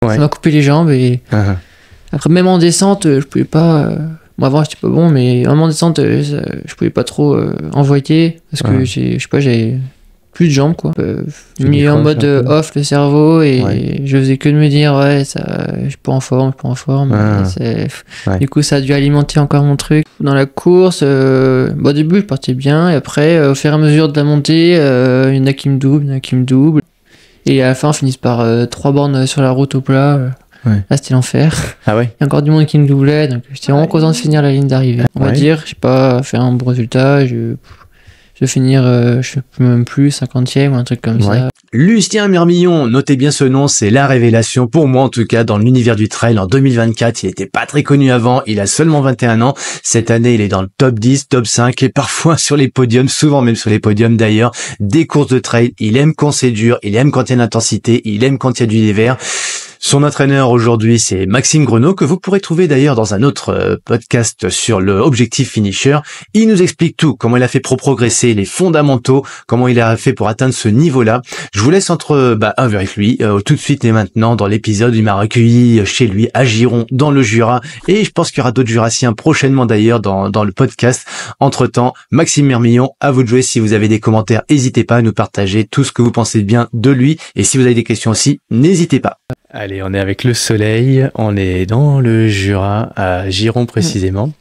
Ça m'a coupé les jambes et après, même en descente, je pouvais pas. Moi, avant, j'étais pas bon, mais même en descente, je pouvais pas trop envoyer parce que j'avais plus de jambes, quoi. Mis en mode off le cerveau et je faisais que de me dire, je suis pas en forme. Du coup, ça a dû alimenter encore mon truc. Dans la course, au début, je partais bien et après, au fur et à mesure de la montée, il y en a qui me doublent, Et à la fin, on finit par 3 bornes sur la route au plat. Là, c'était l'enfer. Ah ouais. Il y a encore du monde qui me doublait, donc j'étais vraiment content de finir la ligne d'arrivée. On va dire, j'ai pas fait un bon résultat, je vais finir, je sais même plus, 50e ou un truc comme ça. Lucien Mirmillon, notez bien ce nom, c'est la révélation, pour moi en tout cas, dans l'univers du trail en 2024. Il n'était pas très connu avant, il a seulement 21 ans. Cette année, il est dans le top 10, top 5 et parfois sur les podiums, souvent même sur les podiums d'ailleurs, des courses de trail. Il aime quand c'est dur, il aime quand il y a de l'intensité, il aime quand il y a du dévers. Son entraîneur aujourd'hui, c'est Maxime Grenot, que vous pourrez trouver d'ailleurs dans un autre podcast sur le Objectif Finisher. Il nous explique tout, comment il a fait pour progresser, les fondamentaux, comment il a fait pour atteindre ce niveau-là. Je vous laisse avec lui tout de suite et maintenant dans l'épisode. Il m'a recueilli chez lui à Giron, dans le Jura, et je pense qu'il y aura d'autres Jurassiens prochainement d'ailleurs dans le podcast. Entre-temps, Maxime Mirmillon, à vous de jouer. Si vous avez des commentaires, n'hésitez pas à nous partager tout ce que vous pensez bien de lui, et si vous avez des questions aussi, n'hésitez pas. Allez, on est avec le soleil, on est dans le Jura, à Giron précisément.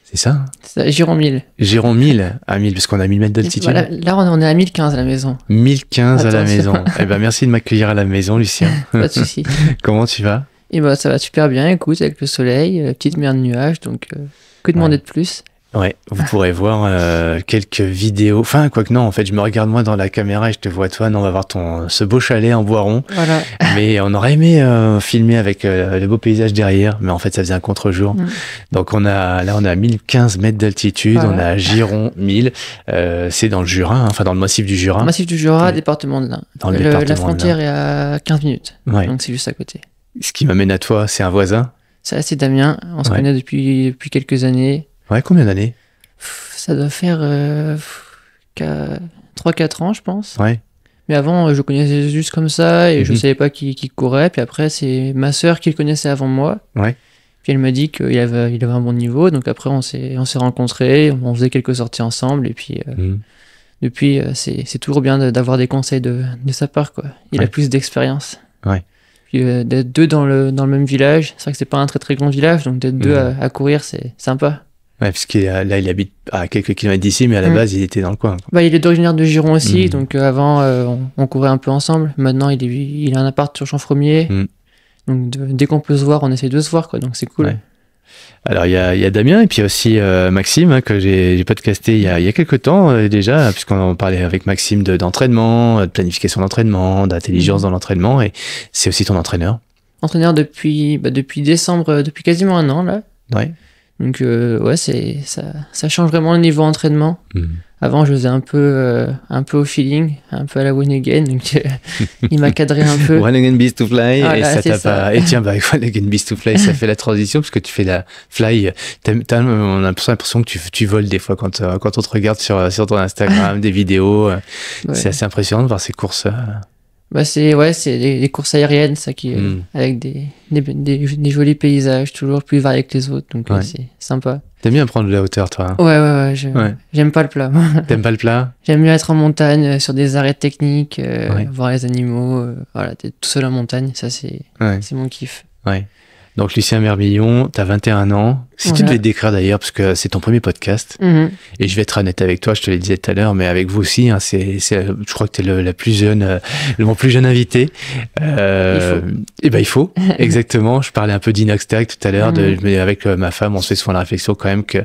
C'est ça? C'est Giron 1000. Giron 1000, à 1000, parce qu'on a 1000 mètres d'altitude. Voilà, là, on est à 1015 à la maison. 1015 à la maison. Merci de m'accueillir à la maison, Lucien. Pas de souci. Comment tu vas? Ça va super bien, écoute, avec le soleil, petite mer de nuages, donc que demander de plus? Ouais, vous pourrez voir quelques vidéos. Enfin, quoique non, en fait, je me regarde moi dans la caméra et je te vois toi. Non, on va voir ce beau chalet en Boiron. Voilà. Mais on aurait aimé filmer avec le beau paysage derrière. Mais en fait, ça faisait un contre-jour. Donc, on a 1015 mètres d'altitude. Voilà. On a Giron 1000. C'est dans le Jura, dans le massif du Jura. Massif du Jura, département de l'Ain. La frontière est à 15 minutes. Ouais. Donc, c'est juste à côté. Ce qui m'amène à toi, c'est un voisin. C'est Damien. On se connaît depuis quelques années. Ouais, combien d'années? Ça doit faire 3-4 ans, je pense. Ouais. Mais avant, je le connaissais juste comme ça et je savais pas qui courait. Puis après, c'est ma sœur qui le connaissait avant moi. Ouais. Puis elle m'a dit qu'il avait un bon niveau. Donc après, on s'est rencontrés, on faisait quelques sorties ensemble. Et puis, depuis, c'est toujours bien d'avoir des conseils de sa part, quoi. Il a plus d'expérience. Ouais. Puis d'être deux dans le même village, c'est vrai que c'est pas un très très grand village, donc d'être deux à courir, c'est sympa. Ouais, parce qu'il là, il habite à quelques kilomètres d'ici, mais à la base, il était dans le coin. Il est originaire de Giron aussi, donc avant, on courait un peu ensemble. Maintenant, il a un appart sur Chanfremier, donc dès qu'on peut se voir, on essaie de se voir, quoi, donc c'est cool. Ouais. Alors, il y a Damien et puis aussi Maxime, que j'ai podcasté il y a quelques temps déjà, puisqu'on parlait avec Maxime d'entraînement, de planification d'entraînement, d'intelligence dans l'entraînement, et c'est aussi ton entraîneur. Entraîneur depuis décembre, depuis quasiment un an, là. Ouais. Donc, ça change vraiment le niveau entraînement. Avant, je faisais un peu au feeling, un peu à la One Again, donc il m'a cadré un peu. One Again Beast to Fly, voilà, et ça t'a pas... Et tiens, One Again Beast to Fly, ça fait la transition, parce que tu fais la fly. On a l'impression que tu voles des fois quand on te regarde sur ton Instagram, des vidéos. C'est assez impressionnant de voir ces courses. C'est des courses aériennes, ça qui avec des jolis paysages, toujours plus variés que les autres, donc c'est sympa. T'aimes bien prendre de la hauteur, toi? Ouais, j'aime pas le plat. T'aimes pas le plat? J'aime mieux être en montagne, sur des arrêts techniques, voir les animaux, t'es tout seul en montagne, ça c'est mon kiff. Ouais. Donc Lucien Mirmillon, t'as 21 ans. Si tu devais te décrire d'ailleurs, parce que c'est ton premier podcast, et je vais être honnête avec toi, je te l'ai dit tout à l'heure, mais avec vous aussi, je crois que t'es mon plus jeune invité. Il faut, exactement. Je parlais un peu d'Inox Tag tout à l'heure, mais avec ma femme, on se fait souvent la réflexion quand même que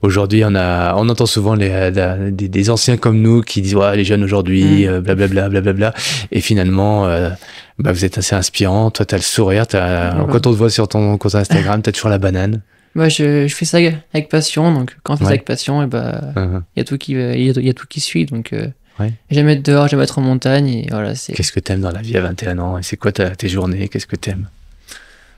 aujourd'hui, on entend souvent des anciens comme nous qui disent les jeunes aujourd'hui, blablabla, et finalement. Vous êtes assez inspirant. Toi, t'as le sourire. Quand on te voit sur ton compte Instagram, t'as toujours la banane. Je fais ça avec passion. Donc, quand on fait ça avec passion, il y a tout qui suit. Donc, j'aime être dehors, j'aime être en montagne. Et voilà, Qu'est-ce que t'aimes dans la vie à 21 ans? Et c'est quoi tes journées? Qu'est-ce que t'aimes?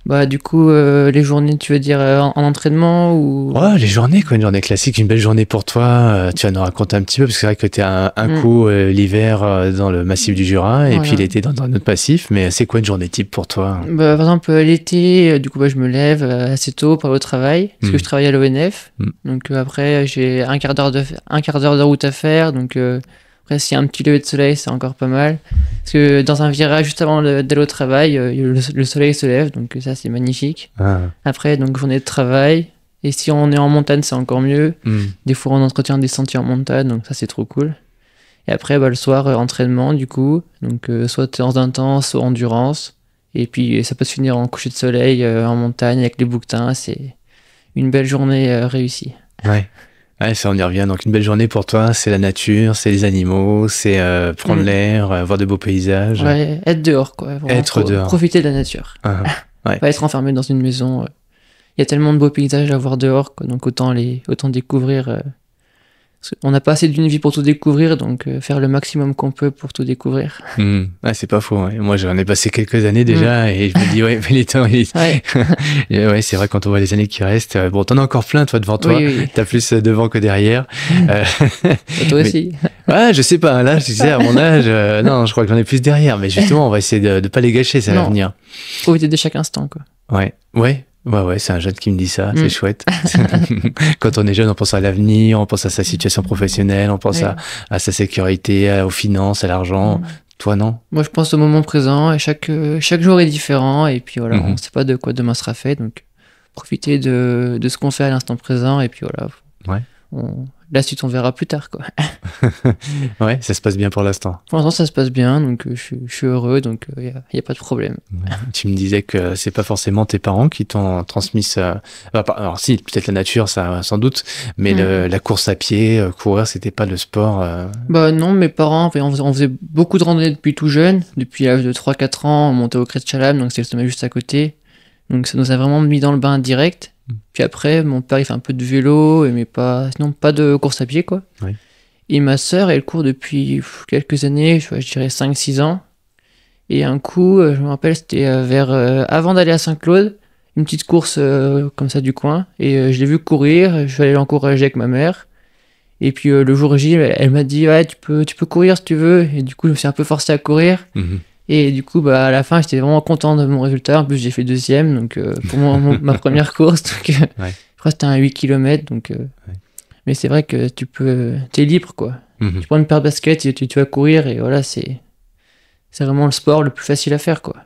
Bah, du coup, les journées, tu veux dire en entraînement ou... Ouais, les journées, quoi, une journée classique, une belle journée pour toi. Tu vas nous raconter un petit peu, parce que c'est vrai que t'es un coup l'hiver dans le massif du Jura, et puis l'été dans un autre massif, mais c'est quoi une journée type pour toi? Bah, par exemple, l'été, du coup, bah, je me lève assez tôt pour aller au travail, parce que je travaille à l'ONF. Donc après, j'ai un quart d'heure de route à faire, donc... Après, s'il y a un petit lever de soleil, c'est encore pas mal. Parce que dans un virage, juste avant d'aller au travail, le soleil se lève, donc ça, c'est magnifique. Après, donc, journée de travail. Et si on est en montagne, c'est encore mieux. Des fois, on entretient des sentiers en montagne, donc ça, c'est trop cool. Et après, bah, le soir, entraînement, du coup. Donc, soit séance intense, soit endurance. Et puis, ça peut se finir en coucher de soleil en montagne avec les bouquetins. C'est une belle journée réussie. Ouais, ça on y revient. Donc une belle journée pour toi, c'est la nature, c'est les animaux, c'est prendre l'air, voir de beaux paysages. Ouais, être dehors, quoi. Être dehors. Profiter de la nature. Ouais. Pas être enfermé dans une maison. Il y a tellement de beaux paysages à voir dehors, quoi. Donc autant découvrir. On n'a pas assez d'une vie pour tout découvrir, donc faire le maximum qu'on peut pour tout découvrir. Ouais, c'est pas faux. Ouais. Moi, j'en ai passé quelques années déjà, et je me dis, ouais, mais les temps, ouais, c'est vrai, quand on voit les années qui restent. Bon, t'en as encore plein, toi, devant toi. Oui. T'as plus devant que derrière. Toi aussi. Ouais, je sais pas. Là, je disais, à mon âge, non, je crois que j'en ai plus derrière. Mais justement, on va essayer de pas les gâcher, ça va venir. Profiter de chaque instant, quoi. Ouais, c'est un jeune qui me dit ça, c'est chouette. Quand on est jeune, on pense à l'avenir, on pense à sa situation professionnelle, on pense à sa sécurité, aux finances, à l'argent. Toi, non? Moi, je pense au moment présent, et chaque jour est différent, et puis voilà, on sait pas de quoi demain sera fait, donc profiter de ce qu'on fait à l'instant présent, et puis voilà. La suite, on verra plus tard, quoi. Ouais, ça se passe bien pour l'instant. Pour l'instant, ça se passe bien, donc je suis heureux, donc il y a pas de problème. Tu me disais que c'est pas forcément tes parents qui t'ont transmis ça. Alors si, peut-être la nature, ça sans doute, mais la course à pied, courir, c'était pas le sport. Bah non, mes parents, on faisait beaucoup de randonnées depuis tout jeune. Depuis l'âge de 3-4 ans, on montait au Crest de Chalam, donc c'est le sommet juste à côté. Donc ça nous a vraiment mis dans le bain direct. Puis après, mon père, il fait un peu de vélo, mais sinon pas de course à pied, quoi. Et ma sœur, elle court depuis quelques années, je dirais 5-6 ans. Et un coup, je me rappelle, c'était avant d'aller à Saint-Claude, une petite course comme ça du coin. Et je l'ai vu courir, je suis allé l'encourager avec ma mère. Et puis le jour J, elle m'a dit, ouais, tu peux courir si tu veux. Et du coup, je me suis un peu forcé à courir. Et du coup, à la fin, j'étais vraiment content de mon résultat. En plus, j'ai fait 2e, donc pour ma première course. Donc, je crois que c'était un 8 km. Donc, mais c'est vrai que t'es libre, quoi. Tu prends une paire de baskets et tu vas courir, et voilà, c'est vraiment le sport le plus facile à faire, quoi.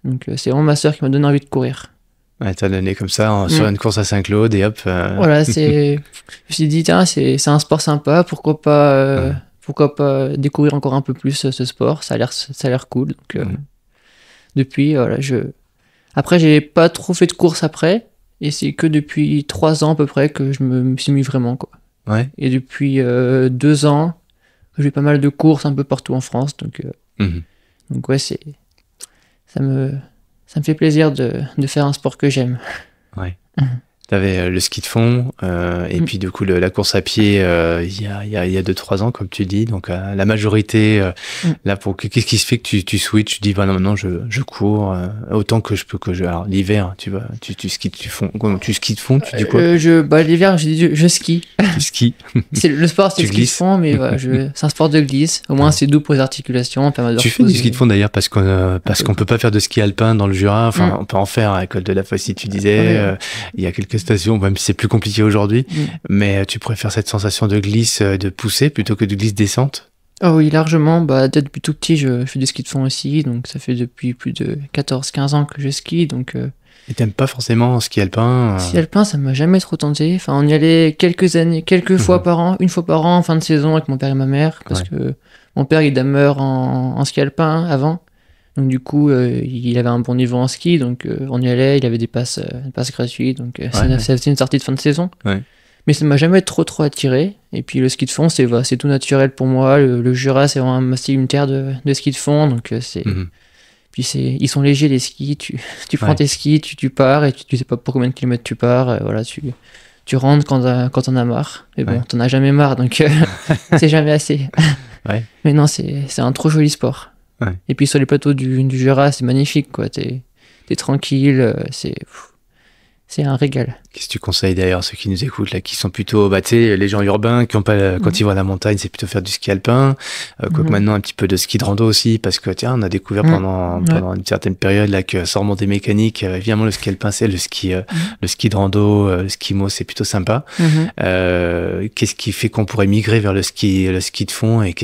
Donc, c'est vraiment ma sœur qui m'a donné envie de courir. Ouais, t'as donné comme ça, sur une course à Saint-Claude, et hop. Voilà, je me suis dit, tiens, c'est un sport sympa, pourquoi pas découvrir encore un peu plus ce sport, ça a l'air cool. Donc, depuis, voilà, après, j'ai pas trop fait de course après, et c'est que depuis 3 ans à peu près que je me suis mis vraiment, quoi. Et depuis 2 ans, je fais pas mal de courses un peu partout en France, donc ouais, ça me fait plaisir de faire un sport que j'aime. T'avais le ski de fond, et puis du coup la course à pied il y a 2-3 ans, comme tu dis. Donc la majorité, là, qu'est-ce qui se fait que tu switches, tu dis voilà, maintenant je cours autant que je peux, alors l'hiver, tu vois, tu skis de fond, tu dis quoi? L'hiver, je skie. Tu skis. Le sport, c'est le ski de fond, mais voilà, c'est un sport de glisse. Au moins, c'est doux pour les articulations. Tu fais du ski de fond d'ailleurs parce qu'on peut pas faire de ski alpin dans le Jura. Enfin, on peut en faire à l'école de la Fossile, tu disais. Il y a quelques stations, même si c'est plus compliqué aujourd'hui, mais tu préfères cette sensation de glisse, de poussée, plutôt que de glisse descente? Oh oui, largement. Depuis tout petit, je fais du ski de fond aussi, donc ça fait depuis plus de 14-15 ans que je skie, donc... Et t'aimes pas forcément ski alpin? Ski alpin, ça m'a jamais trop tenté. Enfin, on y allait quelques fois par an, une fois par an, en fin de saison, avec mon père et ma mère, parce que mon père, il est dameur en ski alpin avant. Donc du coup, il avait un bon niveau en ski, donc on y allait, il avait des passes gratuites, donc ça faisait une sortie de fin de saison. Mais ça m'a jamais trop attiré. Et puis le ski de fond, c'est tout naturel pour moi. Le Jura, c'est vraiment une terre de ski de fond, donc c'est... Puis ils sont légers, les skis, tu prends tes skis, tu pars, et tu sais pas pour combien de kilomètres tu pars, voilà, tu rentres quand t'en as marre. Mais bon, t'en as jamais marre, donc c'est jamais assez. Mais non, c'est un trop joli sport. Et puis sur les plateaux du Jura, c'est magnifique, quoi. T'es t'es tranquille, c'est un régal. Qu'est-ce que tu conseilles d'ailleurs à ceux qui nous écoutent là, qui sont plutôt, tu sais, les gens urbains qui ont pas, quand ils vont à la montagne, c'est plutôt faire du ski alpin, quoique maintenant un petit peu de ski de rando aussi, parce que tiens, on a découvert pendant une certaine période là que sans remonter mécanique, évidemment le ski alpin c'est le ski de rando, le ski mo c'est plutôt sympa. Qu'est-ce qui fait qu'on pourrait migrer vers le ski de fond et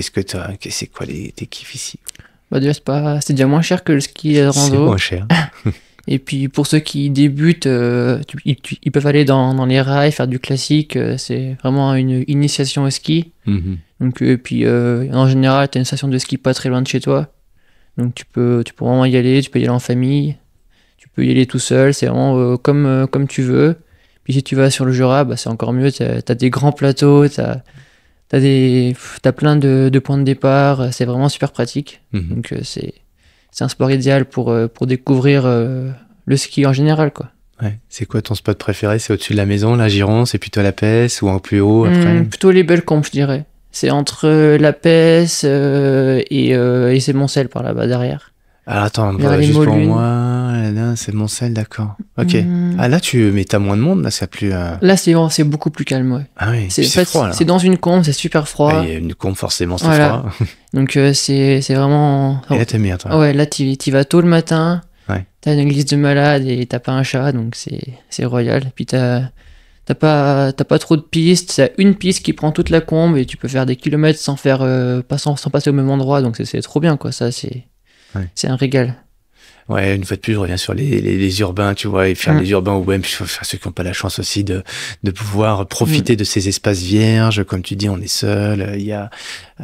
c'est quoi tes kiffs ici? Bah déjà c'est déjà moins cher que le ski de rando. C'est moins cher. Et puis pour ceux qui débutent, ils peuvent aller dans les rails, faire du classique. C'est vraiment une initiation au ski. Donc, puis en général, tu as une station de ski pas très loin de chez toi. Donc tu peux vraiment y aller, tu peux y aller en famille, tu peux y aller tout seul, c'est vraiment comme tu veux. Puis si tu vas sur le Jura, bah, c'est encore mieux, tu as des grands plateaux, tu as plein de points de départ, c'est vraiment super pratique. Donc c'est un sport idéal pour découvrir le ski en général, quoi. Ouais. C'est quoi ton spot préféré? C'est au-dessus de la maison, la Giron, c'est plutôt la Pesse ou en plus haut après? Plutôt les Bellecombes, je dirais. C'est entre la Pesse et c'est Moncel par là-bas derrière. Alors attends, juste pour moi, là, c'est Moncel, d'accord. Ok. Ah là, mais t'as moins de monde, là, c'est plus... Là, c'est beaucoup plus calme, ouais. Ah oui, c'est froid, là. C'est dans une combe, c'est super froid. Il y a une combe, forcément, c'est froid. Donc c'est vraiment... Et là, t'aimes bien, toi? Ouais, là, t'y vas tôt le matin, t'as une église de malade et t'as pas un chat, donc c'est royal. Puis t'as pas trop de pistes, t'as une piste qui prend toute la combe et tu peux faire des kilomètres sans passer au même endroit, donc c'est trop bien, quoi. Ça, c'est un régal. Ouais, une fois de plus, je reviens sur les urbains, tu vois, et faire les urbains ou même faire ceux qui n'ont pas la chance aussi de pouvoir profiter de ces espaces vierges. Comme tu dis, on est seul. Il y a,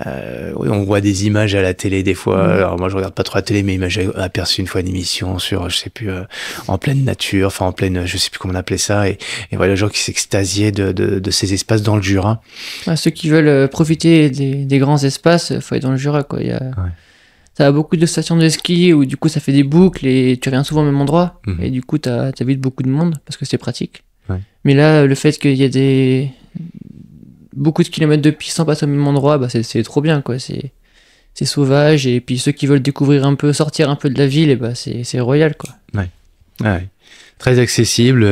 on voit des images à la télé des fois. Alors moi, je regarde pas trop la télé, mais j'ai aperçu une fois une émission sur, je sais plus, en pleine nature, enfin en pleine, je sais plus comment on appelait ça, et voilà, les gens qui s'extasiaient de ces espaces dans le Jura. Ceux qui veulent profiter des grands espaces, faut aller dans le Jura, quoi. T'as beaucoup de stations de ski où du coup ça fait des boucles et tu reviens souvent au même endroit. Et du coup t'as vite beaucoup de monde parce que c'est pratique. Mais là, le fait qu'il y ait beaucoup de kilomètres de piste sans passer au même endroit, bah c'est trop bien, quoi. C'est sauvage, et puis ceux qui veulent découvrir un peu, sortir un peu de la ville, et bah c'est royal, quoi. Ouais. Très accessible,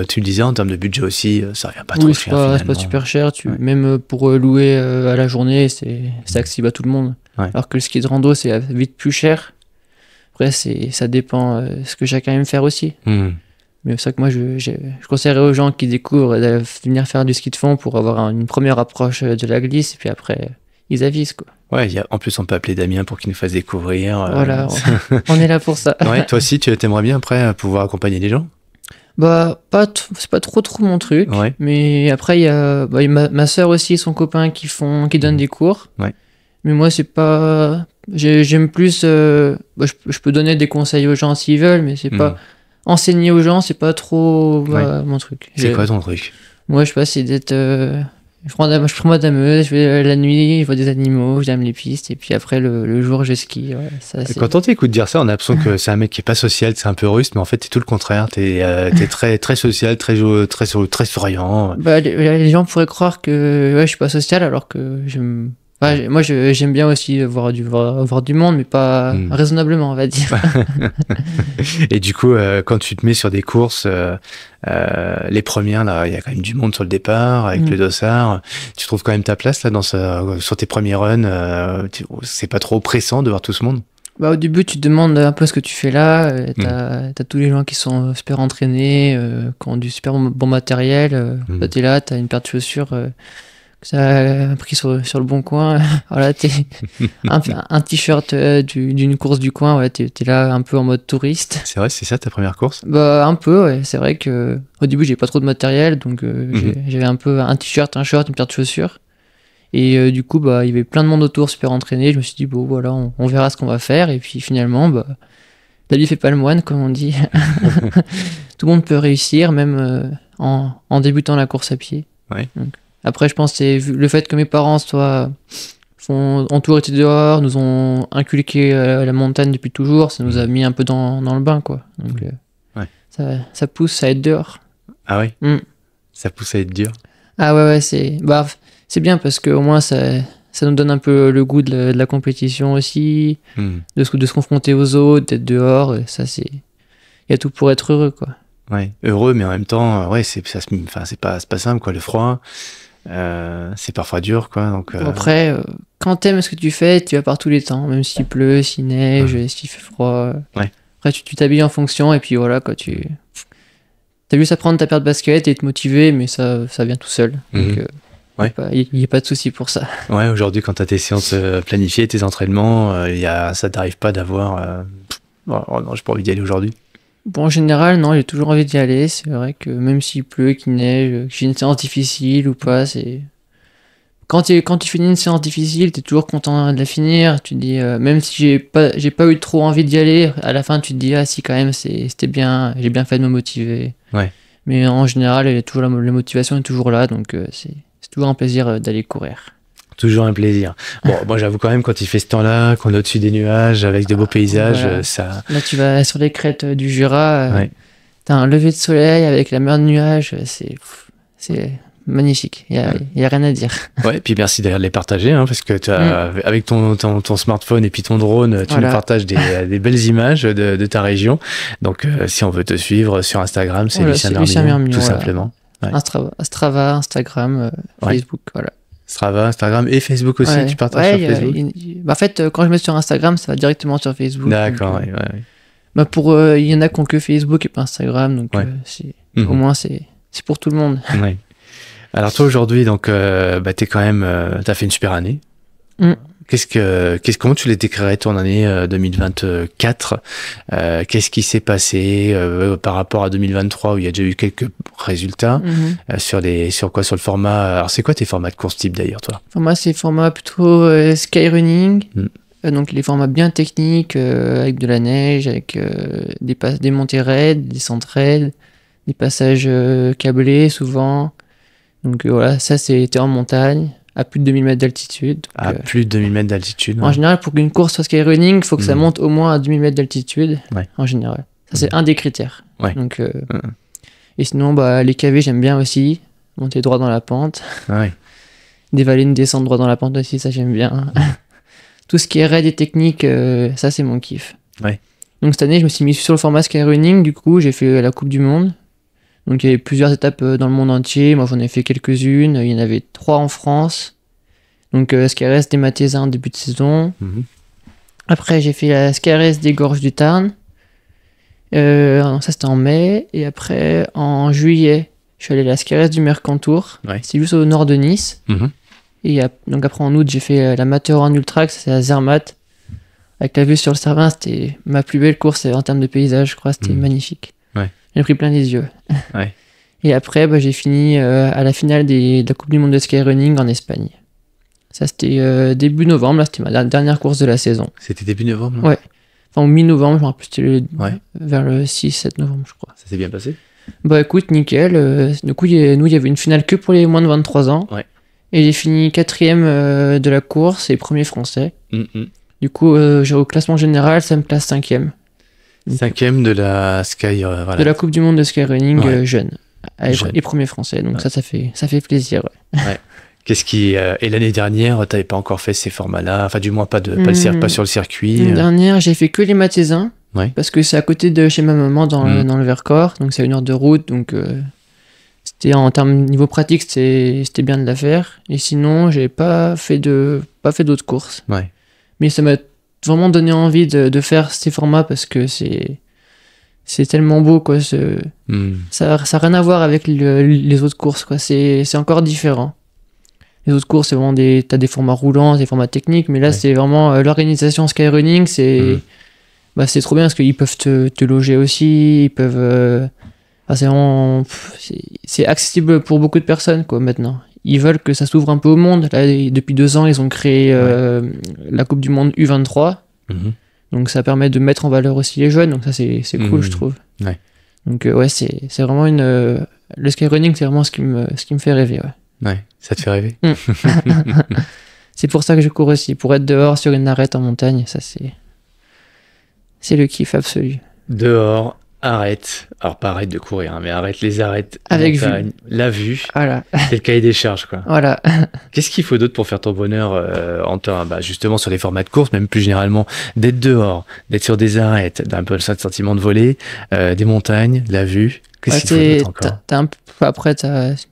tu le disais, en termes de budget aussi, ça revient pas trop cher. C'est pas super cher, même pour louer à la journée, c'est accessible à tout le monde. Alors que le ski de rando, c'est vite plus cher. Après, ça dépend ce que chacun aime faire aussi. Mais c'est ça que moi, je conseillerais aux gens qui découvrent de venir faire du ski de fond pour avoir une première approche de la glisse, et puis après, ils avisent, quoi. Ouais, en plus, on peut appeler Damien pour qu'il nous fasse découvrir. Voilà, on est là pour ça. Ouais, toi aussi, tu aimerais bien après pouvoir accompagner les gens? Bah, c'est pas trop mon truc. Mais après, il y a ma sœur aussi et son copain qui donnent des cours. Mais moi, c'est pas... J'aime plus... je peux donner des conseils aux gens s'ils veulent, mais c'est pas... Enseigner aux gens, c'est pas trop mon truc. C'est quoi ton truc? Moi, je sais pas, c'est d'être... je prends ma dameuse, je vais la nuit, je vois des animaux, je dame les pistes, et puis après, le jour, je skie. Quand on t'écoute dire ça, on a l'impression que c'est un mec qui est pas social, c'est un peu russe, mais en fait, t'es tout le contraire. T'es très, très social, très souriant. Bah, les gens pourraient croire que je suis pas social, alors que moi, j'aime bien aussi voir du monde, mais pas raisonnablement, on va dire. Et du coup, quand tu te mets sur des courses, les premières, là, il y a quand même du monde sur le départ, avec le dossard. Tu trouves quand même ta place là sur tes premiers runs. C'est pas trop oppressant de voir tout ce monde? Bah, au début, tu te demandes un peu ce que tu fais là. T'as tous les gens qui sont super entraînés, qui ont du super bon matériel. Toi, t'es là, t'as une paire de chaussures... que ça a pris sur le bon coin. Voilà, t'es un t-shirt d'une course du coin, ouais, t'es là un peu en mode touriste. C'est vrai, c'est ça ta première course? Bah, un peu, ouais. C'est vrai que au début, j'avais pas trop de matériel, donc j'avais un peu un t-shirt, un short, une paire de chaussures. Et du coup, bah, il y avait plein de monde autour, super entraîné. Je me suis dit, bon, voilà, on verra ce qu'on va faire. Et puis finalement, bah, la vie fait pas le moine, comme on dit. Tout le monde peut réussir, même en débutant la course à pied. Ouais. Donc, après, je pense que c'est le fait que mes parents ont toujours été dehors, nous ont inculqué la montagne depuis toujours, ça nous a mis un peu dans le bain, quoi. Donc, ça pousse à être dehors. Ah oui? Ça pousse à être dur? Ah ouais, c'est bien parce qu'au moins ça nous donne un peu le goût de la compétition aussi, de se confronter aux autres, d'être dehors, ça c'est... y a tout pour être heureux, quoi. Ouais, heureux, mais en même temps, ouais, c'est pas simple, quoi. Le froid, c'est parfois dur, quoi. Donc, Bon, après, quand t'aimes ce que tu fais, tu vas par tous les temps, même s'il pleut, s'il neige, s'il fait froid. Ouais. Après, tu t'habilles en fonction, et puis voilà, quoi, t'as juste à prendre ta paire de baskets et te motiver, mais ça vient tout seul. Donc, ouais. Il n'y a pas de souci pour ça. Ouais, aujourd'hui, quand t'as tes séances planifiées, tes entraînements, ça t'arrive pas d'avoir... Oh non, j'ai pas envie d'y aller aujourd'hui. Bon, en général, non, j'ai toujours envie d'y aller. C'est vrai que même s'il pleut, qu'il neige, que j'ai une séance difficile ou pas, c'est... Quand tu finis une séance difficile, t'es toujours content de la finir. Tu te dis, même si j'ai pas eu trop envie d'y aller, à la fin, tu te dis, ah si, quand même, c'était bien, j'ai bien fait de me motiver. Ouais. Mais en général, la motivation est toujours là, donc c'est toujours un plaisir d'aller courir. Toujours un plaisir. Bon, moi j'avoue quand même, quand il fait ce temps-là, qu'on est au-dessus des nuages, avec de beaux paysages, voilà. ça... Là, tu vas sur les crêtes du Jura, ouais. T'as un lever de soleil avec la mer de nuages, c'est magnifique, il y a rien à dire. Ouais, et puis merci d'ailleurs de les partager, hein, parce que avec ton smartphone et puis ton drone, tu nous partages des belles images de ta région. Donc si on veut te suivre sur Instagram, c'est Lucien Mermillon, tout simplement. Ouais. Strava, Instagram, Facebook, voilà. Strava, Instagram et Facebook aussi, tu partages sur Facebook. En fait, quand je mets sur Instagram, ça va directement sur Facebook. D'accord, donc, ouais. Bah il y en a qui ont que Facebook et pas Instagram, donc au moins c'est pour tout le monde. Ouais. Alors toi aujourd'hui, donc t'es quand même, t'as fait une super année. Comment tu les décrirais ton année 2024 Qu'est-ce qui s'est passé par rapport à 2023 où il y a déjà eu quelques résultats sur le format. Alors c'est quoi tes formats de course type d'ailleurs, toi? Moi c'est format plutôt skyrunning. Donc les formats bien techniques avec de la neige, avec des montées raides, des descentes raides, des passages câblés souvent. Donc voilà, ça c'était en montagne, à plus de 2000 mètres d'altitude. Plus de 2000 mètres d'altitude. En général, pour qu'une course soit skyrunning, il faut que ça monte au moins à 2000 mètres d'altitude, en général. Ça c'est un des critères. Ouais. Donc, et sinon, les KV j'aime bien aussi, monter droit dans la pente. Ouais. Dévaler une descente droit dans la pente aussi, ça j'aime bien. Tout ce qui est raid et technique, ça c'est mon kiff. Ouais. Donc cette année, je me suis mis sur le format skyrunning, du coup j'ai fait la Coupe du Monde. Donc il y avait plusieurs étapes dans le monde entier, moi j'en ai fait quelques-unes, il y en avait 3 en France. Donc SkyRace des Mathésins en début de saison. Après j'ai fait la SkyRace des Gorges du Tarn. Ça c'était en mai. Et après en juillet, je suis allé à la SkyRace du Mercantour. C'est juste au nord de Nice. Et donc après en août j'ai fait la Matterhorn Ultra, c'est à Zermatt. Avec la vue sur le Cervin, c'était ma plus belle course en termes de paysage, je crois, c'était magnifique. J'ai pris plein les yeux. Et après, j'ai fini à la finale de la Coupe du Monde de Skyrunning en Espagne. Ça, c'était début novembre. Là, c'était ma dernière course de la saison. C'était début novembre? Ouais. Enfin, au mi-novembre, je me rappelle, c'était vers le 6-7 novembre, je crois. Ça s'est bien passé? Écoute, nickel. Du coup, nous, il y avait une finale que pour les moins de 23 ans. Et j'ai fini 4ème de la course et premier français. Du coup, au classement général, ça me place 5ème. 5ème de la Sky, de la Coupe du Monde de Skyrunning jeune. Et premier français, donc ça fait plaisir. Qu'est-ce qui et l'année dernière, t'avais pas encore fait ces formats-là, enfin du moins pas sur le circuit. L'année dernière, j'ai fait que les Mathésins, parce que c'est à côté de chez ma maman dans le Vercors, donc c'est à 1 heure de route, donc c'était en termes niveau pratique, c'était bien de la faire. Et sinon, j'ai pas fait d'autres courses. Mais ça m'a vraiment donné envie de faire ces formats parce que c'est tellement beau, quoi. Ça n'a rien à voir avec les autres courses, quoi. C'est encore différent. Les autres courses, c'est vraiment t'as des formats roulants, des formats techniques, mais là, c'est vraiment l'organisation skyrunning, c'est trop bien parce qu'ils peuvent te loger aussi, ils peuvent... c'est vraiment... C'est accessible pour beaucoup de personnes, quoi, maintenant. Ils veulent que ça s'ouvre un peu au monde. Là, depuis 2 ans, ils ont créé la Coupe du Monde U23. Donc ça permet de mettre en valeur aussi les jeunes. Donc ça, c'est cool, je trouve. Donc c'est vraiment le skyrunning, c'est vraiment ce qui me fait rêver. Ça te fait rêver. C'est pour ça que je cours aussi. Pour être dehors sur une arête en montagne, ça c'est le kiff absolu. Dehors, Arrête. Alors, pas arrête de courir, hein, mais arrête les arêtes. Avec montagne, la vue. Voilà. C'est le cahier des charges, quoi. Voilà. Qu'est-ce qu'il faut d'autre pour faire ton bonheur en temps, justement sur les formats de course, même plus généralement, d'être dehors, d'être sur des arêtes, d'un peu le sentiment de voler, des montagnes, la vue. Qu'est-ce qu'il faut d'autre encore? Après,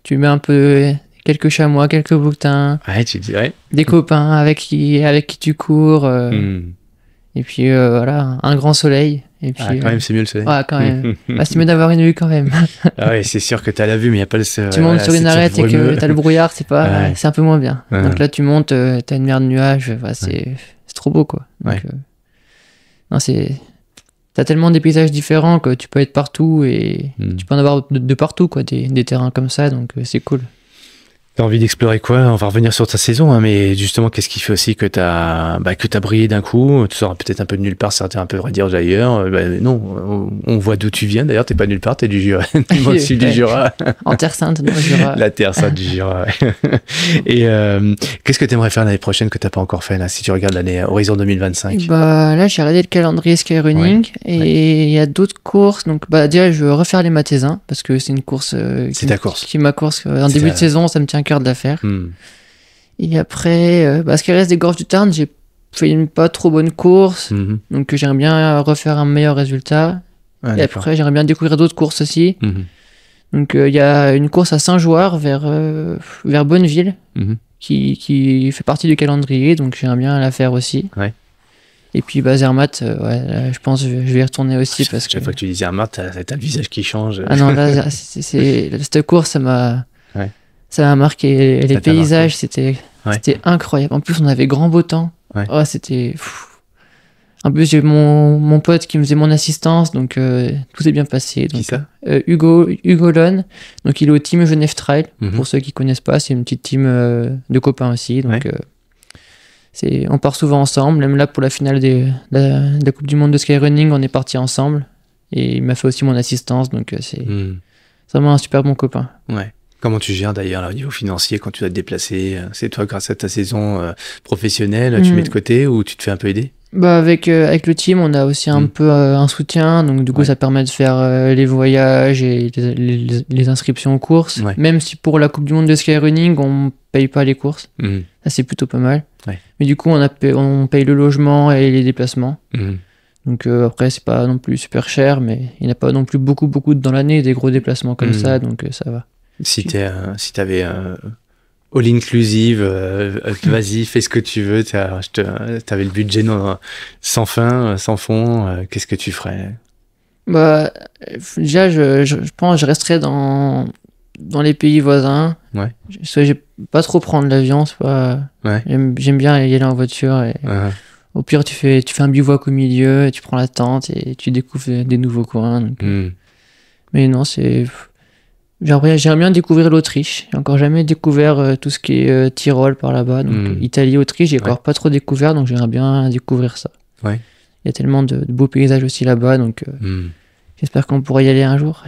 tu mets un peu quelques chamois, quelques bouquetins, Ouais, tu dirais. des copains avec qui tu cours, et puis voilà, un grand soleil. Et puis, quand même, c'est mieux le soleil. Ouais, quand même. C'est mieux d'avoir une vue quand même. Ah ouais, c'est sûr que t'as la vue, mais il n'y a pas le... Tu montes sur une arête et que t'as le brouillard, c'est un peu moins bien. Ouais. Donc là, tu montes, t'as une mer de nuages, c'est trop beau, quoi. Donc, non, t'as tellement des paysages différents que tu peux être partout et tu peux en avoir de partout, quoi, des terrains comme ça, donc c'est cool. T'as envie d'explorer quoi? On va revenir sur ta saison, hein, mais justement, qu'est-ce qui fait aussi que t'as brillé d'un coup? Tu sors peut-être un peu de nulle part, certains un peu vrai dire d'ailleurs. Non, on voit d'où tu viens. D'ailleurs, t'es pas nulle part, t'es du Jura, du sud du Jura. En Terre Sainte, dans le Jura. La Terre Sainte du Jura. Ouais. Et qu'est-ce que t'aimerais faire l'année prochaine que t'as pas encore fait là, si tu regardes l'année horizon 2025? Là, j'ai regardé le calendrier Skyrunning et il y a d'autres courses. Donc, déjà, je veux refaire les Mathésins parce que c'est une course. C'est ta course. Qui est ma course. En début de saison, ça me tient à cœur de la faire. Et après, ce qui reste des Gorges du Tarn, j'ai fait une pas trop bonne course. Donc, j'aimerais bien refaire un meilleur résultat. Et après, j'aimerais bien découvrir d'autres courses aussi. Donc, il y a une course à Saint-Jouard vers Bonneville qui fait partie du calendrier. Donc, j'aimerais bien la faire aussi. Ouais. Et puis Zermatt, là, je pense que je vais y retourner aussi. Parce chaque fois que tu dis Zermatt, t'as le visage qui change. Ah non, là, cette course, ça m'a marqué. Les paysages, c'était incroyable. En plus, on avait grand beau temps. Oh, c'était... En plus, j'ai mon pote qui me faisait mon assistance, donc tout s'est bien passé. Donc, qui ça? Hugo Lone, donc il est au team Genève Trail. Pour ceux qui connaissent pas, c'est une petite team de copains aussi. Donc on part souvent ensemble. Même là, pour la finale de la Coupe du Monde de Skyrunning, on est partis ensemble. Et il m'a fait aussi mon assistance, donc c'est vraiment un super bon copain. Ouais. Comment tu gères d'ailleurs là, au niveau financier quand tu dois te déplacer? C'est toi, grâce à ta saison professionnelle, tu mets de côté ou tu te fais un peu aider? Avec le team, on a aussi un peu un soutien, donc du coup ça permet de faire les voyages et les inscriptions aux courses. Même si pour la Coupe du Monde de Skyrunning, on paye pas les courses, ça c'est plutôt pas mal. Mais du coup, on paye le logement et les déplacements. Donc après, c'est pas non plus super cher, mais il n'y en a pas non plus beaucoup dans l'année, des gros déplacements comme ça, donc ça va. Si t'avais all inclusive, vas-y, fais ce que tu veux, t'avais le budget sans fin, sans fond, qu'est-ce que tu ferais? Déjà, je pense que je resterais dans les pays voisins. Je vais pas trop prendre l'avion, c'est pas... J'aime bien y aller en voiture. Et au pire, tu fais un bivouac au milieu, tu prends la tente et tu découvres des nouveaux coins. Donc, mais non, c'est... J'aimerais bien découvrir l'Autriche. J'ai encore jamais découvert tout ce qui est Tyrol par là-bas. Donc Italie, Autriche, j'ai encore pas trop découvert, donc j'aimerais bien découvrir ça. Il y a tellement de beaux paysages aussi là-bas, donc j'espère qu'on pourra y aller un jour.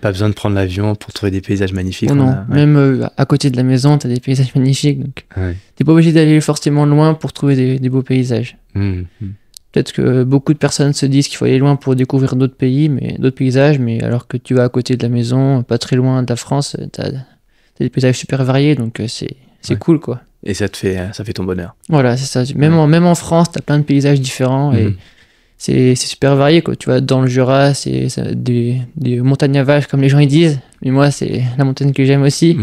Pas besoin de prendre l'avion pour trouver des paysages magnifiques. Même à côté de la maison, t'as des paysages magnifiques. Donc t'es pas obligé d'aller forcément loin pour trouver des beaux paysages. Peut-être que beaucoup de personnes se disent qu'il faut aller loin pour découvrir d'autres paysages, mais alors que tu vas à côté de la maison, pas très loin de la France, t'as des paysages super variés, donc c'est cool, quoi. Et ça fait ton bonheur. Voilà, c'est ça. Même en France, t'as plein de paysages différents et c'est super varié, quoi. Tu vas dans le Jura, c'est des montagnes à vaches, comme les gens ils disent, mais moi, c'est la montagne que j'aime aussi.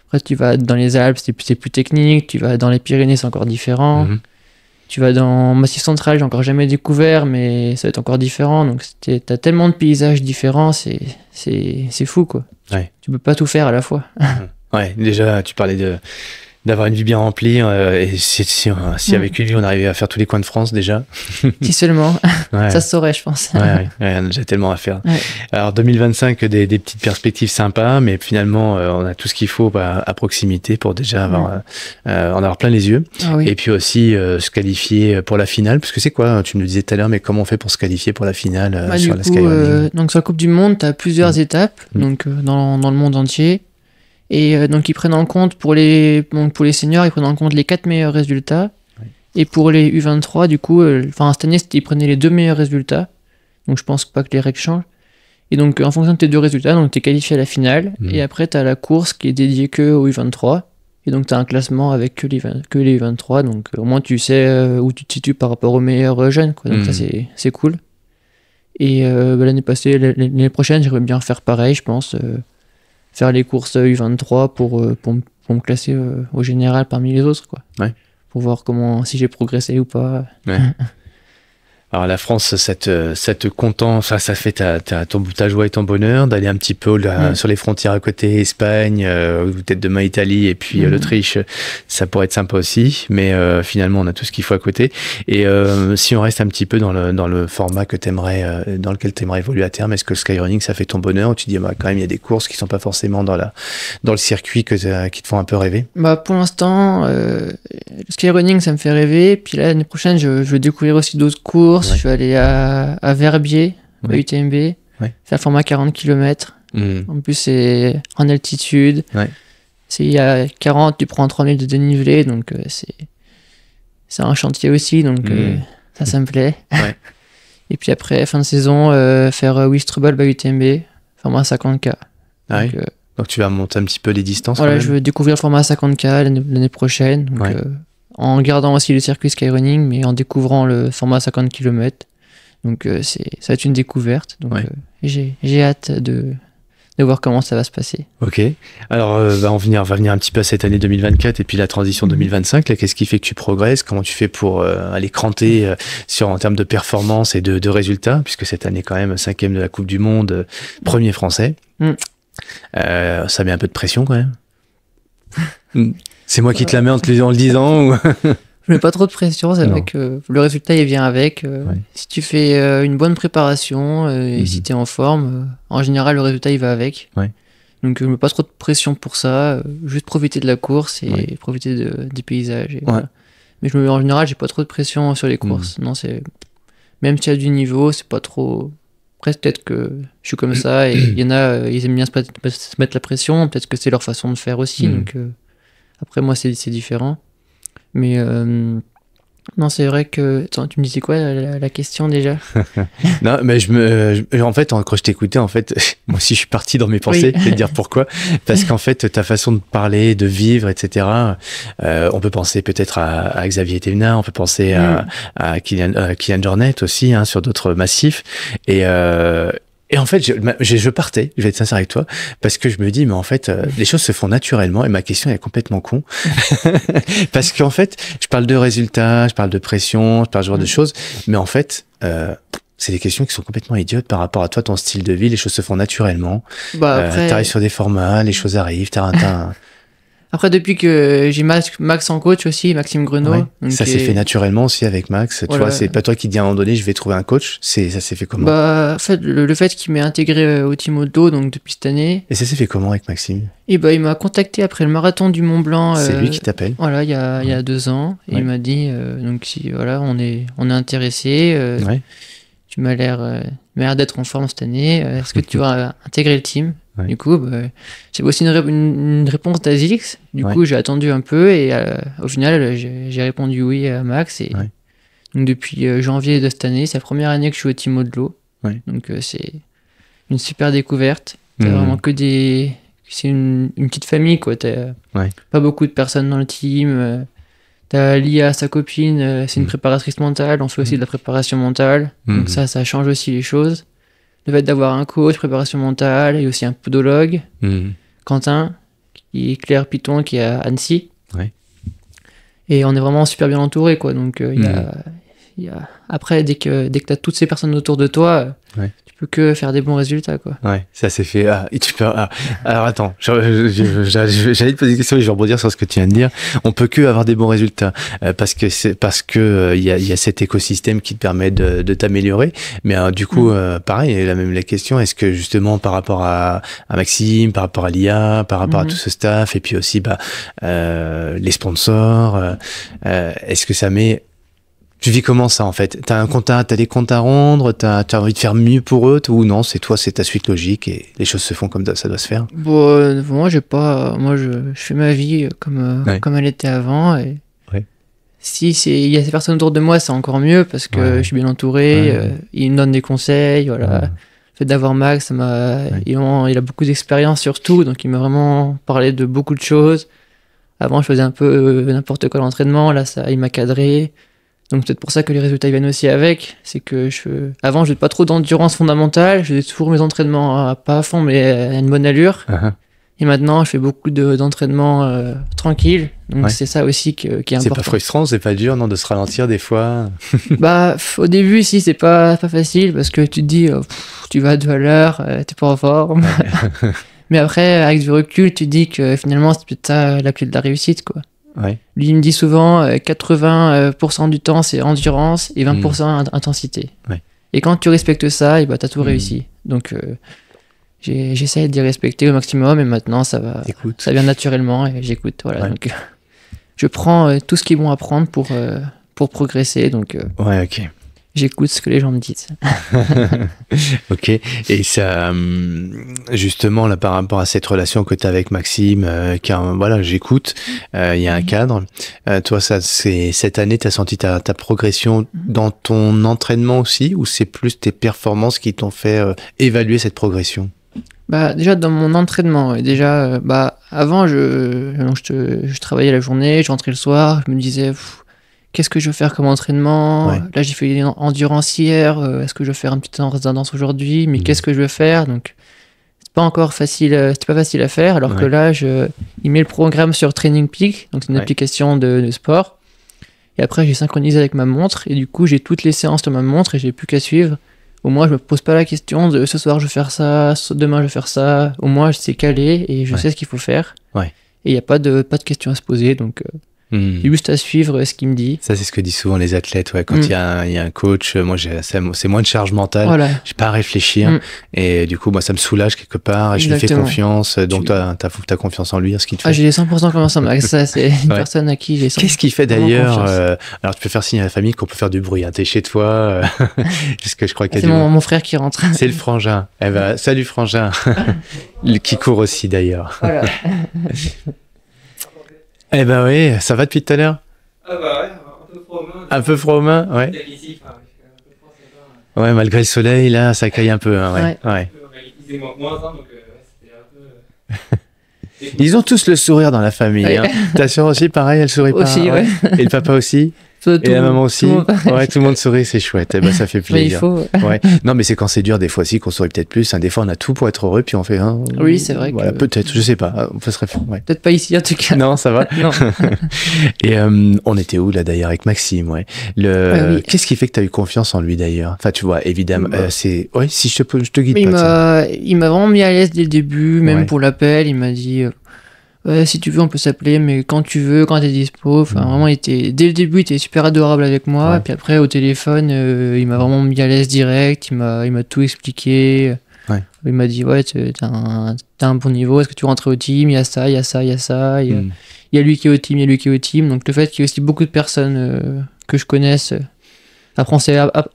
Après, tu vas dans les Alpes, c'est plus technique. Tu vas dans les Pyrénées, c'est encore différent. Tu vas dans Massif Central, j'ai encore jamais découvert, mais ça va être encore différent. Donc t'as tellement de paysages différents, c'est fou, quoi. Tu peux pas tout faire à la fois. Déjà, tu parlais d'avoir une vie bien remplie, et si avec lui on arrivait à faire tous les coins de France déjà. Si seulement, ça se saurait, je pense. On a déjà tellement à faire. Alors 2025, des petites perspectives sympas, mais finalement on a tout ce qu'il faut à proximité pour déjà en avoir plein les yeux. Et puis aussi se qualifier pour la finale, parce que c'est quoi, tu me le disais tout à l'heure, mais comment on fait pour se qualifier pour la finale sur la Skyrunning? Donc sur la Coupe du Monde, tu as plusieurs étapes donc, dans le monde entier. Et donc ils prennent en compte pour les seniors, ils prennent en compte les 4 meilleurs résultats. Et pour les U23, du coup, cette année, ils prenaient les 2 meilleurs résultats. Donc je pense pas que les règles changent. Et donc, en fonction de tes 2 résultats, donc t'es qualifié à la finale. Et après, t'as la course qui est dédiée que aux U23. Et donc, t'as un classement avec que les U23. Donc, au moins, tu sais où tu te situes par rapport aux meilleurs jeunes, quoi. Donc, ça, c'est cool. Et l'année l'année prochaine, j'aimerais bien faire pareil, je pense. Faire les courses U23 pour me classer au général parmi les autres, quoi. Ouais. Pour voir si j'ai progressé ou pas. Ouais. Alors la France, ça te content, enfin ça fait ta joie et ton bonheur d'aller un petit peu sur les frontières à côté, Espagne, ou peut-être demain Italie et puis l'Autriche, ça pourrait être sympa aussi. Mais finalement, on a tout ce qu'il faut à côté. Et si on reste un petit peu dans le format dans lequel t'aimerais évoluer à terme, est-ce que le skyrunning ça fait ton bonheur ou tu dis quand même il y a des courses qui sont pas forcément dans le circuit qui te font un peu rêver? Bah pour l'instant, le skyrunning ça me fait rêver. Puis là, l'année prochaine, je veux découvrir aussi d'autres courses. Ouais. Je vais aller à Verbier, à UTMB, faire format 40 km. En plus, c'est en altitude. Ouais. Il y a 40, tu prends 3000 de dénivelé, donc c'est un chantier aussi, donc ça me plaît. Ouais. Et puis après, fin de saison, faire Wistrubal à UTMB, format 50K. Ah donc, donc tu vas monter un petit peu les distances. Voilà, je veux découvrir le format 50K l'année prochaine. Donc, en gardant aussi le circuit skyrunning, mais en découvrant le format 50 km. Donc ça va être une découverte. Donc j'ai hâte de voir comment ça va se passer. Ok. Alors on va venir un petit peu à cette année 2024 et puis la transition 2025. Là, qu'est-ce qui fait que tu progresses? Comment tu fais pour aller cranter en termes de performance et de résultats? Puisque cette année quand même 5e de la Coupe du Monde, premier français. Ça met un peu de pression quand même. C'est moi qui te la mets en le disant ou... Je mets pas trop de pression, c'est vrai que le résultat il vient avec. Si tu fais une bonne préparation et si tu es en forme, en général le résultat il va avec. Donc je mets pas trop de pression pour ça, juste profiter de la course et profiter des paysages. Et voilà. Mais en général j'ai pas trop de pression sur les courses. Non, même si tu as du niveau, c'est pas trop... Après peut-être que je suis comme ça et il y en a, ils aiment bien se mettre la pression, peut-être que c'est leur façon de faire aussi. Donc après moi c'est différent. Mais non, c'est vrai que... Attends, tu me disais quoi la question déjà? Non, mais en fait, quand je t'écoutais, en fait, moi aussi je suis parti dans mes pensées, je vais te dire pourquoi. Parce qu'en fait, ta façon de parler, de vivre, etc., on peut penser peut-être à Xavier Thévenin, on peut penser à Kylian Jornet aussi, hein, sur d'autres massifs. Et en fait, je partais, je vais être sincère avec toi, parce que je me dis, mais en fait, les choses se font naturellement, et ma question est complètement con. Parce qu'en fait, je parle de résultats, je parle de pression, je parle de ce genre de choses, mais en fait, c'est des questions qui sont complètement idiotes par rapport à toi, ton style de vie, les choses se font naturellement. T'arrives sur des formats, les choses arrivent, Après, depuis que j'ai Max en coach aussi, Maxime Grenot. Donc ça s'est fait naturellement aussi avec Max. Tu vois, c'est pas toi qui dis à un moment donné, je vais trouver un coach. Ça s'est fait comment? En fait, le fait qu'il m'ait intégré au Team Auto, donc depuis cette année. Et ça s'est fait comment avec Maxime? Et il m'a contacté après le marathon du Mont Blanc. C'est lui qui t'appelle? Voilà, il y a 2 ans. Et il m'a dit, donc si, voilà, on est intéressé. Tu m'as l'air d'être en forme cette année. Est-ce que tu vas intégrer le team? Du coup, c'est aussi une réponse d'Azix. Du coup, j'ai attendu un peu et au final, j'ai répondu oui à Max. Et donc, depuis janvier de cette année, c'est la première année que je suis au Team Odlo. Donc, c'est une super découverte. T'as vraiment c'est une petite famille, quoi. T'as pas beaucoup de personnes dans le team. T'as Lia, sa copine, c'est une préparatrice mentale. On fait aussi de la préparation mentale. Donc, ça change aussi les choses. Le fait d'avoir un coach, préparation mentale, et aussi un podologue, Quentin, qui est Claire Piton, qui est à Annecy. Et on est vraiment super bien entouré, quoi. Donc, après, dès que tu as toutes ces personnes autour de toi, tu peux que faire des bons résultats, quoi. Ouais, ça s'est fait. Alors attends, j'allais te poser des questions et je vais rebondir sur ce que tu viens de dire. On peut que avoir des bons résultats parce que il y a cet écosystème qui te permet de t'améliorer. Mais du coup, pareil, la question, est-ce que justement par rapport à Maxime, par rapport à l'IA, par rapport à tout ce staff et puis aussi les sponsors, est-ce que ça met... Tu vis comment ça en fait? T'as des comptes à rendre, t'as envie de faire mieux pour eux ou non? C'est ta suite logique et les choses se font comme ça doit se faire? Bon, moi je fais ma vie comme elle était avant et si il y a ces personnes autour de moi, c'est encore mieux parce que je suis bien entouré, ils me donnent des conseils, voilà. fait d'avoir Max, ça m'a, il a beaucoup d'expérience sur tout, donc il m'a vraiment parlé de beaucoup de choses. Avant, je faisais un peu n'importe quoi à l'entraînement, là, ça, il m'a cadré. Donc peut-être pour ça que les résultats viennent aussi avec. C'est que avant, je faisais pas trop d'endurance fondamentale, je faisais toujours mes entraînements pas à fond, mais à une bonne allure. Et maintenant, je fais beaucoup d'entraînements tranquilles. Donc c'est ça aussi qui est important. C'est pas frustrant, c'est pas dur, non, de se ralentir des fois? Bah, au début, si, c'est pas facile parce que tu te dis, tu vas à 2 à l'heure, t'es pas en forme. Mais après, avec du recul, tu te dis que finalement, c'est peut-être ça la clé de la réussite, quoi. Lui, il me dit souvent 80% du temps, c'est endurance et 20% intensité. Et quand tu respectes ça, et bah, t'as tout réussi. Donc, j'essaie d'y respecter au maximum et maintenant, ça va. Ça vient naturellement et j'écoute. Voilà. Donc, je prends tout ce qui est bon à prendre pour progresser. Donc, j'écoute ce que les gens me disent. Ok. Et ça, justement, là, par rapport à cette relation que tu as avec Maxime, car voilà, j'écoute, il y a un cadre. Toi, cette année, tu as senti ta progression dans ton entraînement aussi, ou c'est plus tes performances qui t'ont fait évaluer cette progression? Bah, déjà, dans mon entraînement, déjà, avant, je travaillais la journée, je rentrais le soir, je me disais, qu'est-ce que je veux faire comme entraînement? Là, j'ai fait une endurance hier, est-ce que je vais faire un petit temps de danse aujourd'hui? Mais qu'est-ce que je veux faire? Donc, c'est pas encore facile, c'était pas facile à faire, alors que là, il met le programme sur Training Peak, donc c'est une application de sport. Et après, j'ai synchronisé avec ma montre, et du coup, j'ai toutes les séances de ma montre, et j'ai plus qu'à suivre. Au moins, je me pose pas la question de ce soir je vais faire ça, demain je vais faire ça. Au moins, je sais caler et je sais ce qu'il faut faire. Et il n'y a pas de questions à se poser, donc j'ai juste à suivre ce qu'il me dit. Ça, c'est ce que disent souvent les athlètes. Quand il y a un coach, moi, c'est moins de charge mentale. J'ai pas à réfléchir. Et du coup, moi, ça me soulage quelque part. Et je lui fais confiance. Donc, t'as confiance en lui, en ce qu'il te fait. J'ai 100% confiance en Max. Ça, c'est une personne à qui j'ai 100% Qu'est-ce qu'il fait d'ailleurs alors, tu peux faire signe à la famille qu'on peut faire du bruit. T'es chez toi. Parce que je crois qu'il y a c'est mon frère qui rentre. C'est le frangin. Salut, frangin. Qui court aussi, d'ailleurs. Voilà. Eh ben oui, ça va depuis tout à l'heure? Ah bah ouais, un peu froid aux mains. Un peu froid aux mains, ouais. Ouais, malgré le soleil, là, ça caille un peu. Hein, Ils aiment moins, donc c'était un peu... Ils ont tous le sourire dans la famille. Hein. Ta soeur aussi, pareil, elle sourit pas. Aussi, ouais. Et le papa aussi? Et la maman aussi? Tout le monde sourit, c'est chouette. Eh ben, ça fait plaisir. Mais il faut. Non, mais c'est quand c'est dur, des fois aussi, qu'on sourit peut-être plus. Des fois, on a tout pour être heureux, puis on fait. Oui, c'est vrai. Voilà, peut-être, je sais pas. On peut se réfléchir. Peut-être pas ici, en tout cas. Non, ça va. Non. Et on était où, là, d'ailleurs, avec Maxime, Qu'est-ce qui fait que tu as eu confiance en lui, d'ailleurs? Enfin, tu vois, évidemment, si je te guide pas. Il m'a vraiment mis à l'aise dès le début, même pour l'appel. Il m'a dit. Si tu veux, on peut s'appeler, mais quand tu veux, quand t'es dispo. Enfin, vraiment, dès le début, il était super adorable avec moi. Et puis après, au téléphone, il m'a vraiment mis à l'aise direct. Il m'a tout expliqué. Il m'a dit, t'as un bon niveau. Est-ce que tu veux rentrer au team? Il y a ça, il y a ça, il y a ça. Il y a lui qui est au team, il y a lui qui est au team. Donc, le fait qu'il y ait aussi beaucoup de personnes que je connaisse. Après, on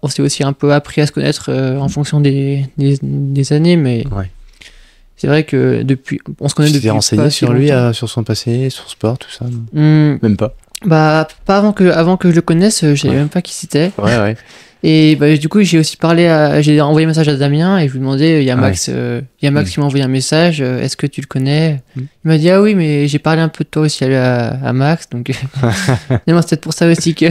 s'est aussi un peu appris à se connaître en fonction des années, mais. C'est vrai que depuis, on se connaît depuis. Tu t'es renseigné sur lui, sur son passé, son sport, tout ça? Même pas. Pas avant que je le connaisse, je savais même pas qui c'était. Et du coup, j'ai aussi j'ai envoyé un message à Damien et je lui demandais, il y a Max qui m'a envoyé un message, est-ce que tu le connais? Il m'a dit, ah oui, mais j'ai parlé un peu de toi aussi à Max, donc c'est peut-être pour ça aussi qu'il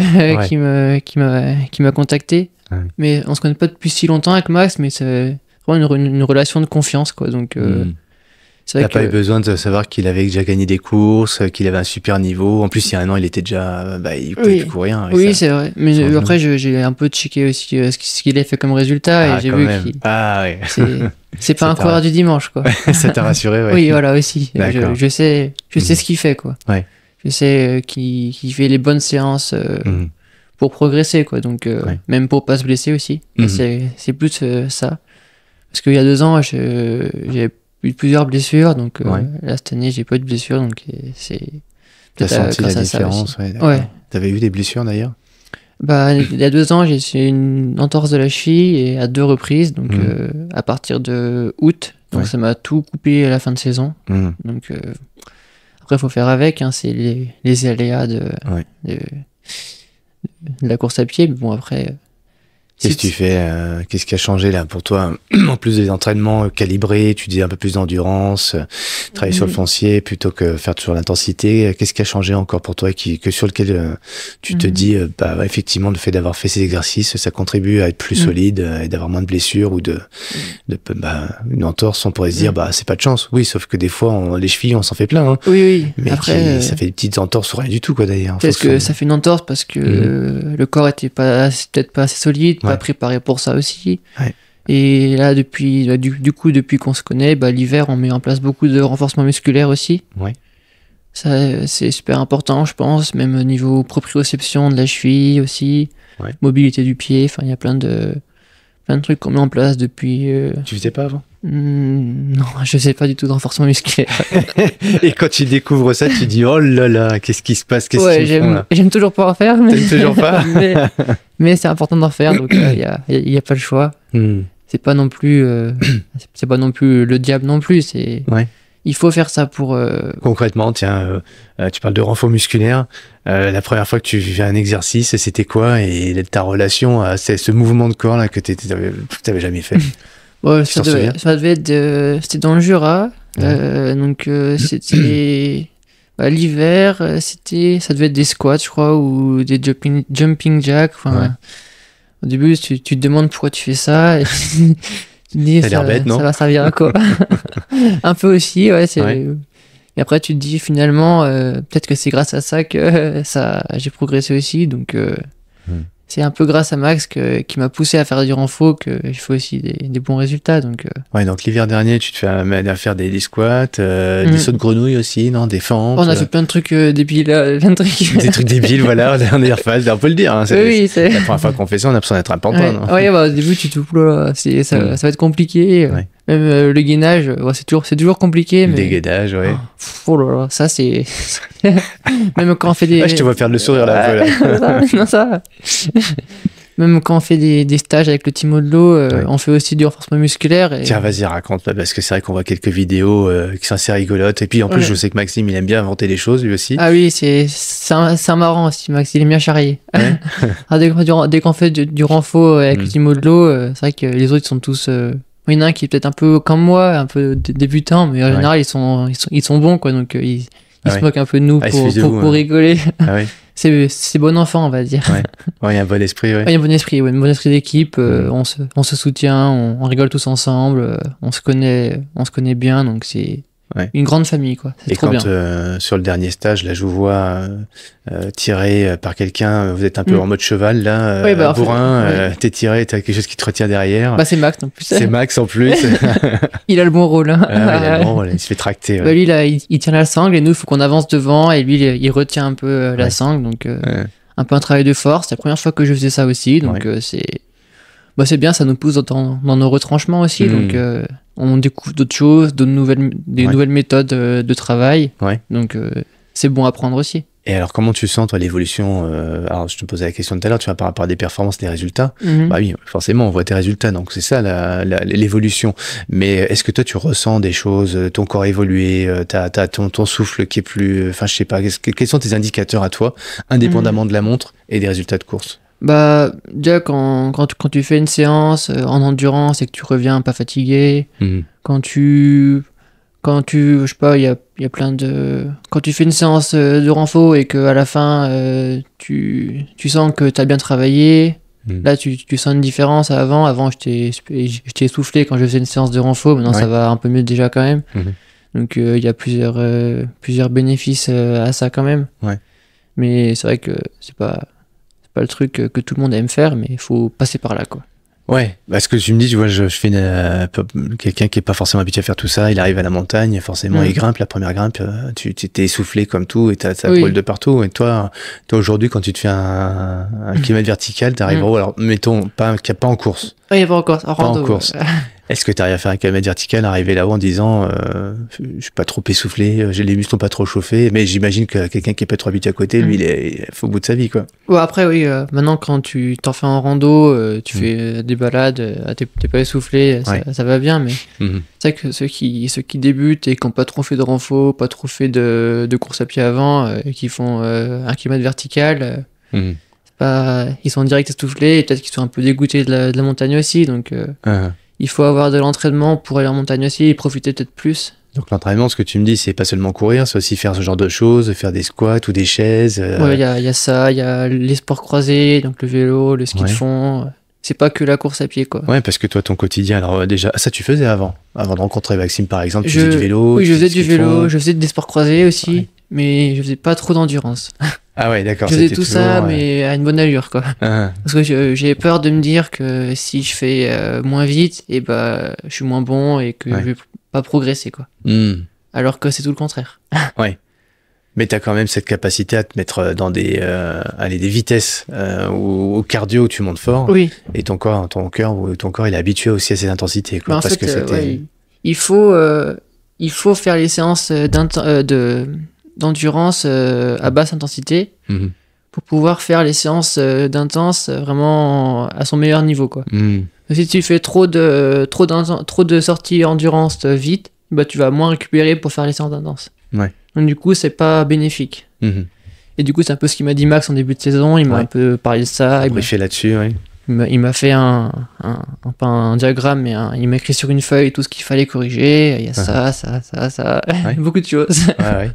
m'a contacté. Mais on se connaît pas depuis si longtemps avec Max, mais c'est vraiment une relation de confiance, quoi. Donc, c'est vrai t'as pas eu besoin de savoir qu'il avait déjà gagné des courses, qu'il avait un super niveau. En plus, il y a un an, il était déjà, il pouvait plus courir. Oui, c'est vrai. Mais après, j'ai un peu checké aussi ce qu'il a fait comme résultat et j'ai vu qu'il. C'est pas un coureur du dimanche, quoi. Ça t'a rassuré, Oui, voilà, aussi. Je sais ce qu'il fait, quoi. Je sais qu'il fait les bonnes séances pour progresser, quoi. Donc, même pour pas se blesser aussi. C'est plus ça. Parce qu'il y a 2 ans, j'ai eu plusieurs blessures, donc là, cette année, j'ai pas eu de blessures, donc c'est... T'as senti la différence, T'avais eu des blessures, d'ailleurs? Il y a 2 ans, j'ai eu une entorse de la cheville, et à 2 reprises, donc à partir de août, donc ça m'a tout coupé à la fin de saison. Donc, après, il faut faire avec, hein, c'est les aléas de la course à pied, mais bon, après... Qu'est-ce que tu fais qu'est-ce qui a changé là pour toi? En plus des entraînements calibrés, tu dis un peu plus d'endurance, travailler sur le foncier plutôt que faire sur l'intensité. Qu'est-ce qui a changé encore pour toi sur lequel tu te dis, bah effectivement, le fait d'avoir fait ces exercices, ça contribue à être plus solide et d'avoir moins de blessures ou une entorse, on pourrait se dire, bah c'est pas de chance. Oui, sauf que des fois, les chevilles, on s'en fait plein. Hein. Oui. Mais après, ça fait des petites entorses ou rien du tout, quoi, d'ailleurs. Peut-être que ça fait une entorse parce que le corps était peut-être pas assez solide, pas préparé pour ça aussi. Ouais. Et là, depuis qu'on se connaît, l'hiver, on met en place beaucoup de renforcement musculaire aussi. Ouais. Ça, c'est super important, je pense, même au niveau proprioception de la cheville aussi, mobilité du pied. Enfin, il y a plein de trucs qu'on met en place depuis. Tu faisais pas avant? Non, je sais pas du tout de renforcement musculaire. Et quand tu découvres ça, tu dis oh là là, qu'est-ce qui se passe, j'aime toujours pas en faire. T'aimes toujours pas. mais c'est important d'en faire, donc il y a pas le choix. C'est pas non plus le diable non plus. Il faut faire ça pour. Concrètement, tiens, tu parles de renfort musculaire. La première fois que tu fais un exercice, c'était quoi? Et ta relation à ce mouvement de corps là que t'avais jamais fait? Ça devait être. C'était dans le Jura. Donc c'était. L'hiver, ça devait être des squats, je crois, ou des jumping jacks. Au début, tu te demandes pourquoi tu fais ça. Et tu te dis, ça va servir à quoi? Un peu aussi, ouais. Et après, tu te dis finalement, peut-être que c'est grâce à ça que j'ai progressé aussi. Donc, c'est un peu grâce à Max qui m'a poussé à faire du renfo que je fais aussi des bons résultats. Donc, donc l'hiver dernier, tu te fais à faire des squats, des sauts de grenouille aussi, non, des fentes. On a fait plein de trucs débiles, plein de trucs. Des trucs débiles, voilà, la dernière phase, on peut le dire. Hein, c'est la première fois qu'on fait ça, on a l'impression d'être un pantin. Au début, tu te dis, ça va être compliqué. Même le gainage, c'est toujours compliqué. Mais... Le dégainage, Oh là là, ça c'est. Même quand on fait des. Je te vois faire le sourire là. Même quand on fait des stages avec le Timo de l'eau, on fait aussi du renforcement musculaire. Tiens, vas-y, raconte, parce que c'est vrai qu'on voit quelques vidéos qui sont assez rigolotes. Et puis en plus, je sais que Maxime, il aime bien inventer des choses lui aussi. Ah oui, c'est un marrant aussi, Max, il aime bien charrier. Dès qu'on fait du renfo avec le Timo de l'eau, c'est vrai que les autres ils sont tous. Il y en a un qui est peut-être un peu comme moi, un peu débutant, mais en général ils sont bons, quoi. Donc ils se moquent un peu de nous pour rigoler. C'est bon enfant, on va dire. Il y a un bon esprit. Il y a un bon esprit, un bon esprit d'équipe. On se soutient, on rigole tous ensemble. On se connaît bien, donc c'est une grande famille, quoi. Et quand sur le dernier stage, là, je vous vois tiré par quelqu'un. Vous êtes un peu en mode cheval, là, bourrin. T'es tiré, t'as quelque chose qui te retient derrière. C'est Max en plus. C'est Max en plus. Il a le bon rôle. Hein. Il a le bon rôle. Il se fait tracter. Lui, là, il tient la sangle et nous, il faut qu'on avance devant. Et lui, il retient un peu la sangle, donc un peu un travail de force. C'est la première fois que je faisais ça aussi, donc c'est bien. Ça nous pousse dans nos retranchements aussi, donc. On découvre d'autres choses, nouvelles méthodes de travail. Donc, c'est bon à prendre aussi. Et alors, comment tu sens, toi, l'évolution alors, je te posais la question tout à l'heure, tu vois, par rapport à des performances, des résultats. Bah oui, forcément, on voit tes résultats, donc c'est ça l'évolution. Mais est-ce que toi, tu ressens des choses, ton corps évolué, t'as ton souffle qui est plus... Enfin, je sais pas, quels sont tes indicateurs à toi, indépendamment de la montre et des résultats de course? Déjà quand tu fais une séance en endurance et que tu reviens pas fatigué, quand tu je sais pas, il y a plein de... Quand tu fais une séance de renfo et qu'à la fin tu sens que t'as bien travaillé, là tu sens une différence. Avant j'étais essoufflé quand je faisais une séance de renfo, maintenant ça va un peu mieux déjà quand même. Donc il y a plusieurs bénéfices à ça quand même. Mais c'est vrai que c'est pas le truc que tout le monde aime faire, mais il faut passer par là, quoi. Ouais, parce que tu me dis, tu vois, je fais quelqu'un qui est pas forcément habitué à faire tout ça, il arrive à la montagne, forcément, il grimpe, la première grimpe, tu t'es essoufflé comme tout, et ça brûle de partout. Et toi aujourd'hui, quand tu te fais un kilomètre vertical, t'arrives en haut, alors mettons, pas en course. Il n'y a pas en course, en course. Est-ce que tu arrives à faire un kilomètre vertical, arriver là-haut en disant je suis pas trop essoufflé, les muscles sont pas trop chauffés, mais j'imagine que quelqu'un qui est pas trop habitué à côté, lui, il est au bout de sa vie, quoi. Après, oui, maintenant quand tu t'en fais en rando, tu fais des balades, t'es pas essoufflé, ça va bien, mais c'est vrai que ceux qui débutent et qui n'ont pas trop fait de renfo, pas trop fait de course à pied avant, et qui font un kilomètre vertical, ils sont direct essoufflés et peut-être qu'ils sont un peu dégoûtés de la montagne aussi. Donc, il faut avoir de l'entraînement pour aller en montagne aussi et profiter peut-être plus. Donc l'entraînement, ce que tu me dis, c'est pas seulement courir, c'est aussi faire ce genre de choses, faire des squats ou des chaises. Ouais, il y a ça, il y a les sports croisés, donc le vélo, le ski de fond. C'est pas que la course à pied, quoi. Ouais, parce que toi, ton quotidien, alors déjà, ça tu faisais avant de rencontrer Maxime, par exemple, tu faisais du vélo. Oui, je faisais du vélo, je faisais des sports croisés aussi, mais je faisais pas trop d'endurance. Ah ouais, d'accord. Je faisais tout ça, mais à une bonne allure, quoi. Parce que j'ai peur de me dire que si je fais moins vite, et je suis moins bon et que je vais pas progresser, quoi. Alors que c'est tout le contraire. Ouais. Mais t'as quand même cette capacité à te mettre dans des vitesses au cardio où tu montes fort. Oui. Et ton corps il est habitué aussi à ces intensités, quoi. Parce que il faut faire les séances d'endurance à basse intensité pour pouvoir faire les séances d'intense vraiment à son meilleur niveau, quoi. Si tu fais trop de sorties endurance vite, tu vas moins récupérer pour faire les séances d'intense. Ouais. Donc du coup, c'est pas bénéfique. Et du coup, c'est un peu ce qu'il m'a dit Max en début de saison. Il m'a un peu parlé de ça. Il fait là-dessus, oui. Il m'a fait pas un diagramme, mais il m'a écrit sur une feuille tout ce qu'il fallait corriger. Il y a ça. Beaucoup de choses. Ouais.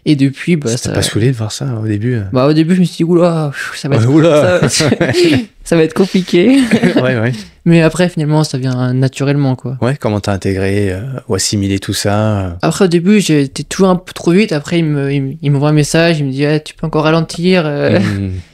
Et depuis, ça t'a pas saoulé de voir ça au début? Au début, je me suis dit, oula, ça va être compliqué. Ouais. Mais après, finalement, ça vient naturellement, quoi. Ouais, comment t'as intégré ou assimilé tout ça? Après, au début, j'étais toujours un peu trop vite. Après, il m'envoie un message, il me dit, tu peux encore ralentir.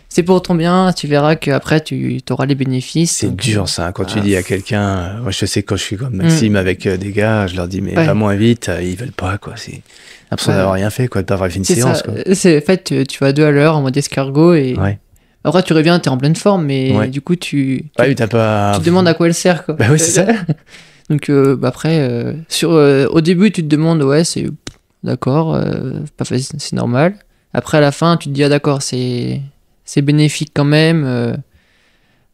C'est pour ton bien, tu verras qu'après, tu auras les bénéfices. C'est dur, ça, quand tu dis à quelqu'un... moi, je sais, quand je suis comme Maxime avec des gars, je leur dis, mais pas moins vite, ils veulent pas, quoi. C'est l'impression d'avoir rien fait, quoi, de pas avoir fait une séance, quoi. En fait, tu vas 2 à l'heure en mode escargot et... Ouais. Après, tu reviens, t'es en pleine forme, mais du coup, tu te demandes à quoi elle sert, quoi. Bah oui, c'est ça. Donc, après, au début, tu te demandes, c'est d'accord, pas facile, c'est normal. Après, à la fin, tu te dis, d'accord, c'est bénéfique quand même.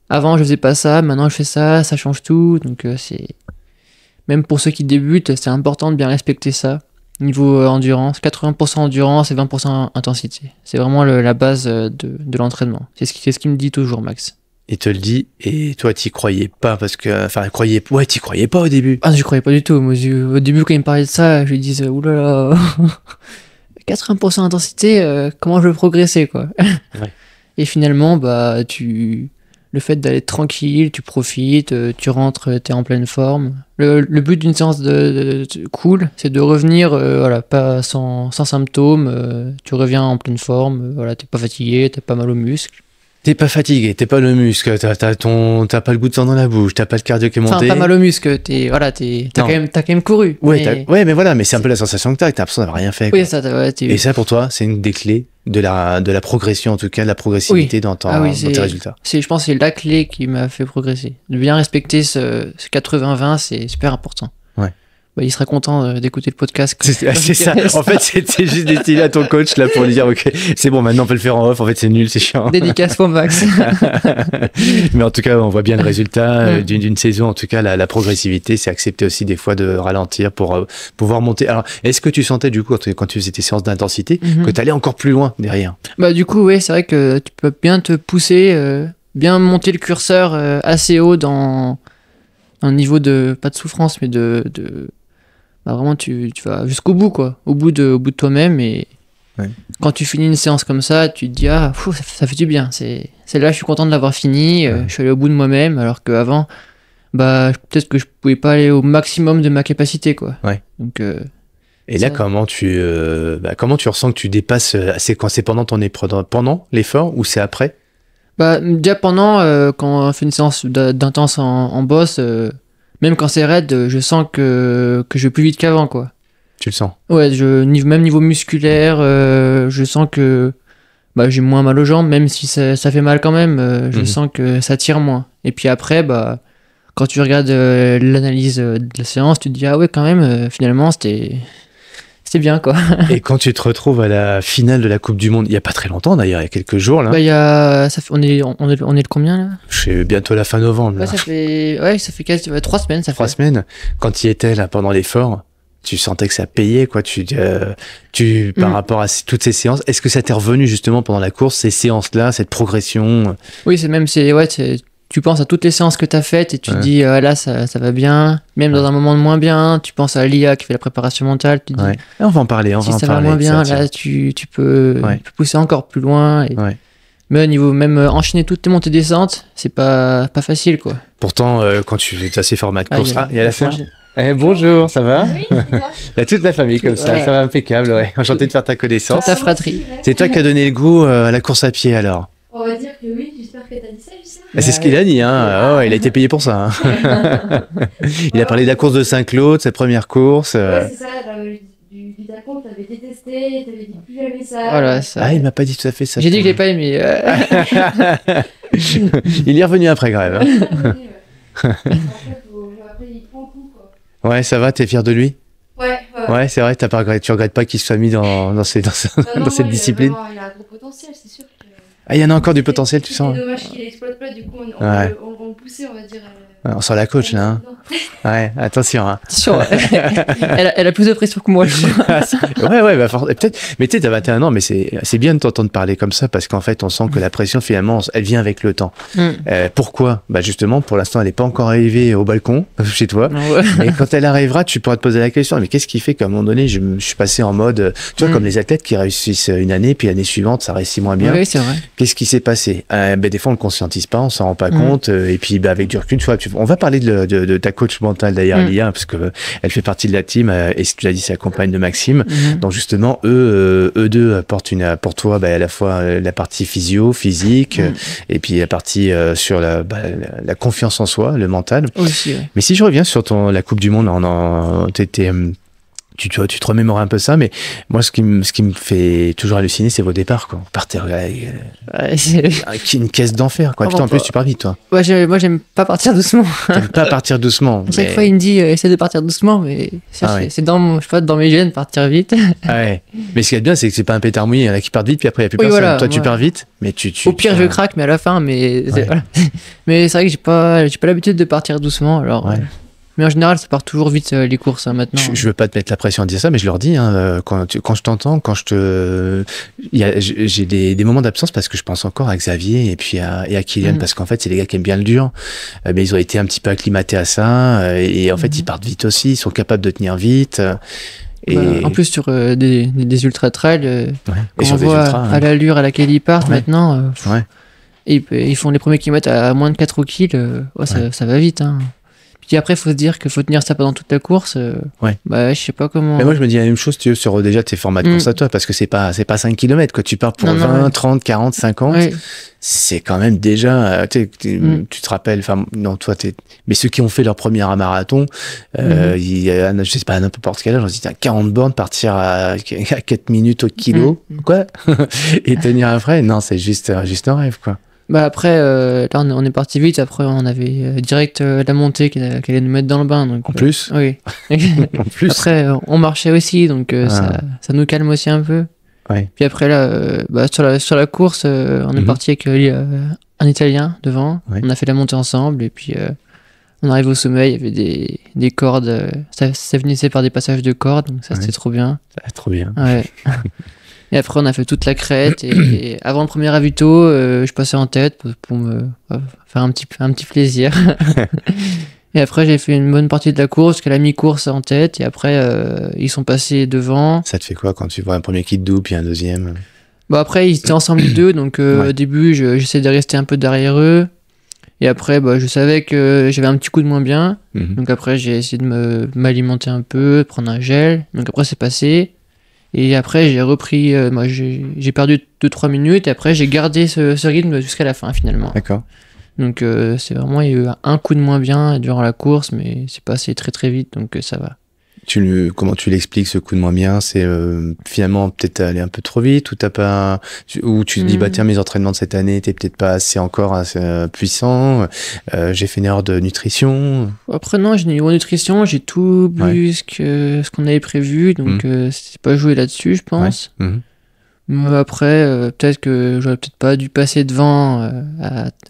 Avant, je faisais pas ça, maintenant, je fais ça, ça change tout. Donc, même pour ceux qui débutent, c'est important de bien respecter ça. Niveau endurance, 80% endurance et 20% intensité. C'est vraiment la base de l'entraînement. C'est ce qu'il me dit toujours, Max. Il te le dit, et toi, t'y croyais pas, parce que... Enfin, t'y croyais pas au début. Ah, j'y croyais pas du tout. Moi, au début, quand il me parlait de ça, je lui disais, oulala, 80% d'intensité, comment je veux progresser, quoi. Ouais. Et finalement, le fait d'aller tranquille, tu profites, tu rentres, t'es en pleine forme. Le but d'une séance de cool, c'est de revenir pas sans symptômes, tu reviens en pleine forme, t'es pas fatigué, t'as pas mal aux muscles. T'es pas fatigué, t'es pas le muscle, t'as pas le goût de sang dans la bouche, t'as pas le cardio qui est monté. Enfin, pas mal au muscle, t'as quand même couru. Ouais, mais voilà, mais c'est un peu la sensation que t'as l'impression d'avoir rien fait, quoi. Oui, Et ça, pour toi, c'est une des clés de la progression, en tout cas, de la progressivité dans tes résultats. Je pense que c'est la clé qui m'a fait progresser. De bien respecter ce 80-20, c'est super important. Ouais. Il serait content d'écouter le podcast. C'est ça. En fait, c'était juste destiné à ton coach là pour lui dire, ok, c'est bon, maintenant on peut le faire en off. En fait, c'est nul, c'est chiant. Dédicace pour Max. Mais en tout cas, on voit bien le résultat d'une saison. En tout cas, la progressivité, c'est accepter aussi des fois de ralentir pour pouvoir monter. Alors, est-ce que tu sentais du coup, quand tu faisais tes séances d'intensité, que tu allais encore plus loin derrière? Du coup, oui, c'est vrai que tu peux bien te pousser, bien monter le curseur assez haut dans un niveau de, pas de souffrance, mais vraiment tu vas jusqu'au bout, quoi, au bout de toi-même. Et quand tu finis une séance comme ça, tu te dis ça fait du bien, c'est là, je suis content de l'avoir fini, je suis allé au bout de moi-même, alors qu'avant peut-être que je pouvais pas aller au maximum de ma capacité, quoi. Donc et là, comment tu ressens que tu dépasses? C'est pendant ton épreuve, pendant l'effort, ou c'est après? Déjà pendant, quand on fait une séance d'intense en boss, même quand c'est raide, je sens que je vais plus vite qu'avant, quoi. Tu le sens? Ouais, même niveau musculaire, je sens que j'ai moins mal aux jambes, même si ça fait mal quand même. Je sens que ça tire moins. Et puis après, quand tu regardes l'analyse de la séance, tu te dis, ah ouais, quand même, finalement, c'était bien, quoi. Et quand tu te retrouves à la finale de la Coupe du Monde, il n'y a pas très longtemps d'ailleurs, il y a quelques jours là. On est le combien là? C'est bientôt la fin novembre. Là. Ça fait quasi 3 semaines. 3 semaines. Quand il était là pendant l'effort, tu sentais que ça payait, quoi. Par rapport à toutes ces séances, est-ce que ça t'est revenu justement pendant la course, ces séances-là, cette progression? Oui, tu penses à toutes les séances que tu as faites et tu te dis là ça va bien, même dans un moment de moins bien, tu penses à l'IA qui fait la préparation mentale, tu te dis on va en parler, si ça va moins bien, là tu peux pousser encore plus loin. Mais au niveau même enchaîner toutes tes montées descentes, c'est pas facile, quoi. Pourtant, quand tu fais ces formats de course, il y a la ferme. Bonjour, ça va? Oui, il y a toute la famille comme ça va impeccable, Enchanté de faire ta connaissance. Ta fratrie. C'est toi qui as donné le goût à la course à pied, alors? On va dire que oui, j'espère que t'as dit ça, Lucien. C'est ce qu'il a dit, hein. Il a été payé pour ça. Il a parlé de la course de Saint-Claude, sa première course. Ouais, c'est ça, du Vitacon, t'avais détesté, t'avais dit plus jamais ça. Voilà, ça. Ah, il m'a pas dit tout à fait ça. J'ai dit que je l'ai pas aimé. Il y est revenu après, quand même. En fait, après, il prend le coup, quoi. Ouais, ça va, t'es fier de lui? Ouais. C'est vrai, tu regrettes pas qu'il soit mis dans cette discipline? Il a un gros potentiel, c'est sûr. Ah, il y en a encore du potentiel, tu sens? C'est dommage qu'il exploite pas, du coup, on va le pousser, on va dire. On sent la coach, là. Ouais, attention. Attention, elle a plus de pression que moi, je crois. Peut-être. Mais tu sais, t'as 21 ans, mais c'est bien de t'entendre parler comme ça, parce qu'en fait, on sent que la pression, finalement, elle vient avec le temps. Pourquoi? Justement, pour l'instant, elle n'est pas encore arrivée au balcon, chez toi. Mais quand elle arrivera, tu pourras te poser la question, mais qu'est-ce qui fait qu'à un moment donné, je suis passé en mode, tu vois, comme les athlètes qui réussissent une année, puis l'année suivante, ça réussit moins bien. Oui, c'est vrai. Qu'est-ce qui s'est passé? Des fois, on le conscientise pas, on s'en rend pas compte, et puis, avec du recul, tu vois, on va parler de ta coach mentale d'ailleurs, Lia, parce que elle fait partie de la team, et si tu l'as dit, c'est la compagne de Maxime. Donc justement, eux deux apportent pour toi, à la fois la partie physique, et puis la partie sur la confiance en soi, le mental. Aussi, Mais si je reviens sur la Coupe du Monde, tu te remémores un peu ça, mais moi, ce qui me fait toujours halluciner, c'est vos départs, quoi. Vous partez avec une caisse d'enfer, quoi. Putain, en plus, tu pars vite, toi. Moi, j'aime pas partir doucement. T'aimes pas partir doucement. Chaque fois, il me dit, essaie de partir doucement, mais c'est dans mes gènes, partir vite. Mais ce qui est bien, c'est que c'est pas un pétard mouillé. Il y en a qui partent vite, puis après, il n'y a plus personne. Toi, tu pars vite, mais au pire, je craque, mais à la fin, mais c'est vrai que j'ai pas l'habitude de partir doucement, alors. Mais en général, ça part toujours vite les courses maintenant. Je veux pas te mettre la pression à dire ça, mais je leur dis, quand je t'entends, j'ai des moments d'absence parce que je pense encore à Xavier et puis à Kylian, parce qu'en fait, c'est les gars qui aiment bien le dur, mais ils ont été un petit peu acclimatés à ça, et en fait, ils partent vite aussi, ils sont capables de tenir vite. En plus, sur des ultra-trails, quand on voit à l'allure à laquelle ils partent maintenant, ils font les premiers kilomètres à moins de 4 au kill, ça va vite, hein. Puis après, il faut se dire qu'il faut tenir ça pendant toute la course. Je sais pas comment. Mais moi, je me dis la même chose, tu veux, sur déjà tes formats de course à toi, parce que c'est pas 5 km, quoi. Tu pars pour 20, 30, 40, 50. C'est quand même déjà, tu te rappelles, non, toi, mais ceux qui ont fait leur premier marathon, je sais pas, à n'importe quel âge, on se dit, 40 bornes, partir à 4 minutes au kilo, quoi. Et tenir après, non, c'est juste un rêve, quoi. Après, là, on est parti vite. Après, on avait direct la montée qui allait nous mettre dans le bain. Donc, en plus oui. En plus. Après, on marchait aussi, donc ça nous calme aussi un peu. Puis après, là, sur la course, on est parti avec un Italien devant. On a fait la montée ensemble. Et puis, on arrive au sommet. Il y avait des cordes. Ça finissait par des passages de cordes. Donc, ça, c'était trop bien. Trop bien. Et après, on a fait toute la crête. Et avant le premier ravito, je passais en tête pour me faire un petit plaisir. Et après, j'ai fait une bonne partie de la course, jusqu'à la mi-course en tête. Et après, ils sont passés devant. Ça te fait quoi quand tu vois un premier qui te double, puis un deuxième? Après, ils étaient ensemble les deux. Donc, au début, j'essaie de rester un peu derrière eux. Et après, je savais que j'avais un petit coup de moins bien. Donc après, j'ai essayé de m'alimenter un peu, de prendre un gel. Donc après, c'est passé. Et après, j'ai repris, j'ai perdu 2-3 minutes, et après, j'ai gardé ce rythme jusqu'à la fin, finalement. D'accord. Donc, c'est vraiment, il y a eu un coup de moins bien durant la course, mais c'est passé très très vite, donc ça va. Comment tu l'expliques, ce coup de moins bien? C'est finalement peut-être aller un peu trop vite, ou tu te dis, tiens, mes entraînements de cette année, t'es peut-être pas encore assez puissant, j'ai fait une erreur de nutrition. Après, non, j'ai niveau nutrition, j'ai tout bu ce qu'on avait prévu, donc c'est pas joué là-dessus, je pense. Après, peut-être que j'aurais peut-être pas dû passer devant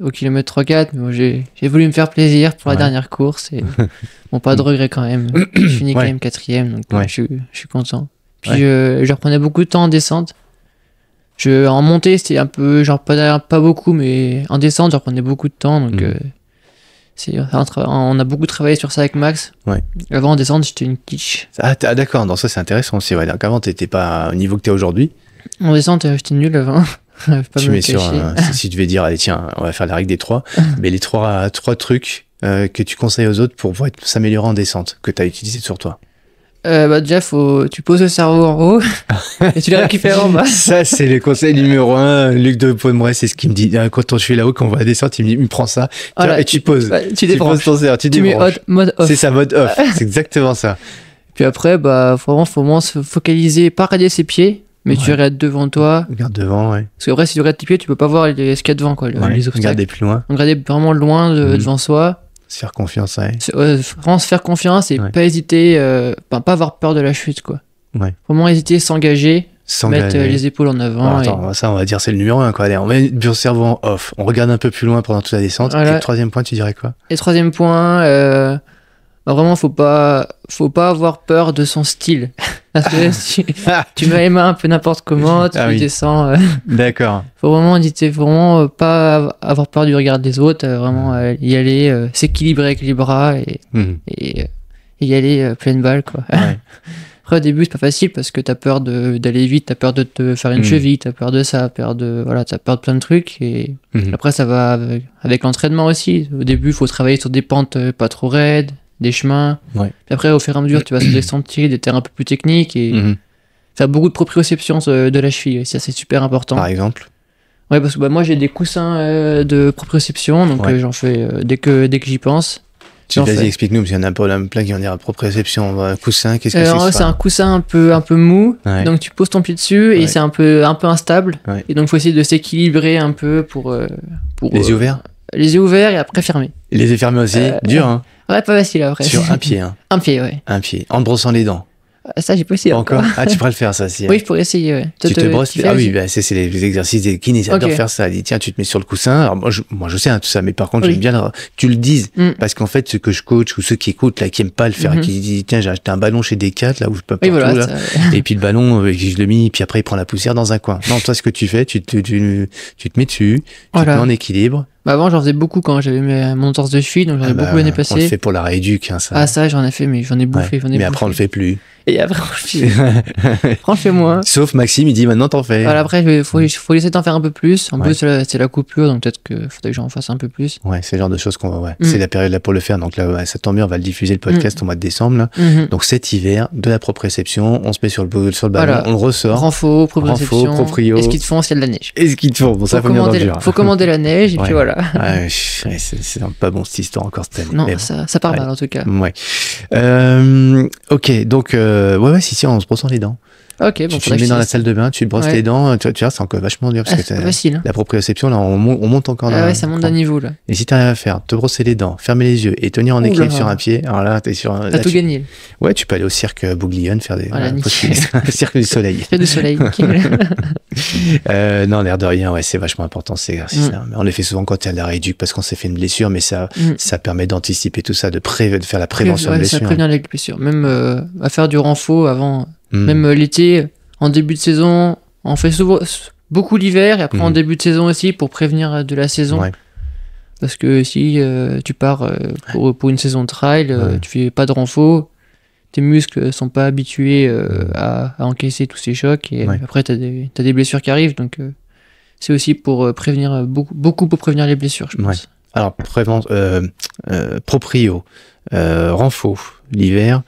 au kilomètre 3-4, mais bon, j'ai voulu me faire plaisir pour la dernière course. Et bon, pas de regret quand même. Je finis quand même 4ème, donc je suis content. Puis je reprenais beaucoup de temps en descente. En montée, c'était un peu, genre pas beaucoup, mais en descente, je reprenais beaucoup de temps. Donc on a beaucoup travaillé sur ça avec Max. Avant, en descente, j'étais une quiche. Ah, d'accord, donc ça c'est intéressant aussi. Donc avant, t'étais pas au niveau que t'es aujourd'hui. En descente, j'étais nul avant. Tu mets sur si tu devais dire, allez tiens, on va faire la règle des 3, mais les trois trucs que tu conseilles aux autres pour pouvoir s'améliorer en descente, que tu as utilisé sur toi. Déjà, tu poses le cerveau en haut et tu le récupères en bas. Ça, c'est le conseil numéro 1. Luc de Pomerey, c'est ce qu'il me dit. Quand je suis là-haut, qu'on voit la descente, il me prend ça. Voilà, et tu poses. Tu débranches. Poses ton cerveau, tu mets mode off. C'est ça, mode off. C'est exactement ça. Puis après, faut vraiment se focaliser, pas regarder ses pieds, mais tu regardes devant toi. Regarde devant, Parce qu'après, si tu regardes tes pieds, tu peux pas voir ce qu'il y a devant, quoi, les obstacles. Regarder plus loin. Regarder vraiment loin devant soi. Se faire confiance, vraiment se faire confiance et pas hésiter, pas avoir peur de la chute, quoi. Vraiment hésiter, s'engager, mettre les épaules en avant. Attends, ça on va dire c'est le numéro 1, quoi. Allez, on met le cerveau en off, on regarde un peu plus loin pendant toute la descente. Et le troisième point, tu dirais quoi? Et troisième point, vraiment faut pas avoir peur de son style. Parce que tu mets les mains un peu n'importe comment, tu descends. D'accord. Faut vraiment hésiter, vraiment pas avoir peur du regard des autres, vraiment y aller, s'équilibrer avec les bras et y aller pleine balle, quoi. Après, au début, c'est pas facile parce que t'as peur d'aller vite, t'as peur de te faire une cheville, t'as peur de ça, t'as peur de plein de trucs. Et après, ça va avec l'entraînement aussi. Au début, il faut travailler sur des pentes pas trop raides, des chemins. Puis après, au fur et à mesure, tu vas sur des sentiers, des terrains un peu plus techniques et faire beaucoup de proprioception de la cheville. Ça, c'est super important. Par exemple? Ouais, parce que moi, j'ai des coussins de proprioception, donc j'en fais dès que j'y pense. Vas-y, explique-nous, parce qu'il y en a un plein qui vont dire proprioception, un coussin, qu'est-ce que c'est? C'est un coussin un peu mou, donc tu poses ton pied dessus et c'est un peu instable. Et donc, il faut essayer de s'équilibrer un peu pour les yeux ouverts? Les yeux ouverts et après fermés. Et les yeux fermés aussi? Dur, hein? Ouais, pas facile après. Sur un pied, hein? Un pied, ouais. Un pied, en te brossant les dents. Ça, j'ai pas essayé encore. Ah, tu pourrais le faire, ça aussi. Oui, je pourrais essayer, ouais. Tu te brosses. Ah oui, c'est les exercices des kinés, ils adorent faire ça. Ils disent, tiens, tu te mets sur le coussin. Alors, moi, je sais tout ça, mais par contre, j'aime bien que tu le dises. Parce qu'en fait, ceux que je coach ou ceux qui écoutent, là, qui aiment pas le faire, qui disent, tiens, j'ai acheté un ballon chez Decathlon, là, où je peux pas partout, là. Et puis le ballon, je le mets, puis après, il prend la poussière dans un coin. Non, toi, ce que tu fais, tu te mets dessus, tu te mets en équilibre. Avant, j'en faisais beaucoup quand j'avais mon torse de cheville, donc j'en ai beaucoup l'année passée. On le fait pour la rééduque, hein, ça. Ah, ça, j'en ai fait, mais j'en ai bouffé. Mais après, on le fait plus. Et après, on le fait moins. Sauf Maxime, il dit maintenant t'en fais. Voilà, après, il faut essayer d'en faire un peu plus. En plus, c'est la coupure, donc peut-être qu'il faudrait que j'en fasse un peu plus. Ouais, c'est le genre de choses qu'on va. C'est la période là pour le faire. Donc là, ça tombe bien, on va le diffuser le podcast au mois de décembre. Là. Donc cet hiver, de la proprioception, on se met sur le ballon, on le ressort. Renfo, proprioception. Proprio. Et ce qu'ils te font, c'est de la neige. Et ce qu'ils te font, bon, ça faut bien dur. Faut commander la neige, et puis voilà. C'est pas bon cette histoire encore cette année. Non, ça part mal en tout cas. Ouais. Ok, donc si, en se brossant les dents. Ok, bon, tu te mets dans la salle de bain, tu te brosses les dents, tu vois, c'est encore vachement dur. Parce que c'est pas facile. Hein. La proprioception, là, on monte encore. Ouais, ça monte d'un niveau, là. Et si t'arrives à faire, te brosser les dents, fermer les yeux et tenir en équilibre sur un pied, alors là, t'es sur un. T'as tout gagné. Ouais, tu peux aller au cirque Bouglione faire des. Cirque du Soleil. Cirque du Soleil. Non, l'air de rien, c'est vachement important ces exercices-là. On les fait souvent quand il y a de la rééduque parce qu'on s'est fait une blessure, mais ça permet d'anticiper tout ça, de faire la prévention de blessure. Ça prévient les blessures. Même à faire du renfo avant, même l'été. En début de saison, on fait souvent beaucoup l'hiver et après en début de saison aussi pour prévenir de la saison. Ouais. Parce que si tu pars pour une saison de trail, tu fais pas de renfo, tes muscles sont pas habitués à encaisser tous ces chocs et après t'as des blessures qui arrivent. Donc c'est aussi pour prévenir, beaucoup pour prévenir les blessures, je pense. Alors, proprio, renfo, l'hiver.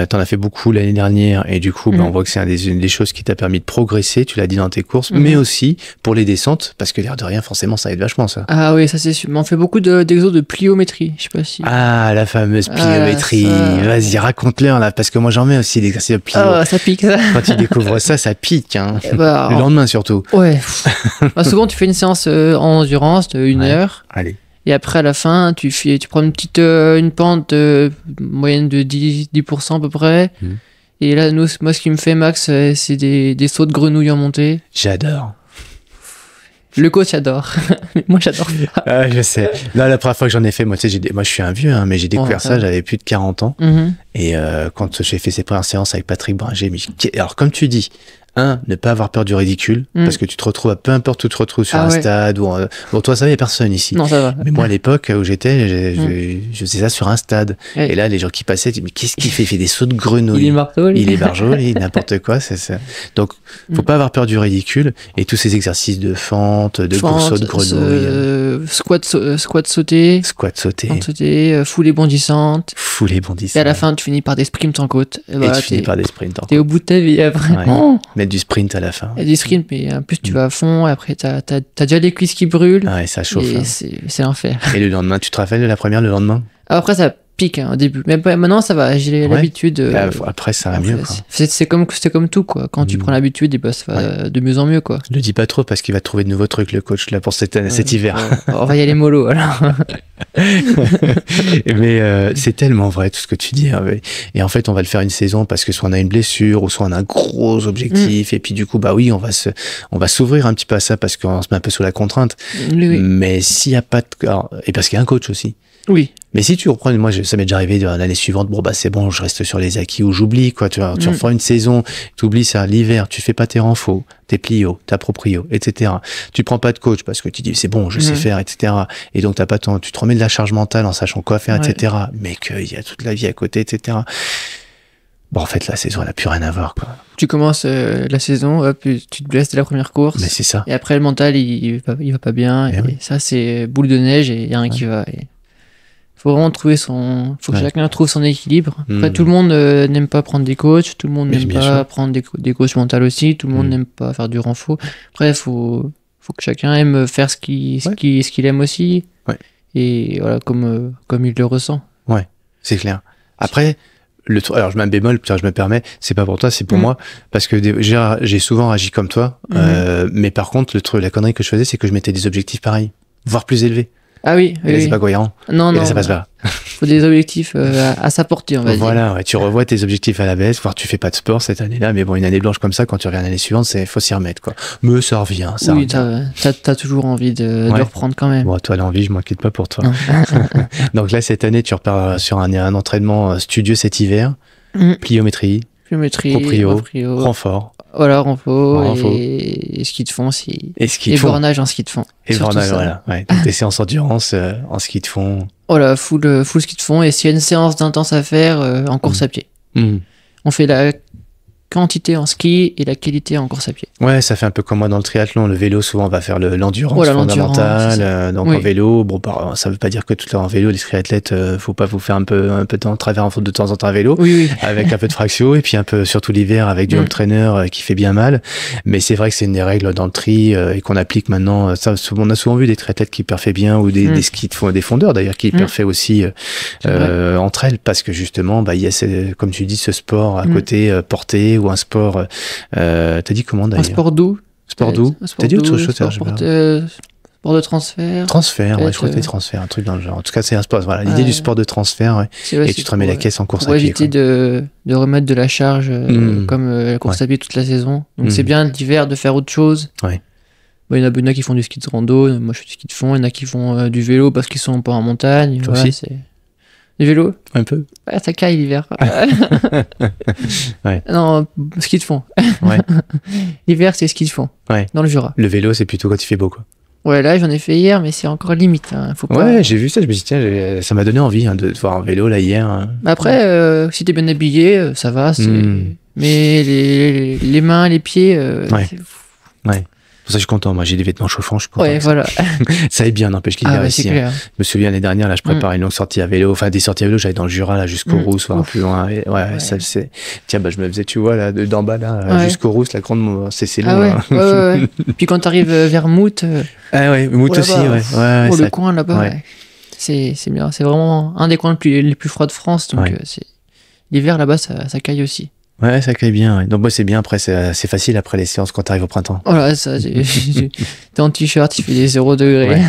T'en as fait beaucoup l'année dernière et du coup on voit que c'est une des choses qui t'a permis de progresser, tu l'as dit dans tes courses, mais aussi pour les descentes, parce que l'air de rien forcément ça aide vachement ça. Ah oui, ça c'est sûr, mais on fait beaucoup d'exos de pliométrie, je sais pas si... Ah, la fameuse pliométrie, vas-y raconte-leur là, parce que moi j'en mets aussi des exercices de plio. Ah, ça pique ça. Quand tu découvres ça pique, hein. Le lendemain surtout. Ouais. Souvent tu fais une séance en endurance de 1 heure. Allez. Et après, à la fin, tu prends une pente moyenne de 10% à peu près. Et là, moi, ce qui me fait max, c'est des sauts de grenouilles en montée. J'adore. Le coach adore. Moi, j'adore ça. Ah, je sais. Là, la première fois que j'en ai fait, moi, tu sais, moi, je suis un vieux, hein, mais j'ai découvert ça, j'avais plus de 40 ans. Et quand j'ai fait ces premières séances avec Patrick Bringer, alors, comme tu dis, ne pas avoir peur du ridicule, parce que tu te retrouves, peu importe où tu te retrouves sur un stade, ou bon, toi, ça va, il n'y a personne ici. Non, ça va. Mais moi, à l'époque où j'étais, je faisais ça sur un stade. Et là, les gens qui passaient, ils disaient, mais qu'est-ce qu'il fait? Il fait des sauts de grenouilles. Il est marteau, Il est barjot, n'importe quoi. C'est ça. Donc, faut pas avoir peur du ridicule. Et tous ces exercices de fente, de sauts de grenouille. Squat sauté. Squat sauté. Foulée bondissante. Foulée bondissante. Et à la fin, tu finis par des sprints en côte. Et tu finis par des sprints en côte. T'es au bout de ta vie après. Ouais. Mettre du sprint à la fin. Il y a des sprints, mais en plus, tu vas à fond. Et après, t'as déjà les cuisses qui brûlent. Ouais, ça chauffe. Et c'est l'enfer. Et le lendemain, tu te rappelles de la première, le lendemain? Après, ça pique au début. Mais maintenant, ça va. J'ai l'habitude. Après, ça va mieux. C'est comme tout, quoi. Quand tu prends l'habitude, ça va de mieux en mieux, quoi. Ne dis pas trop parce qu'il va trouver de nouveaux trucs, le coach, là, pour cet hiver. On va y aller mollo, alors. Mais c'est tellement vrai, tout ce que tu dis. Hein, et en fait, on va le faire une saison parce que soit on a une blessure ou soit on a un gros objectif. Et puis, du coup, bah oui, on va s'ouvrir un petit peu à ça parce qu'on se met un peu sous la contrainte. Oui. Mais s'il y a pas de... Et parce qu'il y a un coach aussi. Oui. Mais si tu reprends, moi, ça m'est déjà arrivé l'année suivante, bon, bah, c'est bon, je reste sur les acquis ou j'oublie, quoi, tu refais une saison, tu oublies ça, l'hiver, tu fais pas tes renfos, tes plios, ta proprio, etc. Tu prends pas de coach parce que tu dis, c'est bon, je sais faire, etc. Et donc, tu te remets de la charge mentale en sachant quoi faire, etc. Mais qu'il y a toute la vie à côté, etc. Bon, en fait, la saison, elle a plus rien à voir, quoi. Tu commences la saison, hop, tu te blesses dès la première course. Mais c'est ça. Et après, le mental, il va pas bien. Et ça, c'est boule de neige et il y a rien qui va. Faut vraiment trouver faut que chacun trouve son équilibre. Après, tout le monde n'aime pas prendre des coachs, tout le monde n'aime pas prendre des coachs mentaux aussi, tout le monde n'aime pas faire du renfort. Après, faut que chacun aime faire ce qu'il aime aussi. Ouais. Et voilà, comme il le ressent. Ouais, c'est clair. Après, alors je mets un bémol, je me permets, c'est pas pour toi, c'est pour moi, parce que j'ai souvent agi comme toi, mais par contre, la connerie que je faisais, c'est que je mettais des objectifs pareils, voire plus élevés. Ah oui, et là, c'est pas cohérent. Non, et là, ça passe pas. Faut des objectifs à sa portée, on va dire. Voilà, tu revois tes objectifs à la baisse, voire tu fais pas de sport cette année-là, mais bon, une année blanche comme ça, quand tu reviens l'année suivante, faut s'y remettre, quoi. Mais ça revient, ça revient. T'as toujours envie de reprendre quand même. Bon, toi, l'envie, je m'inquiète pas pour toi. Donc là, cette année, tu repars sur un entraînement studieux cet hiver, pliométrie, proprio, renfort. Voilà, renfort. Et ski de fond aussi. Et bornage en ski de fond. Et bornage, voilà. Ouais. Donc des séances endurance en ski de fond. Voilà, full ski de fond. Et s'il y a une séance d'intense à faire, en course à pied. On fait la quantité en ski et la qualité en course à pied. Ouais, ça fait un peu comme moi dans le triathlon. Le vélo, souvent, on va faire l'endurance fondamentale. Donc en vélo, bon, ça veut pas dire que tout le temps en vélo, les triathlètes, faut pas vous faire un peu de temps de temps en temps à vélo, avec un peu de fractio et puis un peu, surtout l'hiver, avec du home trainer qui fait bien mal. Mais c'est vrai que c'est une des règles dans le tri et qu'on applique maintenant. Ça, on a souvent vu des triathlètes qui perfait bien ou des skis des fondeurs d'ailleurs qui perfait aussi entre elles parce que justement, bah il y a comme tu dis ce sport à côté porté ou un sport, t'as dit comment d'ailleurs? Un sport doux. Sport doux. T'as dit autre chose? Sport de transfert. Transfert, ouais, je crois que t'as dit transfert, un truc dans le genre. En tout cas, c'est un sport, voilà, l'idée du sport de transfert, ouais. Et tu te remets la caisse en course à pied. Pour éviter de remettre de la charge, comme la course à pied toute la saison. Donc c'est bien l'hiver de faire autre chose. Ouais. Bon, il y en a qui font du ski de rando, moi je fais du ski de fond, il y en a qui font du vélo parce qu'ils sont pas en montagne. Toi aussi? Du vélo? Un peu. Ouais, ça caille l'hiver. Ouais. Non, ski de fond. Ouais. L'hiver, c'est ski de fond. Ouais. Dans le Jura. Le vélo, c'est plutôt quand il fait beau, quoi. Ouais, là, j'en ai fait hier, mais c'est encore limite. Hein. Faut pas... Ouais, j'ai vu ça, je me suis dit, tiens, ça m'a donné envie de voir un vélo, là, hier. Hein. Après, si t'es bien habillé, ça va. Mais les mains, les pieds... Ouais. Pour ça, je suis content. Moi, j'ai des vêtements chauffants, je suis content. Ouais, voilà. Ça est bien, n'empêche l'hiver ici. Hein. Je me souviens l'année dernière, là, je préparais une longue sortie à vélo. Enfin, des sorties à vélo, j'allais dans le Jura, là, jusqu'au Rousse, voire plus loin. Et, ça, c'est... Tiens, bah, je me faisais, tu vois, là, d'en bas, là, jusqu'au Rousse, la grande, c'est long. Ah ouais, hein. ouais. Puis quand t'arrives vers Mout. Ah ouais, Mout aussi, ouais. Le coin là-bas, c'est bien. C'est vraiment un des coins les plus froids de France. Donc, l'hiver là-bas, ça caille aussi. Ouais, ça caille bien. Ouais. Donc, moi, c'est bien. Après, c'est facile après les séances quand t'arrives au printemps. Voilà, ça, t'es en t-shirt, il fait des 0 degrés. Ouais.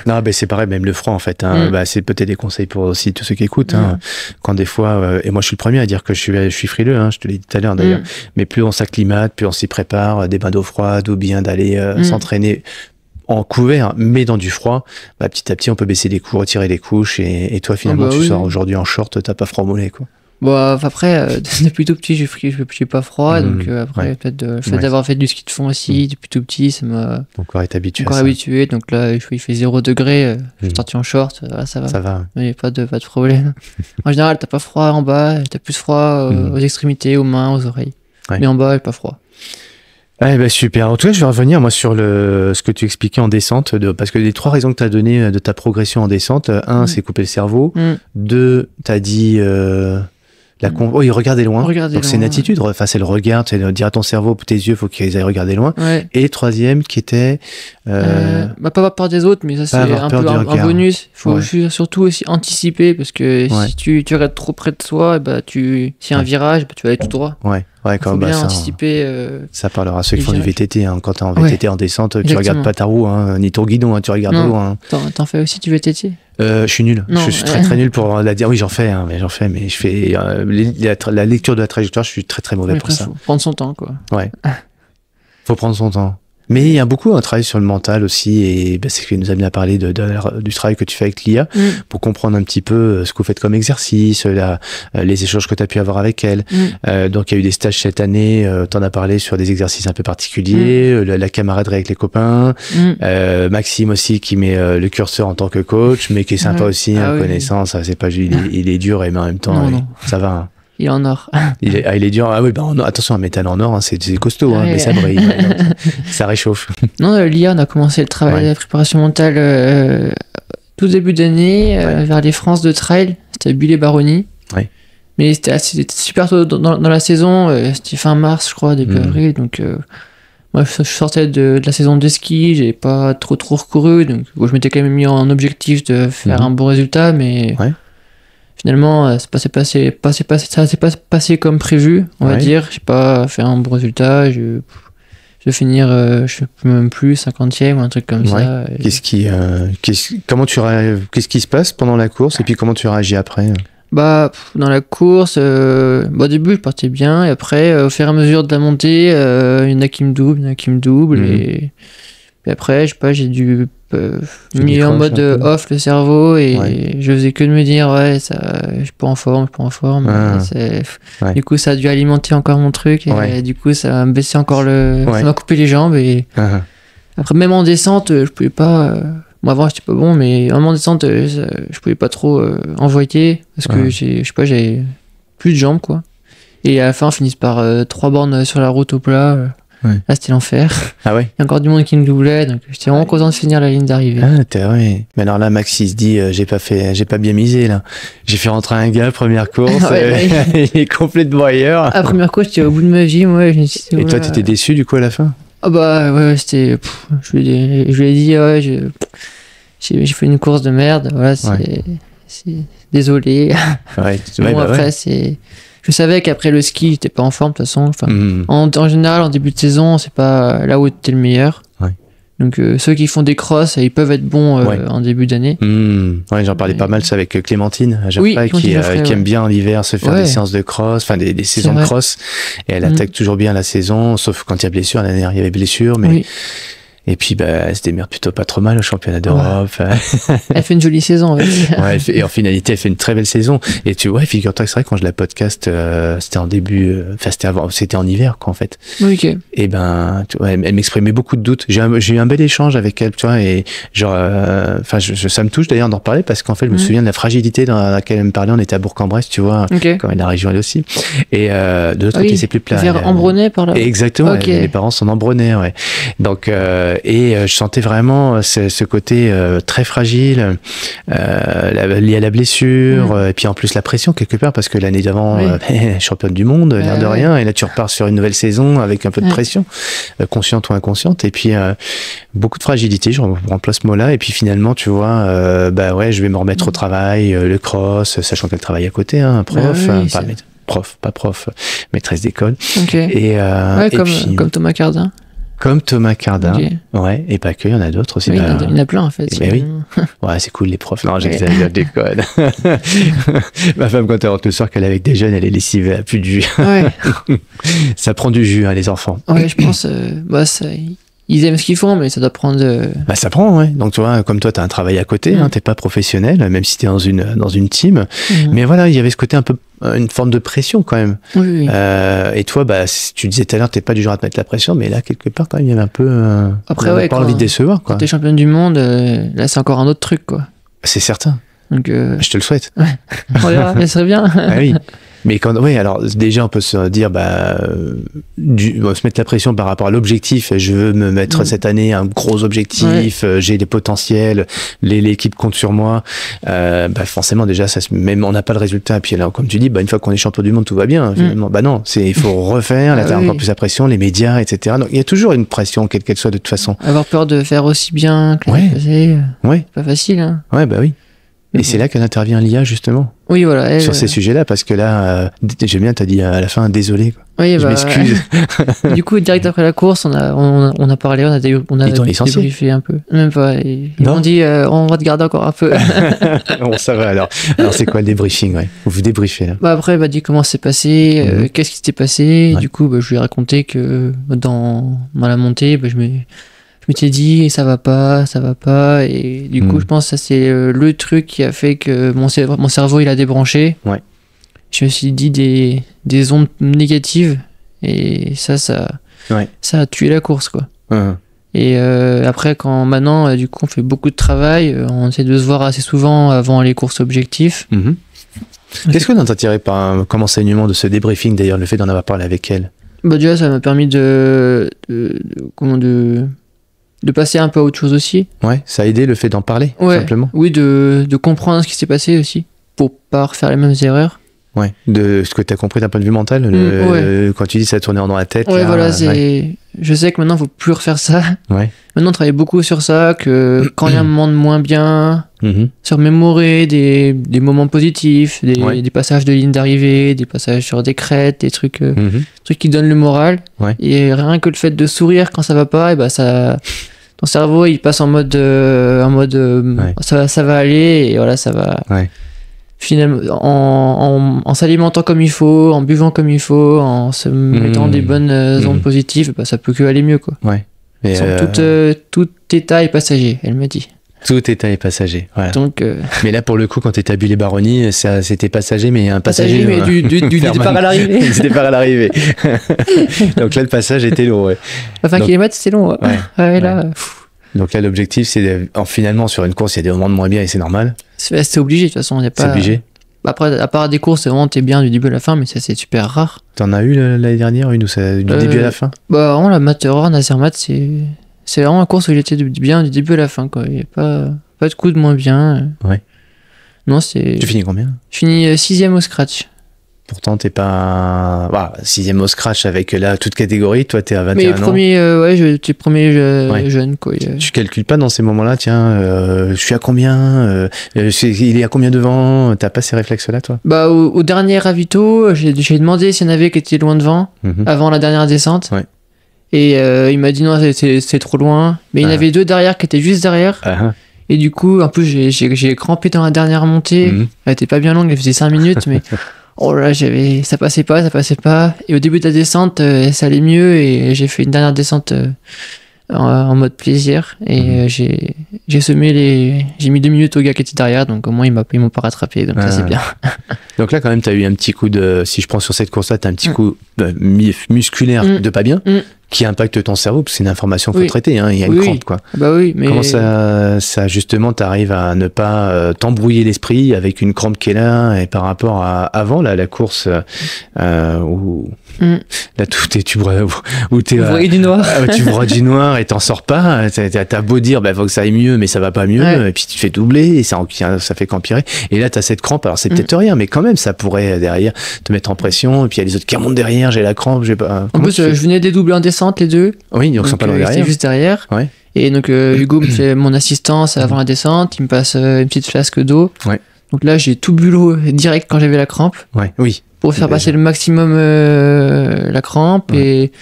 Non, ben c'est pareil, même le froid, en fait. Hein. Bah, c'est peut-être des conseils pour aussi tous ceux qui écoutent. Hein. Quand des fois, et moi, je suis le premier à dire que je suis frileux, hein, je te l'ai dit tout à l'heure d'ailleurs. Mais plus on s'acclimate, plus on s'y prépare, des bains d'eau froide ou bien d'aller s'entraîner en couvert, mais dans du froid, bah, petit à petit, on peut baisser les couches, retirer les couches, et toi, finalement, tu sors aujourd'hui en short, t'as pas froid au mollet, quoi. Bon, après, depuis tout petit, j'ai pas froid, donc après, peut-être le fait d'avoir fait du ski de fond aussi, depuis tout petit, ça m'a... Ton corps est habitué à ça. Habitué, donc là, il fait 0 degré, je suis sorti en short, là, ça va. Ça va. Il n'y a pas de problème. En général, t'as pas froid en bas, t'as plus froid aux extrémités, aux mains, aux oreilles. Ouais. Mais en bas, pas froid. Ouais, bah super. En tout cas, je vais revenir moi sur ce que tu expliquais en descente, parce que les 3 raisons que tu as données de ta progression en descente, 1, c'est couper le cerveau, 2, tu as dit il regardait loin. Donc c'est une attitude, enfin c'est le regard, c'est dire à ton cerveau, tes yeux, faut qu'ils aillent regarder loin. Ouais. Et 3e qui était pas avoir peur des autres, mais ça c'est un peu un bonus. Il faut surtout aussi anticiper, parce que si tu regardes trop près de toi, bah s'il y a un virage, bah, tu vas aller tout droit. Ouais, quand bien anticiper. Ça parlera à ceux qui font du VTT. Hein. Quand t'es en VTT en descente, tu regardes pas ta roue, hein, ni ton guidon, hein, tu regardes l'eau. Hein. T'en fais aussi du VTT? Je suis nul. Je suis très très nul pour la dire. Oui, j'en fais, mais je fais la lecture de la trajectoire. Je suis très très mauvais pour ça. Faut prendre son temps, quoi. Ouais. Faut prendre son temps. Mais il y a beaucoup un travail sur le mental aussi, et c'est ce qui nous a bien parlé du travail que tu fais avec l'IA, pour comprendre un petit peu ce que vous faites comme exercice, les échanges que tu as pu avoir avec elle. Donc il y a eu des stages cette année, tu en as parlé sur des exercices un peu particuliers, la camaraderie avec les copains, Maxime aussi qui met le curseur en tant que coach, mais qui est sympa aussi, connaissance, c'est pas il est dur, mais en même temps, ça va. Hein. Il est en or. Il est dur. Ah oui, attention, un métal en or, hein, c'est costaud, mais ça brille. Ça réchauffe. Non, l'IA, on a commencé le travail de la préparation mentale tout début d'année, vers les France de trail. C'était à Bulle-et-Baronnie. Ouais. Mais c'était super tôt dans la saison. C'était fin mars, je crois, début avril. Donc, moi, je sortais de la saison de ski. J'ai pas trop recouru. Donc, je m'étais quand même mis en objectif de faire un bon résultat, mais... Finalement, ça s'est pas passé comme prévu, on va dire. J'ai pas fait un bon résultat. Je vais finir, je sais même plus, 50e ou un truc comme ça. Qu'est-ce qui se passe pendant la course et puis comment tu réagis après? Bah, dans la course, au début, je partais bien. Et après, au fur et à mesure de la montée, il y en a qui me doublent. Et après, je sais pas, j'ai dû mis en mode off le cerveau et je faisais que de me dire je suis pas en forme. Du coup, ça a dû alimenter encore mon truc et du coup, ça a baissé encore ça m'a coupé les jambes et après, même en descente, je pouvais pas. Moi, avant, j'étais pas bon, mais même en descente, je pouvais pas trop envoyer parce que j'avais plus de jambes, quoi. Et à la fin, on finit par 3 bornes sur la route au plat. Là, c'était l'enfer. Ah ouais. Il y a encore du monde qui me doublait, donc j'étais vraiment content de finir la ligne d'arrivée. Mais alors là, Max, il se dit, j'ai pas bien misé, là. J'ai fait rentrer un gars, première course, il est complètement ailleurs. À première course, j'étais au bout de ma vie, moi. Et toi, t'étais déçu, du coup, à la fin? Ah bah, c'était... Je lui ai dit, j'ai fait une course de merde, voilà, c'est... Désolé. Après, c'est... Je savais qu'après le ski, j'étais pas en forme de toute façon. En général, en début de saison, c'est pas là où t'es le meilleur. Donc ceux qui font des crosses, ils peuvent être bons en début d'année. J'en parlais pas mal ça avec Clémentine Jaffray, qui aime bien l'hiver se faire des séances de cross, enfin des saisons de cross. Et elle attaque toujours bien la saison, sauf quand il y a blessure. L'année dernière, il y avait blessure, mais... Et puis, elle se démerde plutôt pas trop mal au championnat d'Europe. Elle fait une jolie saison, en fait. Et en finalité, elle fait une très belle saison. Et figure-toi que c'est vrai, quand je la podcast, c'était en début, c'était en hiver, quoi, en fait. Ok. Et elle m'exprimait beaucoup de doutes. J'ai eu un bel échange avec elle, tu vois, et genre, ça me touche d'ailleurs d'en reparler parce qu'en fait, je me souviens de la fragilité dans laquelle elle me parlait. On était à Bourg-en-Bresse, tu vois, quand elle est la région, elle aussi. Et, de l'autre côté, c'est plus plat. Vers Ambronay, par là. Exactement. Les parents sont d'Ambronay, Donc, et je sentais vraiment ce côté très fragile, lié à la blessure, et puis en plus la pression quelque part, parce que l'année d'avant, championne du monde, l'air de rien, et là tu repars sur une nouvelle saison avec un peu de pression, consciente ou inconsciente, et puis beaucoup de fragilité, je remplace ce mot-là, et puis finalement, tu vois, je vais me remettre au travail, le cross, sachant qu'elle travaille à côté, prof, pas prof, maîtresse d'école. Ok. Et, Ouais, comme Thomas Cardin. Comme Thomas Cardin. Ok. Ouais, et pas que, il y en a d'autres aussi. Oui, il y en a plein en fait. Eh ben oui. Ouais, c'est cool les profs. Non, j'exagère, je déconne. Ma femme, quand elle rentre le soir, qu'elle est avec des jeunes, elle est lessivée, elle a plus de jus. Ouais. Ça prend du jus, hein, les enfants. Ouais, je pense. Ils aiment ce qu'ils font, mais ça doit prendre. Bah, ça prend, ouais. Donc, tu vois, comme toi, t'as un travail à côté, hein, t'es pas professionnel, même si t'es dans une team. Mais voilà, il y avait ce côté un peu, une forme de pression quand même. Oui. Et toi, bah, tu disais tout à l'heure, t'es pas du genre à te mettre la pression, mais là, quelque part, quand même, il y avait un peu. Après, on a ouais, pas envie de décevoir, quoi. Quand t'es championne du monde, là, c'est encore un autre truc, quoi. C'est certain. Donc, Je te le souhaite. on verra, mais ce serait bien. Ah oui. Mais oui, alors déjà on peut se dire, on va se mettre la pression par rapport à l'objectif. Je veux me mettre cette année un gros objectif. J'ai des potentiels. L'équipe compte sur moi. Forcément déjà, même on n'a pas le résultat. Puis alors, comme tu dis, une fois qu'on est champion du monde, tout va bien. Finalement, non, il faut refaire. Là, t'as encore plus la pression, les médias, etc. Donc il y a toujours une pression, quelle qu'elle soit, de toute façon. Avoir peur de faire aussi bien que l'année passée, c'est pas facile. Hein. Ouais, oui. Et c'est là qu'intervient l'IA, justement. Oui, voilà. Sur ces sujets-là, parce que là, j'aime bien, t'as dit à la fin, désolé. Quoi. Oui, je m'excuse. Du coup, direct après la course, on a parlé, on a débriefé un peu. Même pas. Ils m'ont dit, on va te garder encore un peu. Bon, ça va alors. Alors, c'est quoi le débriefing, ouais. Vous débriefez, là. Après, il m'a dit comment c'est passé, qu'est-ce qui s'était passé. Ouais. Du coup, je lui ai raconté que dans la montée, je m'étais dit ça va pas, et du coup je pense que ça c'est le truc qui a fait que mon cerveau il a débranché. Ouais. Je me suis dit des ondes négatives et ça a tué la course, quoi. Et après maintenant du coup on fait beaucoup de travail, on essaie de se voir assez souvent avant les courses objectifs. Qu'est-ce que tu as tiré comme enseignement de ce débriefing, d'ailleurs, le fait d'en avoir parlé avec elle? Déjà ça m'a permis de passer un peu à autre chose aussi. Ouais, ça a aidé le fait d'en parler, simplement. Oui, de comprendre ce qui s'est passé aussi, pour pas refaire les mêmes erreurs. Ouais, de ce que tu as compris d'un point de vue mental, quand tu dis ça tournait dans la tête. Ouais, là, voilà, je sais que maintenant, il ne faut plus refaire ça. Ouais. Maintenant, on travaille beaucoup sur ça, que quand il y a un moment de moins bien, se remémorer des moments positifs, des passages de ligne d'arrivée, des passages sur des crêtes, des trucs qui donnent le moral. Ouais. Et rien que le fait de sourire quand ça va pas, et ça... Ton cerveau, il passe en mode ça va aller, et voilà, ça va. Ouais. Finalement, en s'alimentant comme il faut, en buvant comme il faut, en se mettant des bonnes ondes positives, ça peut que aller mieux, quoi. Ouais. Et tout état est passager, elle m'a dit. Tout état est passager. Voilà. Donc, mais là, pour le coup, quand tu étais à Bulle-et-Baronnie, c'était passager, mais un passager. Mais du départ à l'arrivée. Du départ à l'arrivée. Donc là, le passage était long. Ouais. 20 km, c'est long. Ouais. Là. Donc là, l'objectif, c'est finalement, sur une course, il y a des moments de moins bien et c'est normal. C'est obligé, de toute façon. C'est obligé. Après, à part des courses, vraiment, t'es bien du début à la fin, mais ça, c'est super rare. T'en as eu l'année dernière, du début à la fin? Vraiment, la Matterhorn, la Zermatt, c'est vraiment une course où j'étais bien du début à la fin, quoi. Il n'y a pas de coup de moins bien. Ouais. Non, c'est... Tu finis combien? Je finis 6ème au scratch. Pourtant, t'es pas... 6ème au scratch avec là toute catégorie. Toi, t'es à 21 ans. Mais t'es premier jeune, quoi. Tu calcules pas dans ces moments-là, tiens, je suis à combien il est à combien devant? T'as pas ces réflexes-là, toi? Au dernier ravito, j'ai demandé s'il y en avait qui étaient loin devant, avant la dernière descente. Ouais. Et il m'a dit non, c'est trop loin. Mais il y en avait 2 derrière qui étaient juste derrière. Et du coup, en plus, j'ai crampé dans la dernière montée. Elle était pas bien longue, elle faisait 5 minutes, mais... Oh là, ça passait pas. Et au début de la descente, ça allait mieux et j'ai fait une dernière descente en mode plaisir. Et j'ai mis 2 minutes au gars qui était derrière, donc au moins ils m'ont pas rattrapé, donc ça c'est bien. Donc là, quand même, t'as eu un petit coup si je prends sur cette course-là, t'as un petit coup musculaire de pas bien. Qui impacte ton cerveau, parce que c'est une information qu'il faut traiter, il y a une crampe, quoi. Mais... Comment ça justement, t'arrives à ne pas t'embrouiller l'esprit avec une crampe qui est là, et par rapport à avant, là, la course, où là, tu broies du noir. Tu broies du noir et t'en sors pas, t'as beau dire, faut que ça aille mieux, mais ça va pas mieux, et puis tu te fais doubler, et ça fait qu'empirer, et là, t'as cette crampe, alors c'est peut-être rien, mais quand même, ça pourrait, derrière, te mettre en pression, et puis il y a les autres qui remontent derrière, j'ai la crampe, j'ai pas... En plus, je venais des doubles en descente, les deux. Oui, donc ils sont pas loin derrière. Juste derrière. Ouais. Et donc Hugo me fait mon assistance avant la descente, il me passe une petite flasque d'eau. Ouais. Donc là, j'ai tout bu l'eau direct quand j'avais la crampe. Ouais. Oui. pour faire Déjà. passer le maximum la crampe. Et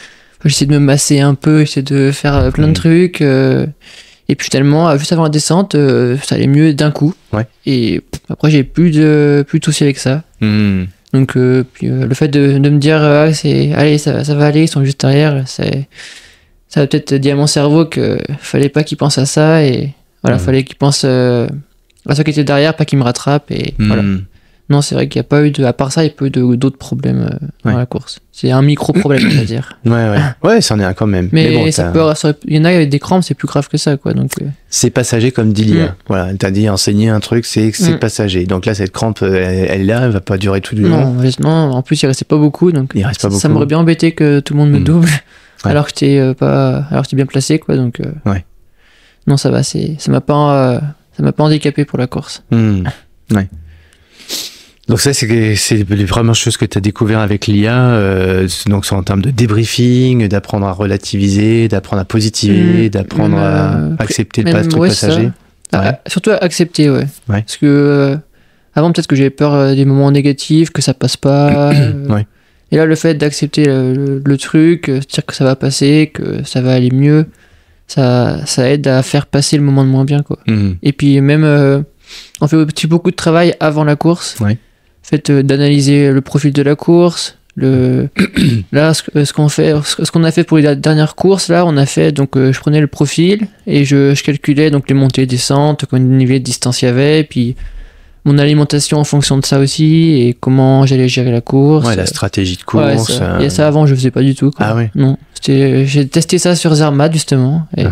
j'essaie de me masser un peu, j'essaie de faire plein de trucs. Et puis finalement, juste avant la descente, ça allait mieux d'un coup. Ouais. Et après, j'ai plus de soucis avec ça. Donc puis, le fait de me dire allez, ça va aller, ils sont juste derrière, ça a peut-être dit à mon cerveau que fallait pas qu'il pense à ça, et voilà, fallait qu'il pense à ceux qui étaient derrière, pas qu'ils me rattrapent, et voilà. Non, c'est vrai qu'il n'y a pas eu à part ça, il n'y a pas eu d'autres problèmes dans la course. C'est un micro-problème, on va dire. Ouais, c'en est un quand même. Mais bon, il y en a avec des crampes, c'est plus grave que ça, quoi. Donc, c'est passager, comme dit Lia. Voilà, t'as dit enseigner un truc, c'est passager. Donc là, cette crampe, elle est là, elle va pas durer tout le long. Non, en plus, il restait pas beaucoup, donc Il reste pas beaucoup. Ça m'aurait bien embêté que tout le monde me double, alors que t'es bien placé, quoi. Donc, non, ça va, ça m'a pas handicapé pour la course. Ouais. Donc ça, c'est les premières choses que tu as découvert avec l'IA, donc c'est en termes de débriefing, d'apprendre à relativiser, d'apprendre à positiver, d'apprendre à accepter le truc passager. Surtout à accepter, Parce que avant, peut-être que j'avais peur des moments négatifs, que ça passe pas. Et là, le fait d'accepter le truc, dire que ça va passer, que ça va aller mieux, ça aide à faire passer le moment de moins bien, quoi. Et puis même, on fait aussi beaucoup de travail avant la course. Fait d'analyser le profil de la course, là ce qu'on a fait pour les dernières courses, là on a fait, donc je prenais le profil et je calculais donc les montées et descentes, combien de niveaux de distance il y avait, et puis mon alimentation en fonction de ça aussi, et comment j'allais gérer la course, la stratégie de course. Et ça avant je faisais pas du tout, quoi. Ah oui. Non, j'ai testé ça sur Zermatt justement, et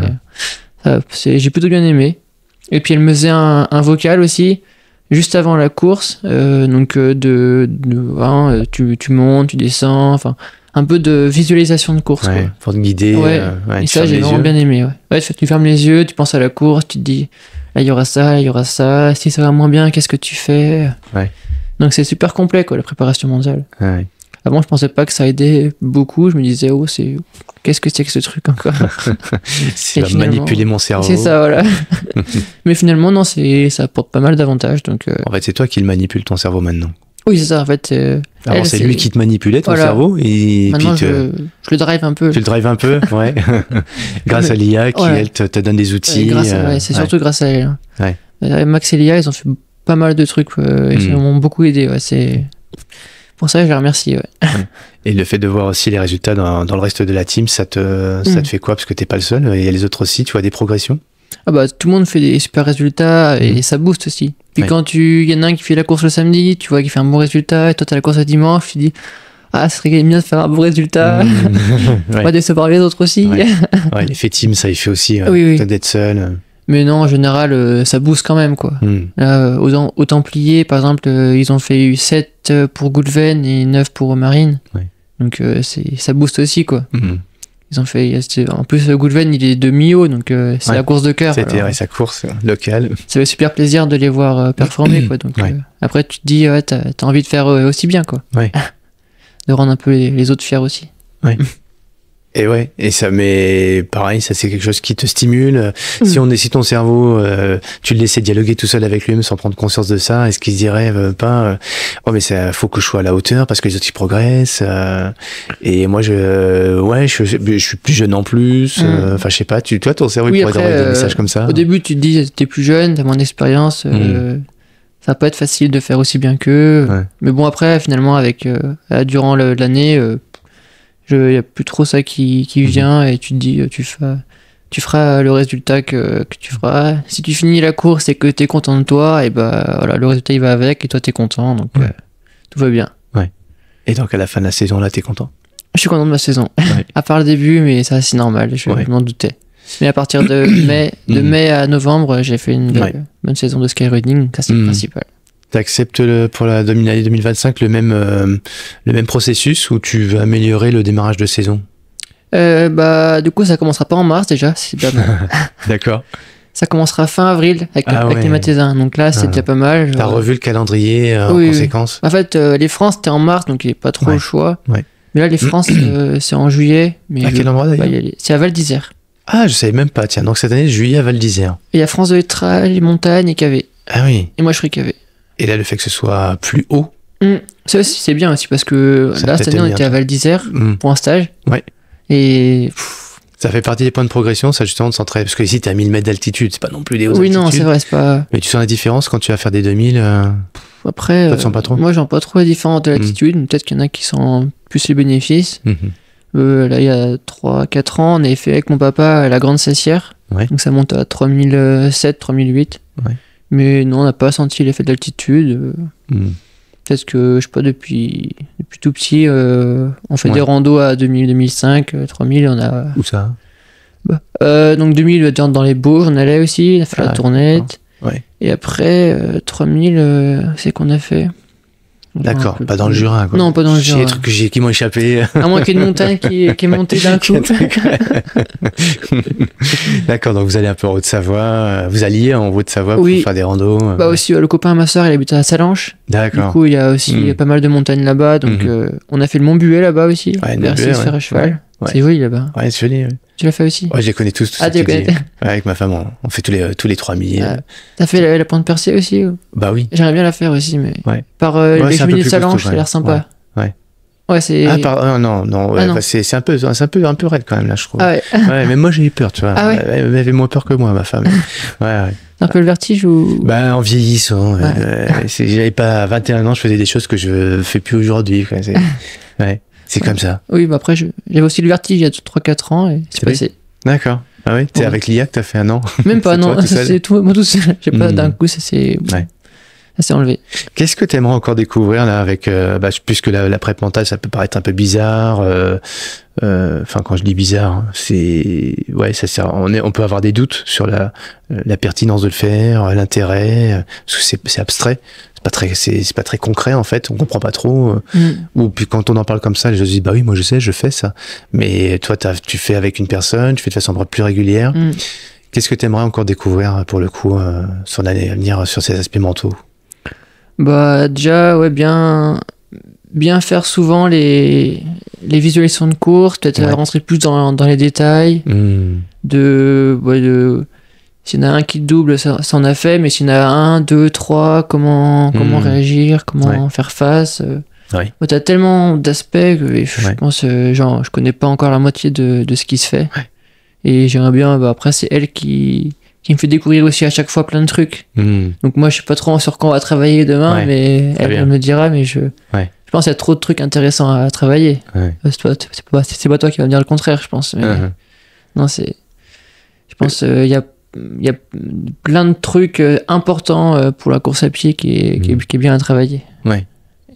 j'ai plutôt bien aimé. Et puis elle me faisait un vocal aussi juste avant la course, donc tu montes, tu descends, enfin un peu de visualisation de course, quoi. Pour te guider. Et ça j'ai vraiment bien aimé. Tu fermes les yeux, tu penses à la course, tu te dis là il y aura ça, il y aura ça, si ça va moins bien, qu'est-ce que tu fais. Donc c'est super complet, quoi, la préparation mondiale. Avant je pensais pas que ça aidait beaucoup, je me disais qu'est-ce que c'est que ce truc encore. Ça va manipuler mon cerveau. C'est ça, voilà. Mais finalement, non, ça apporte pas mal d'avantages. Donc, en fait, c'est toi qui le manipule ton cerveau maintenant. Oui, c'est ça, en fait. Avant, c'est lui qui te manipulait ton cerveau. Et maintenant, puis je le drive un peu. Tu le drives un peu, grâce à l'IA qui, elle, te donne des outils. C'est surtout grâce à elle. Max et l'IA, ils ont fait pas mal de trucs. Ils m'ont beaucoup aidé. C'est... Pour ça, je les remercie. Et le fait de voir aussi les résultats dans le reste de la team, ça te fait quoi? Parce que t'es pas le seul, il y a les autres aussi, tu vois des progressions? Ah bah, tout le monde fait des super résultats et ça booste aussi. Puis quand il y en a un qui fait la course le samedi, tu vois qu'il fait un bon résultat, et toi t'as la course le dimanche, tu dis ça serait bien de faire un bon résultat. On va décevoir les autres aussi. L'effet team, ça il fait aussi, d'être seul. Mais non, en général, ça booste quand même, quoi. Là, aux Templiers, par exemple, ils ont fait 7 pour Goulven et 9 pour Marine. Donc ça booste aussi, quoi. Ils ont fait... En plus, Goulven, il est de Millau, donc c'est la course de cœur. C'était sa course locale. Ça fait super plaisir de les voir performer, quoi. Donc, après, tu te dis, t'as envie de faire aussi bien, quoi. De rendre un peu les autres fiers aussi. Et ça, mais pareil, ça c'est quelque chose qui te stimule. Si ton cerveau, tu le laissais dialoguer tout seul avec lui-même sans prendre conscience de ça, est-ce qu'il se dirait mais ça, faut que je sois à la hauteur parce que les autres ils progressent. Et moi je suis plus jeune en plus. Enfin je sais pas, toi ton cerveau il pourrait t'envoyer des messages comme ça. Au début tu te dis t'es plus jeune, t'as moins d'expérience. Ça va pas être facile de faire aussi bien qu'eux. Mais bon après finalement durant l'année. Il n'y a plus trop ça qui vient et tu te dis tu feras le résultat que tu feras. Si tu finis la course et que tu es content de toi, et le résultat il va avec et toi tu es content, donc tout va bien. Et donc à la fin de la saison là t'es content? Je suis content de ma saison, à part le début, mais ça c'est normal, je m'en doutais. Mais à partir de mai à novembre, j'ai fait une bonne saison de skyrunning, ça c'est le principal. T'acceptes pour l'année 2025 le même processus où tu veux améliorer le démarrage de saison? Du coup ça commencera pas en mars déjà, c'est déjà mal. D'accord. Ça commencera fin avril avec les Mathésins, donc là c'est déjà pas mal. T'as revu le calendrier en conséquence? En fait les France c'était en mars, donc il n'y a pas trop le choix. Mais là les France c'est en juillet. Mais à quel endroit d'ailleurs? C'est à Val d'Isère. Ah je savais même pas, tiens, donc cette année juillet à Val d'Isère. Et il y a France de Letral, les montagnes et KV. Ah oui. Et moi je serai KV. Et là, le fait que ce soit plus haut, Ça aussi, c'est bien aussi parce que Ça là, peut-être cette année, on bien, était à toi. Val d'Isère Mm. pour un stage. Ouais. Et Ça fait partie des points de progression, ça justement de s'entraîner. Parce que ici, t'as 1000 mètres d'altitude, c'est pas non plus des hautes oui, altitudes. non, c'est vrai, c'est pas. Mais tu sens la différence quand tu vas faire des 2000 Après, Toi, tu sens pas trop moi, j'en pas trop la différence de l'altitude. Peut-être qu'il y en a qui sont plus les bénéfices. Mhm. Là, il y a 3-4 ans, on avait fait avec mon papa la Grande Cessière. Ouais. Donc ça monte à 3007, 3008. Ouais. Mais non, on n'a pas senti l'effet de l'altitude. Mhm. Peut-être que, je sais pas, depuis tout petit, on fait Ouais. des randos à 2000, 2005, 3000. On a... Où ça? donc 2000, dans les Bauges, on allait aussi. On a fait la Ah, tournette. Ouais. Et après, 3000, c'est qu'on a fait. D'accord, pas dans le Jura, quoi. Non, pas dans le C'est Jura. des trucs qui m'ont échappé. À moins qu'il y ait une montagne qui est montée d'un coup. D'accord, donc vous allez un peu en Haute-Savoie. Vous alliez en Haute-Savoie Oui. pour faire des randos. Bah aussi, le copain à ma soeur, il habite à Salanches. Du D'accord. coup, il y a aussi pas mal de montagnes là-bas. Donc, on a fait le Mont Buet là-bas aussi. Ouais, vers Buet, faire à cheval. Ouais. C'est joli là-bas. Ouais, c'est joli. Ouais. Tu l'as fait aussi? Ouais, je les connais tous. Ah, ceux tu que les dis. connais? Ouais, avec ma femme, on fait tous les 3000. Ah. T'as fait la pointe percée aussi? Bah oui. J'aimerais bien la faire aussi, mais. Ouais. Par Ouais, les c'est un peu cheminées de plus Salanches, costaud, ça a l'air sympa. Ouais. Ouais, c'est. Ah, non, ouais, Ah, non. bah, c'est un peu raide quand même, là, je trouve. Ah ouais. Ouais, mais moi j'ai eu peur, tu vois. Ah ouais. Elle avait moins peur que moi, ma femme. Ouais. Un peu le vertige ou. Bah, en vieillissant, Ouais. j'avais pas 21 ans, je faisais des choses que je fais plus aujourd'hui. Quoi. Ouais, c'est comme ça. Oui, bah après, j'avais aussi le vertige il y a 3-4 ans et c'est C'est vrai passé. D'accord. Ah oui, t'es Ouais. avec l'IA que t'as fait un an. Même pas, C'est non, toi, tout seul c'est tout, moi tout seul. J'ai pas d'un coup, ça s'est. Ouais. Ça s'est enlevé. Qu'est-ce que t'aimerais encore découvrir là avec puisque la prep mentale ça peut paraître un peu bizarre. Enfin quand je dis bizarre, c'est ça sert. On peut avoir des doutes sur la pertinence de le faire, l'intérêt, parce que c'est abstrait. C'est pas très concret en fait. On comprend pas trop. Ou puis quand on en parle comme ça, les gens se disent bah oui moi je sais, je fais ça. Mais toi tu fais avec une personne, tu fais de façon plus régulière. Qu'est-ce que t'aimerais encore découvrir pour le coup sur l'année à venir sur ces aspects mentaux? Bah déjà ouais bien faire souvent les visualisations de course, peut-être rentrer plus dans les détails de s'il y en a un qui double ça en a fait, mais s'il y en a 1, 2, 3 comment réagir, comment faire face. Ouais. T'as tellement d'aspects que je pense je connais pas encore la moitié de ce qui se fait. Et j'aimerais bien après c'est elle qui me fait découvrir aussi à chaque fois plein de trucs. Donc moi je sais pas trop sur quoi on va travailler demain, mais elle me dira, mais je pense qu'il y a trop de trucs intéressants à travailler. C'est pas toi qui vas me dire le contraire, je pense. Mais non, je pense il y a plein de trucs importants pour la course à pied qui est bien à travailler.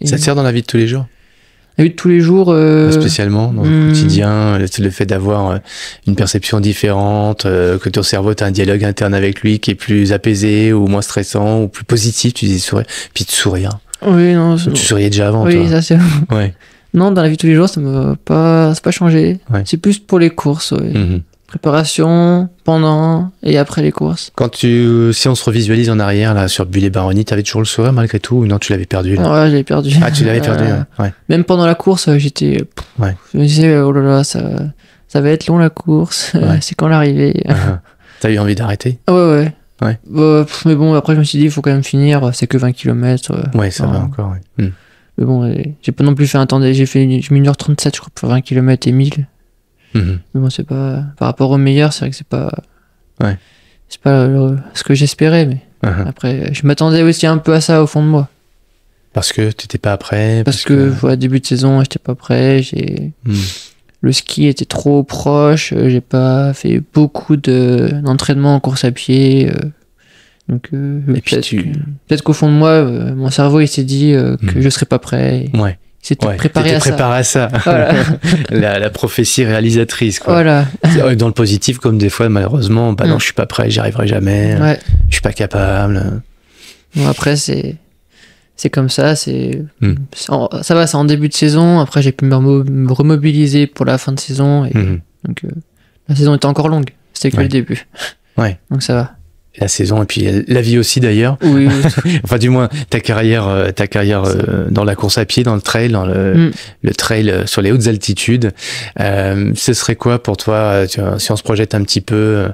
Et ça te sert dans la vie de tous les jours? La vie de tous les jours. Spécialement dans le quotidien, le fait d'avoir une perception différente, que ton cerveau t'as un dialogue interne avec lui qui est plus apaisé ou moins stressant ou plus positif, tu dis sourire, puis tu sourires. Oui, non. Tu souriais déjà avant, oui, toi. ça c'est. Ouais. Non, dans la vie de tous les jours, ça m'a pas changé. C'est plus pour les courses. Préparation, pendant et après les courses. Si on se revisualise en arrière là sur Bulle-et-Baronnie, t'avais toujours le sourire malgré tout ou non, tu l'avais perdu là? Ouais, je l'avais perdu. Ah, tu l'avais perdu. Ouais. Même pendant la course, j'étais. Je me disais oh là là, ça va être long la course. C'est quand l'arrivée. T'as eu envie d'arrêter? Ouais. Mais bon, après je me suis dit il faut quand même finir. C'est que 20 km. Ouais, ça va encore. Ouais. Mais bon, j'ai pas non plus fait un temps. J'ai mis 1h37 je crois pour 20 km et 1000. Mais bon, c'est pas par rapport au meilleur, c'est vrai que c'est pas c'est pas ce que j'espérais, mais après je m'attendais aussi un peu à ça au fond de moi, parce que t'étais pas prêt, parce que début de saison j'étais pas prêt, le ski était trop proche, j'ai pas fait beaucoup d'entraînement en course à pied, donc et puis peut-être qu'au fond de moi mon cerveau il s'est dit que je serais pas prêt. C'était préparé à ça. Voilà. la prophétie réalisatrice, quoi. Voilà. Dans le positif, comme des fois, malheureusement, non, je suis pas prêt, j'y arriverai jamais. Je suis pas capable. Bon, après, c'est comme ça, ça va, c'est en début de saison. Après, j'ai pu me remobiliser pour la fin de saison. Et donc, la saison était encore longue. C'était que le début. Donc, ça va. La saison et puis la vie aussi d'ailleurs. Oui, Enfin, du moins, ta carrière dans la course à pied, dans le trail, dans le trail sur les hautes altitudes. Ce serait quoi pour toi, si on se projette un petit peu,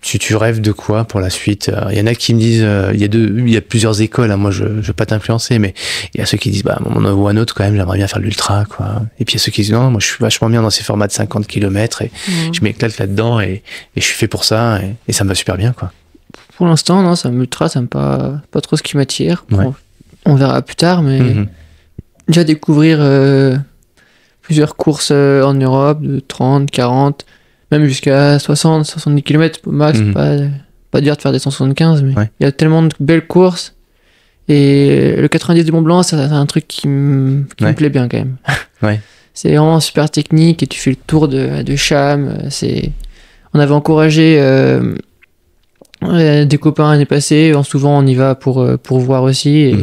tu rêves de quoi pour la suite? Il y en a qui me disent, il y a plusieurs écoles, hein, moi je veux pas t'influencer, mais il y a ceux qui disent, bah, à un moment ou un autre, quand même, j'aimerais bien faire l'ultra, quoi. Et puis il y a ceux qui disent, non, moi je suis vachement bien dans ces formats de 50 km et je m'éclate là-dedans et je suis fait pour ça et ça me va super bien, quoi. pour l'instant, non, ça m'ultra, ça me pas trop ce qui m'attire. Ouais. Bon, on verra plus tard, mais déjà découvrir plusieurs courses en Europe de 30, 40, même jusqu'à 60, 70 km max, pas dur de faire des 175, mais il y a tellement de belles courses. Et le 90 du Mont Blanc, c'est un truc qui me plaît bien quand même. Ouais. C'est vraiment super technique et tu fais le tour de Cham. On avait encouragé des copains l'année passée. Souvent, on y va pour voir aussi.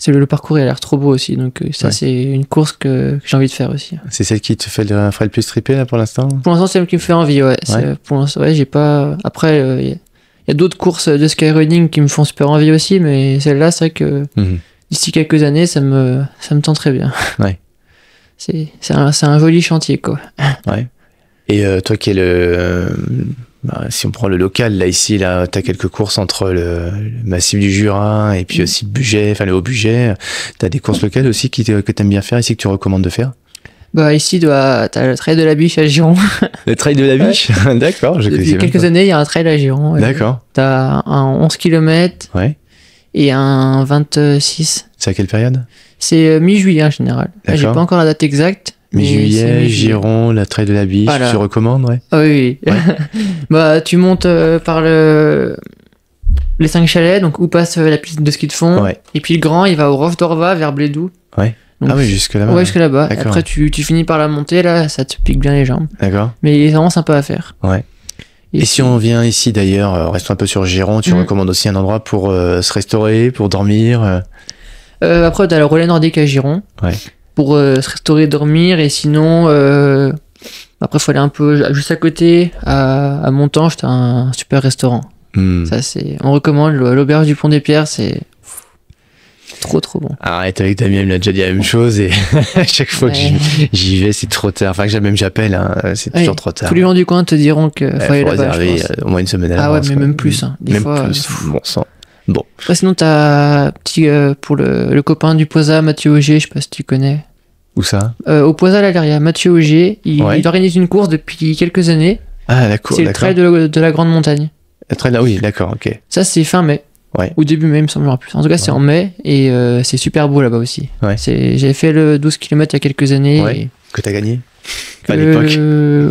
Et le parcours il a l'air trop beau aussi. Donc, ça, c'est une course que j'ai envie de faire aussi. C'est celle qui te ferait le plus triper là pour l'instant? Pour l'instant, c'est celle qui me fait envie. Ouais. Pour l'instant, j'ai pas. Après, il y a d'autres courses de skyrunning qui me font super envie aussi, mais celle-là, c'est vrai que d'ici quelques années, ça me tente très bien. Ouais. C'est un joli chantier, quoi. Ouais. Et toi qui es si on prend le local, là, ici, là, t'as quelques courses entre le massif du Jura et puis aussi le Haut-Bugey. T'as des courses locales aussi que t'aimes bien faire ici, que tu recommandes de faire? Bah, ici, t'as le trail de la Biche à Giron. Le trail de la Biche? D'accord. Depuis quelques années, il y a un trail à Giron. Ouais. D'accord. T'as un 11 km et un 26. C'est à quelle période? C'est mi-juillet en général. Là, j'ai pas encore la date exacte. Mi-juillet, Giron, la trail de la Biche, tu recommandes, Ah oui. Bah, tu montes par les 5 chalets, donc où passe la piste de ski de fond. Et puis le grand, il va au Roche d'Orva vers Blédou. Ouais. Donc, jusque là-bas. Ouais, jusque là-bas. Après, tu finis par la montée, là, ça te pique bien les jambes. D'accord. Mais il est vraiment sympa à faire. Ouais. Et si on vient ici d'ailleurs, restons un peu sur Giron, tu recommandes aussi un endroit pour se restaurer, pour dormir Après, t'as le relais nordique à Giron. Ouais. Pour se restaurer, dormir. Et sinon, après, il faut aller un peu juste à côté, à Montange, t'as un super restaurant. Ça, on recommande l'auberge du Pont des Pierres, c'est trop bon. Arrête, avec Damien, il m'a déjà dit la même chose et à chaque fois que j'y vais, c'est trop tard. Enfin, que même j'appelle, c'est toujours trop tard. Tous les gens du coin te diront qu'il faut aller là-bas. Réserver au moins une semaine à l'avance. Ah ouais, mais même plus. Des fois, plus. Bon sang. Bon. Après, sinon, t'as pour le copain du Poisa, Mathieu Auger, je sais pas si tu connais. Où ça? Au Poisa l'Aléria, Mathieu Auger, il organise une course depuis quelques années. Ah, d'accord. C'est le trail de la Grande Montagne. Le trail, oui, d'accord, ok. Ça, c'est fin mai. Ouais. Ou début mai, il me semblera plus. En tout cas, c'est en mai et c'est super beau là-bas aussi. Ouais. J'avais fait le 12 km il y a quelques années. Ouais. Que t'as gagné à l'époque?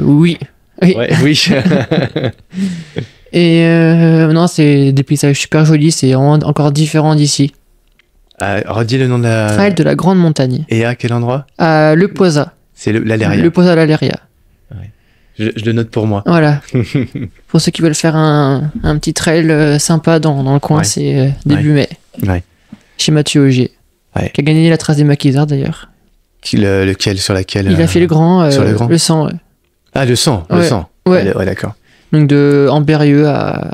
Oui. Ouais, oui. Et non, c'est des paysages super jolis, c'est encore différent d'ici. Redis le nom de la... Trail de la Grande Montagne. Et à quel endroit? Le Poisa. C'est l'Aléria. Le Poisa l'Aléria. Ouais. Je le note pour moi. Voilà. Pour ceux qui veulent faire un petit trail sympa dans le coin, c'est début mai. Ouais. Chez Mathieu Auger. Ouais. Qui a gagné la trace des maquisards d'ailleurs. Lequel? Sur laquelle? Il a fait le grand. Sur le grand? Le 100, ouais. Ah, le 100. Ouais. Le 100. Ouais, d'accord. Donc de Ambérieux à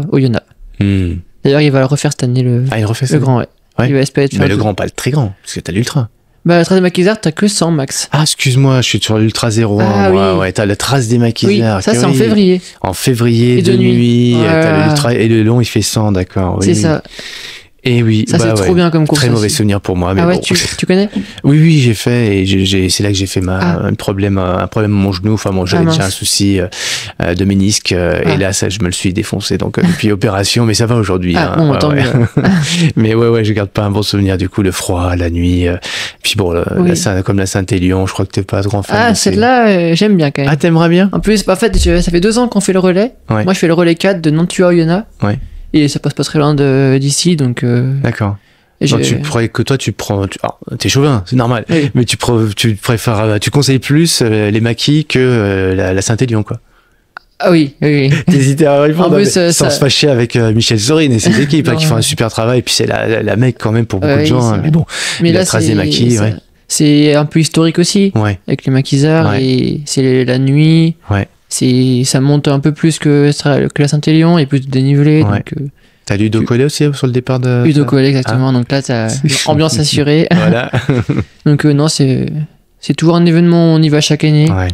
Oyonnax. D'ailleurs, il va le refaire cette année, il refait ça? Le grand, ouais. Il va espérer de faire. Mais le grand, pas le très grand, parce que t'as l'ultra. Bah, la trace des maquisards, t'as que 100 max. Ah, excuse-moi, je suis sur l'ultra 01. Moi. Ouais, t'as la trace des maquisards. Oui, ça, c'est en février. En février, de nuit. T'as l'ultra et le long, il fait 100, d'accord. Oui, c'est ça. Et oui, ça c'est trop bien comme course. Très mauvais souvenir pour moi. Mais ah ouais, bon. tu connais? Oui, j'ai fait et c'est là que j'ai fait un problème à mon genou. Enfin, j'avais déjà un souci de ménisque et là, ça, je me le suis défoncé. Donc depuis opération, mais ça va aujourd'hui. Mais je garde pas un bon souvenir. Du coup, le froid, la nuit. Puis bon, comme la Saint-Élion, je crois que t'es pas grand fan. Ah, celle-là, j'aime bien quand même. Ah, t'aimerais bien? En plus, en fait, ça fait 2 ans qu'on fait le relais. Ouais. Moi, je fais le relais 4 de Nantua à Oyonnax. Ouais. Et ça passe pas très loin d'ici, donc... D'accord. Donc tu prends... t'es chauvin, c'est normal. Oui. Mais tu préfères... Tu conseilles plus les maquis que la Saint-Élion, quoi. Ah oui. T'hésitais à répondre, sans se fâcher avec Michel Zorine et ses équipes, qui font un super travail. Et puis c'est la mec quand même pour beaucoup de gens. Mais bon, la trace des maquis, C'est un peu historique aussi, avec les maquisards. Et c'est la nuit. Ouais. ça monte un peu plus que la Saint-Élion, il y a plus de dénivelé. Ouais. Donc, T'as Ludo Collet aussi sur le départ de... Ludo Collet, exactement. Donc là, t'as ambiance assurée. Voilà. Donc non, c'est toujours un événement, on y va chaque année. Ouais.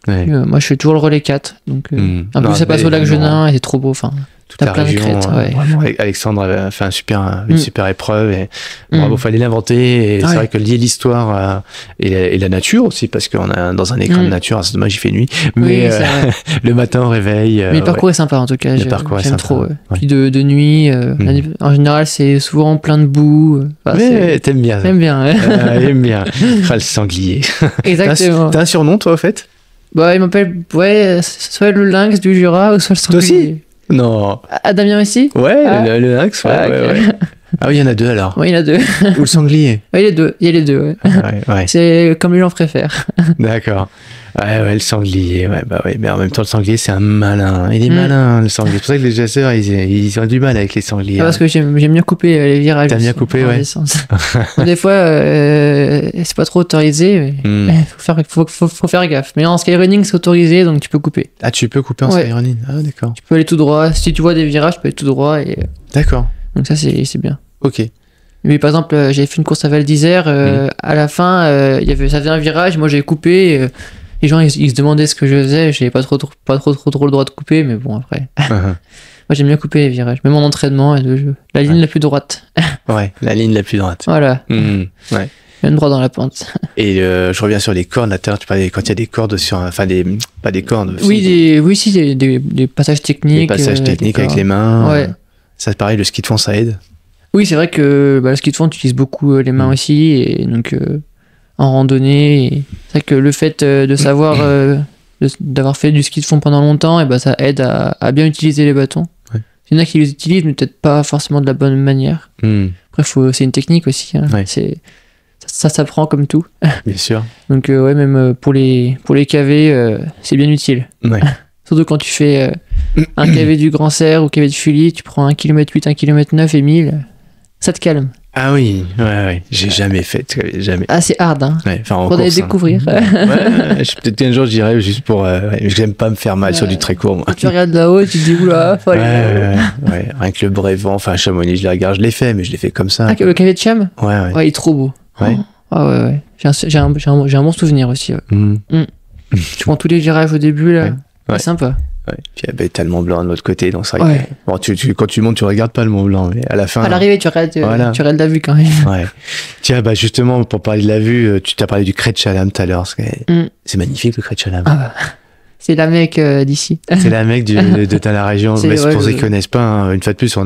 Ouais. Moi, je fais toujours le relais 4. Donc, en plus, ça passe au lac Genin et c'est trop beau. Enfin, toute t'as la plein de région, crêtes. Ouais. vraiment, Alexandre a fait une super épreuve et bravo, fallait l'inventer et c'est vrai que lier l'histoire et la nature aussi parce qu'on a dans un écran de nature, c'est dommage il fait nuit, mais le matin au réveil. Mais le parcours est sympa en tout cas, j'aime trop. Puis de nuit, en général c'est souvent plein de boue. Mais t'aimes bien. J'aime bien. J'aime bien. Le sanglier. Exactement. T'as un surnom toi au fait? Bah il m'appelle soit le lynx du Jura ou soit le sanglier. Toi aussi? Non. Ah, Damien aussi? Ouais, le lynx, ouais. Ah oui, il y en a deux alors. Oui, il y en a deux. Ou le sanglier? Oui, il y a les deux, ouais. C'est comme les gens préfèrent. D'accord. Ouais, le sanglier, mais en même temps, le sanglier, c'est un malin. Il est malin, le sanglier. C'est pour ça que les chasseurs, ils ont du mal avec les sangliers. Parce que j'aime bien couper les virages. T'aimes bien couper, ouais. Des fois, c'est pas trop autorisé, mais faut faire gaffe. Mais en skyrunning, c'est autorisé, donc tu peux couper. Ah, tu peux couper en skyrunning? Ah, d'accord. Tu peux aller tout droit. Si tu vois des virages, tu peux aller tout droit. D'accord. Donc ça, c'est bien. Ok. Mais par exemple, j'avais fait une course à Val d'Isère. À la fin, ça faisait un virage. Moi, j'avais coupé. Les gens, ils se demandaient ce que je faisais. J'avais pas trop le droit de couper, mais bon, après. Moi, j'aime bien couper les virages. Même en entraînement et de jeu. La ligne la plus droite. Ouais, la ligne la plus droite. Voilà. Ouais. Même droit dans la pente. Et je reviens sur les cordes. Là, tu parlais quand il y a des cordes sur, enfin pas des cordes. Oui, des passages techniques. Des passages techniques avec les mains. Ouais. Ça, c'est pareil, le ski de fond, ça aide. Oui, c'est vrai que le ski de fond, tu utilises beaucoup les mains aussi, et donc en randonnée. C'est vrai que le fait de savoir, d'avoir fait du ski de fond pendant longtemps, et ça aide à bien utiliser les bâtons. Ouais. Il y en a qui les utilisent, mais peut-être pas forcément de la bonne manière. Après, c'est une technique aussi. Hein. Ouais. Ça s'apprend comme tout. Bien sûr. Donc, même pour les KV, c'est bien utile. Ouais. Surtout quand tu fais un KV du Grand Serre ou KV de Fully, tu prends 1 km 8, 1 km 9 et 1000, ça te calme. Ah oui, ouais. J'ai jamais fait, jamais. Ah, c'est hard, hein. Ouais, pour aller découvrir. Peut-être qu'un jour j'irai juste pour. J'aime pas me faire mal sur du très court, moi. Quand tu regardes là-haut, tu te dis, oula, faut aller là-haut. Ouais. Rien que le Brévent, enfin, Chamonix, je les regarde, je l'ai fait, mais je l'ai fait comme ça. Ah, le KV de Cham? Ouais. Ouais, il est trop beau. Ouais. Ah, ouais. J'ai un bon souvenir aussi. Ouais. Tu prends tous les virages au début, là. C'est sympa. Ouais. Puis il y avait tellement blanc de l'autre côté, donc c'est vrai que bon, quand tu montes, tu regardes pas le Mont Blanc, mais à la fin. À l'arrivée, tu regardes la vue quand même. Ouais. Tiens, justement, pour parler de la vue, tu t'as parlé du Crêt de Chalam tout à l'heure. C'est magnifique le Crêt de Chalam. C'est la mec d'ici. C'est la mec de la région. Mais c'est pour ceux qui connaissent pas, hein, une fois de plus,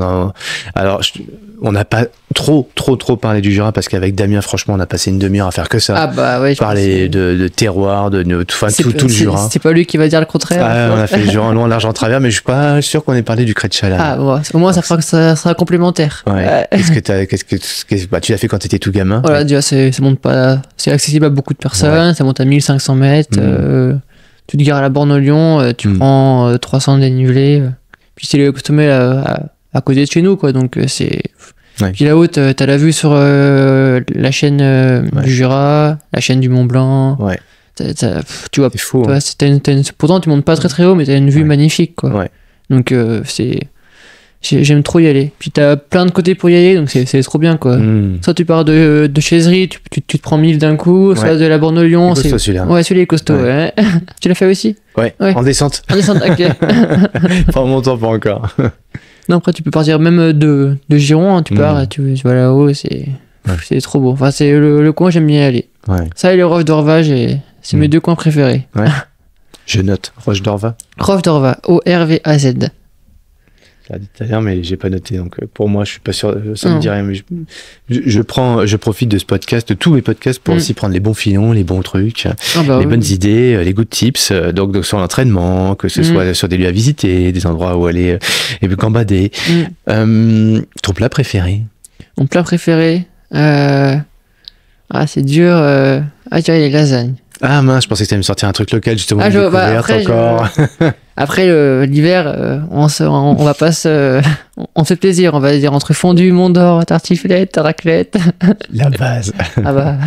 on n'a pas trop parlé du Jura parce qu'avec Damien, franchement, on a passé une demi-heure à faire que ça. Ah bah ouais. Parler de terroir, tout le Jura. C'est pas lui qui va dire le contraire. On a fait le Jura loin, large, en travers, mais je suis pas sûr qu'on ait parlé du Crêt de Chalam. Ah bon, au moins ça sera complémentaire. Ouais. Tu l'as fait quand t'étais tout gamin? Voilà, déjà ça monte pas, c'est accessible à beaucoup de personnes, ça monte à 1500 mètres. Tu te gares à la borne au Lyon, tu prends 300 dénivelés, puis c'est le sommet à côté de chez nous, quoi, donc c'est. Ouais. Puis là-haut, t'as la vue sur la chaîne du Jura, la chaîne du Mont Blanc. Ouais. Tu vois, c'est fou. Pourtant, tu montes pas très très haut, mais t'as une vue magnifique, quoi. Ouais. Donc j'aime trop y aller. Puis t'as plein de côtés pour y aller, donc c'est trop bien, quoi. Soit tu pars de Chaiserie, tu te prends 1000 d'un coup, soit de la borne au Lyon. C'est costaud celui-là. Ouais, celui-là est costaud. Ouais. Tu l'as fait aussi? Ouais. En descente. En descente, ok. Pas en montant, pas encore. Non, après tu peux partir même de Giron, hein, tu pars, tu vas là-haut, c'est trop beau. Enfin, c'est le coin, j'aime bien y aller. Ouais. Ça et le Roche d'Orva, c'est mes deux coins préférés. Ouais. Je note. Roche d'Orva. Roche d'Orva, O-R-V-A-Z. Je l'ai dit tout à l'heure, mais j'ai pas noté, donc pour moi, je suis pas sûr, ça me dit rien, mais je profite de ce podcast, de tous mes podcasts, pour aussi prendre les bons filons, les bons trucs, les bonnes idées, les good tips, donc sur l'entraînement, que ce soit sur des lieux à visiter, des endroits où aller et puis gambader. Ton plat préféré? Mon plat préféré, c'est dur, je dirais les lasagnes. Ah mince, je pensais que tu allais me sortir un truc local, justement, encore. Après, l'hiver, on va pas on fait plaisir, on va dire, entre fondue, Mont d'Or, tartiflette, raclette. La base. Ah bah.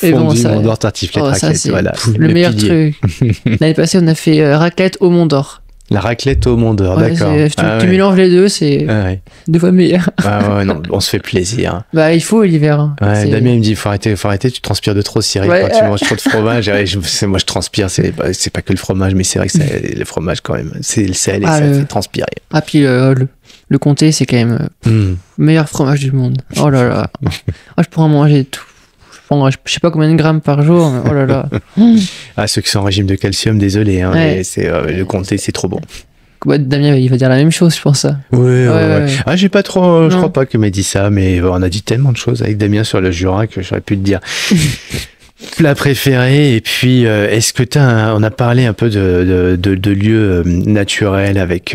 Et bon, Fondue, ça- Mont d'Or, tartiflette, Oh, ça, raclette, c'est voilà. le meilleur pilier. truc. L'année passée, on a fait raclette au Mont d'Or. La raclette au Mont d'Or, Ouais, d'accord. tu mélanges les deux, c'est Ah ouais. 2 fois meilleur. Ah ouais, non, on se fait plaisir. Bah, il faut l'hiver. Hein. Ouais, C'est- Damien il me dit faut arrêter, tu transpires de trop, Cyril, Ouais, quand tu manges trop de fromage. Et moi je transpire, c'est pas que le fromage, mais c'est vrai que le fromage quand même, c'est le sel et Ah, ça le- fait transpirer. Ah, puis le comté, c'est quand même Mm. le meilleur fromage du monde. Oh là là. Ah, je pourrais en manger tout. Je sais pas combien de grammes par jour, mais oh là là. Ah, ceux qui sont en régime de calcium, désolé, hein, Ouais. mais c'est le comté, c'est trop bon. Ouais, Damien, il va dire la même chose, je pense. Ça. Ouais. ouais. Ah, j'ai pas trop, je Non. crois pas que m'a dit ça, mais on a dit tellement de choses avec Damien sur le Jura que j'aurais pu te dire. Plat préféré, et puis est-ce que on a parlé un peu de lieux naturels avec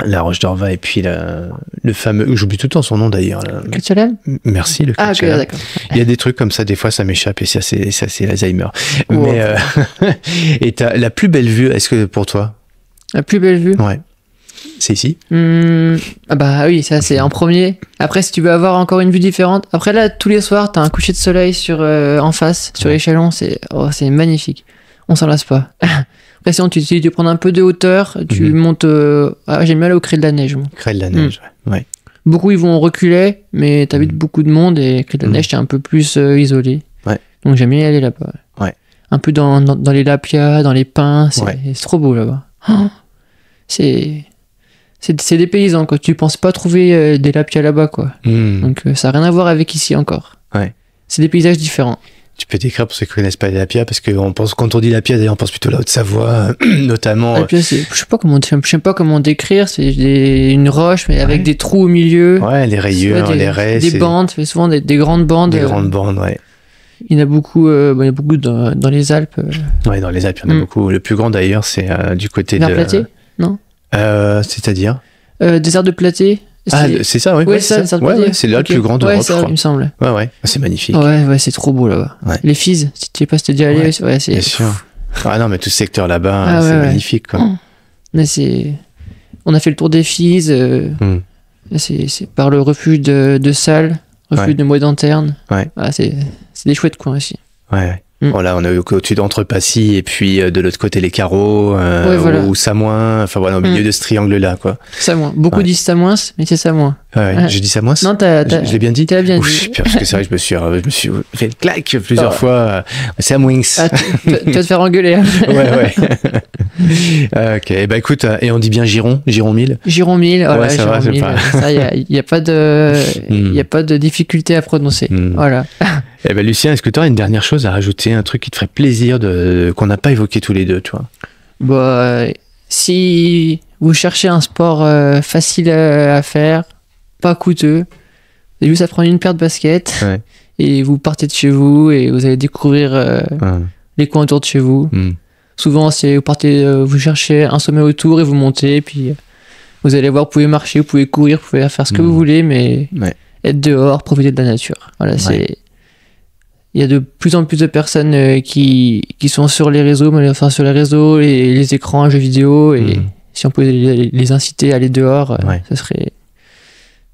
la Roche d'Orva et puis le fameux, j'oublie tout le temps son nom d'ailleurs. Chalem Merci, le Ah, ok, Coachella. d'accord. Il y a des trucs comme ça, des fois ça m'échappe et ça c'est l'Alzheimer. Wow. Mais et t'as la plus belle vue, est-ce que pour toi? La plus belle vue Ouais. C'est ici? Ah bah oui, ça c'est en premier. Après, si tu veux avoir encore une vue différente. Après là, tous les soirs, t'as un coucher de soleil en face, sur l'échelon. C'est magnifique. On s'en lasse pas. Après, sinon, tu prends un peu de hauteur, tu montes... j'aime bien aller au Cré de la Neige. Moi. Crée de la neige, ouais. Beaucoup, ils vont reculer, mais t'as vite beaucoup de monde et Cré de la Neige, t'es un peu plus isolé. Ouais. Donc j'aime bien y aller là-bas. Ouais. Un peu dans les lapias, dans les pins. C'est trop beau là-bas. Oh, c'est des paysans, quoi. Tu penses pas trouver des lapias là-bas, quoi. Donc ça n'a rien à voir avec ici encore. Ouais. C'est des paysages différents. Tu peux décrire pour ceux qui ne connaissent pas les Lapia, parce que quand on dit Lapia, d'ailleurs, on pense plutôt la Haute-Savoie, notamment. Lapia, je sais pas comment décrire. C'est une roche, mais avec des trous au milieu. Ouais, les rayures, Ouais, les raies. Des bandes, mais souvent des grandes bandes. Des grandes bandes, ouais. Il y en a beaucoup, dans les Alpes. Ouais, dans les Alpes, il y en a beaucoup. Le plus grand, d'ailleurs, c'est du côté Vers de. Platée, non C'est-à-dire Désert de Platée. Ah, c'est ça, oui. Ouais, c'est ça, Désert de ouais, Platée. ouais, c'est là Ok. le plus grand d'Europe, Ouais, je ça, crois. il me semble. Ouais. Ah, c'est magnifique. Ouais, c'est trop beau là-bas. Ouais. Les Fises, si tu sais pas si t'es déjà allé, ouais, c'est. Bien sûr. Ah non, mais tout ce secteur là-bas, Ah, c'est ouais. magnifique, quoi. Mais on a fait le tour des Fises. C'est par le refuge de Salles, refuge de Moët-Anterne. Ouais. Ah, c'est des chouettes coins aussi. Ouais. Voilà, on est au-dessus d'Entrepassy et puis de l'autre côté les Carreaux voilà. ou Samoin, enfin voilà, au milieu de ce triangle-là, quoi. Samoin. Beaucoup disent Samoin, mais c'est Samoin. Ouais. J'ai dit Samoin? Non, je l'ai bien dit? Tu l'as bien Ouf, dit. parce que c'est vrai que je me suis fait une claque plusieurs fois. Samoins. Ah, tu vas te faire engueuler. Hein. Ouais. Ok, bah écoute, et on dit bien Giron 1000? Giron 1000, voilà, Ouais, ça Giron va, c'est 1000, pas- ça, il n'y a pas de difficulté à prononcer. Voilà. Eh ben Lucien, est-ce que tu as une dernière chose à rajouter, un truc qui te ferait plaisir qu'on n'a pas évoqué tous les deux, tu vois? Bon, si vous cherchez un sport facile à faire, pas coûteux, c'est juste à prendre une paire de baskets et vous partez de chez vous et vous allez découvrir les coins autour de chez vous. Souvent, vous cherchez un sommet autour et vous montez, puis vous allez voir, vous pouvez marcher, vous pouvez courir, vous pouvez faire ce que vous voulez, mais être dehors, profiter de la nature. Voilà, il y a de plus en plus de personnes qui sont sur les réseaux, sur les réseaux, les écrans, jeux vidéo, et si on pouvait les inciter à aller dehors,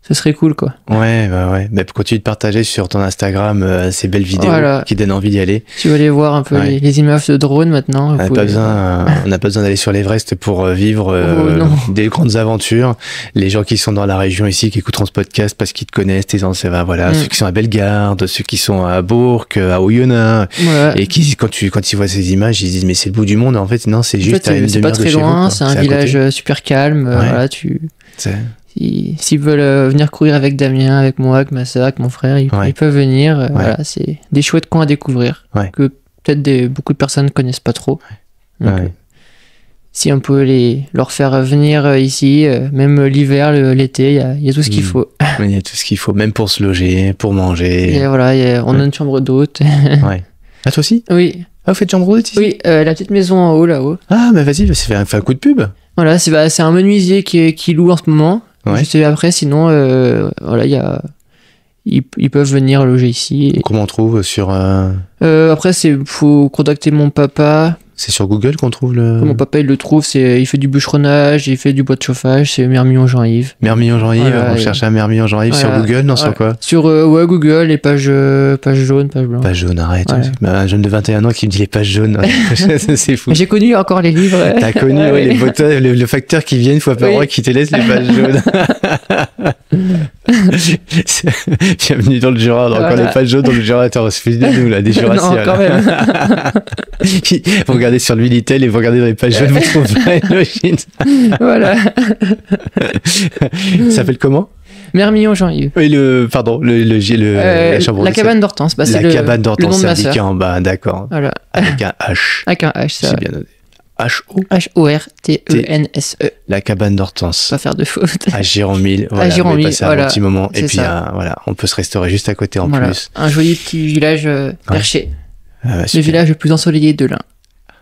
ça serait cool, quoi. Ouais. Mais continue de partager sur ton Instagram ces belles vidéos qui donnent envie d'y aller. Tu vas aller voir un peu les images de drone maintenant. On n'a pas besoin d'aller sur l'Everest pour vivre des grandes aventures. Les gens qui sont dans la région ici, qui écouteront ce podcast parce qu'ils te connaissent, tes anciens, voilà, ceux qui sont à Bellegarde, ceux qui sont à Bourg, à Oyonnax, et qui, quand ils voient ces images, ils se disent mais c'est le bout du monde. En fait, non, c'est juste à une demi-heure de chez vous. C'est pas très loin, c'est un village super calme. Voilà, S'ils veulent venir courir avec Damien, avec moi, avec ma soeur, avec mon frère, ils peuvent venir. Voilà, c'est des chouettes coins à découvrir que peut-être beaucoup de personnes ne connaissent pas trop. Donc, si on peut leur faire venir ici, même l'hiver, l'été, il y a tout ce qu'il faut. Il y a tout ce qu'il faut, même pour se loger, pour manger. Et voilà, on a une chambre d'hôte. Ah, toi aussi? Oui. Ah, vous faites chambre d'hôte ici? Oui, la petite maison en haut, là-haut. Ah, bah vas-y, fais un coup de pub. Voilà, c'est un menuisier qui loue en ce moment. Juste après, sinon, voilà, ils peuvent venir loger ici. Comment on trouve sur... Après, faut contacter mon papa. C'est sur Google qu'on trouve le... Mon papa, il le trouve, il fait du bûcheronnage, il fait du bois de chauffage, c'est Mermillon Jean-Yves. Mermillon Jean-Yves, Voilà, on cherche un Mermillon Jean-Yves sur Google, non, sur quoi? Sur Google, les pages jaunes, pages blanches. Page jaune, arrête. Ouais. Un jeune de 21 ans qui me dit les pages jaunes. C'est fou. Mais j'ai connu encore les livres. T'as connu les voteurs, le facteur qui vient une fois par mois qui te laisse les pages jaunes. Bienvenue dans le Jura, encore les pages jaunes dans le Jura. Attends, c'est de nous là, des Jurassiens. Non, quand même. Vous regardez sur le Minitel et vous regardez dans les pages jaunes, vous trouvez une machine. Voilà. Ça s'appelle comment? Mermillon Jean-Yves. Oui, la chambre La de cabane d'Hortense. Bah, la cabane le nom d'Hortense, de ma indiqué sœur. en bas, d'accord. Voilà. Avec un H. Avec un H, ça. C'est bien noté. H-O. H-O-R-T-E-N-S-E. La cabane d'Hortense. Pas faire de faute. À Gironville. Voilà, Gironville, on va passer un voilà. bon petit moment. Et C'est puis, ça. voilà, on peut se restaurer juste à côté en Voilà. plus. Un joli petit village perché. Le Super. village le plus ensoleillé de l'Ain.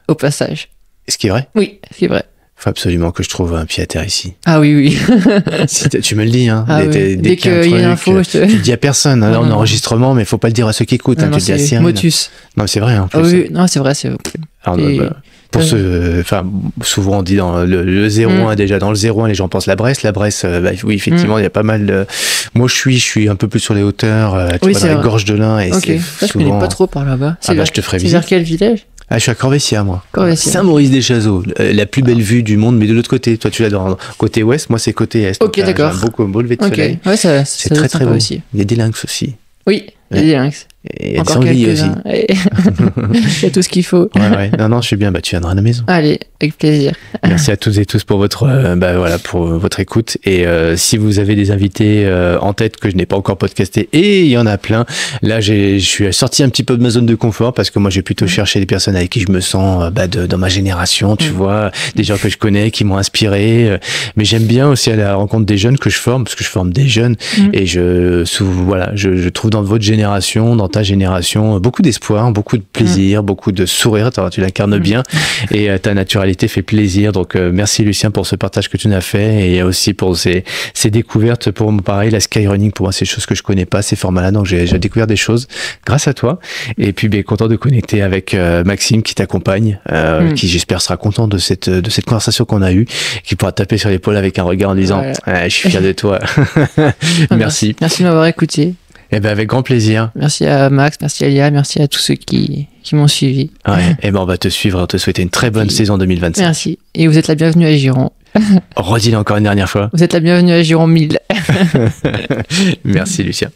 Au passage. Ce qui est vrai. Oui, c'est vrai. Faut absolument que je trouve un pied à terre ici. Ah oui, oui. Si tu me le dis, hein. Ah oui. Dès qu'il y a un qu'il y a une truc, info, je te... tu le dis à personne. Là, Non, on est non. enregistrement, mais faut pas le dire à ceux qui écoutent. Non, Tu le dis à c'est Cyril. Motus. Non, mais c'est vrai, en plus. Ah oui, non, c'est vrai. C'est... Alors, Et- pour ceux, enfin, souvent on dit dans le 01, déjà dans le 01, les gens pensent la Bresse. La Bresse, oui, effectivement, il y a pas mal de... Moi, je suis un peu plus sur les hauteurs, tu Oui, vois, c'est dans la vrai. gorge de l'Ain, et Ok, c'est ça, je souvent... connais pas trop par là-bas. Ah bah, je te ferai C'est visite. vers quel village? Ah, je suis à Corvessia, moi. Corvessia. Saint-Maurice-des-Chazaux, la plus belle vue du monde, mais de l'autre côté. Toi, tu l'as dans côté ouest, moi, c'est côté est. Ok, Donc, d'accord. J'ai un beau lever de Ok, soleil. ouais, ça C'est doit très, être très sympa beau. aussi. Il y a des lynx aussi. Oui, il y a Ouais. des lynx. Et il y a des Encore sangliers aussi. quelques-uns. Ouais. Il y a tout ce qu'il faut. Ouais. Non, je suis bien. Bah, tu viendras à la maison. Allez, avec plaisir. Merci à toutes et tous pour votre pour votre écoute, et si vous avez des invités en tête que je n'ai pas encore podcasté, et il y en a plein, là je suis sorti un petit peu de ma zone de confort parce que moi j'ai plutôt cherché des personnes avec qui je me sens dans ma génération, tu vois, des gens que je connais qui m'ont inspiré, mais j'aime bien aussi aller à la rencontre des jeunes que je forme, parce que je forme des jeunes, et je trouve dans votre génération, dans ta génération, beaucoup d'espoir, beaucoup de plaisir, beaucoup de sourire. Tu l'incarnes bien, et ta naturalité fait plaisir. Donc merci Lucien pour ce partage que tu nous as fait, et aussi pour ces découvertes. Pour moi, pareil, la skyrunning, pour moi, c'est des choses que je connais pas, ces formats-là, donc j'ai découvert des choses grâce à toi. Et puis content de connecter avec Maxime qui t'accompagne, qui j'espère sera content de cette conversation qu'on a eue, qui pourra taper sur l'épaule avec un regard en disant Voilà. je suis fier de toi. Merci. Merci de m'avoir écouté. Et ben avec grand plaisir. Merci à Max, merci à Lia, merci à tous ceux qui m'ont suivi. Ouais. Et ben on va te suivre, on te souhaiter une très bonne saison 2025. Merci. Et vous êtes la bienvenue à Giron. Redis-le encore une dernière fois. Vous êtes la bienvenue à Giron 1000. Merci Lucien.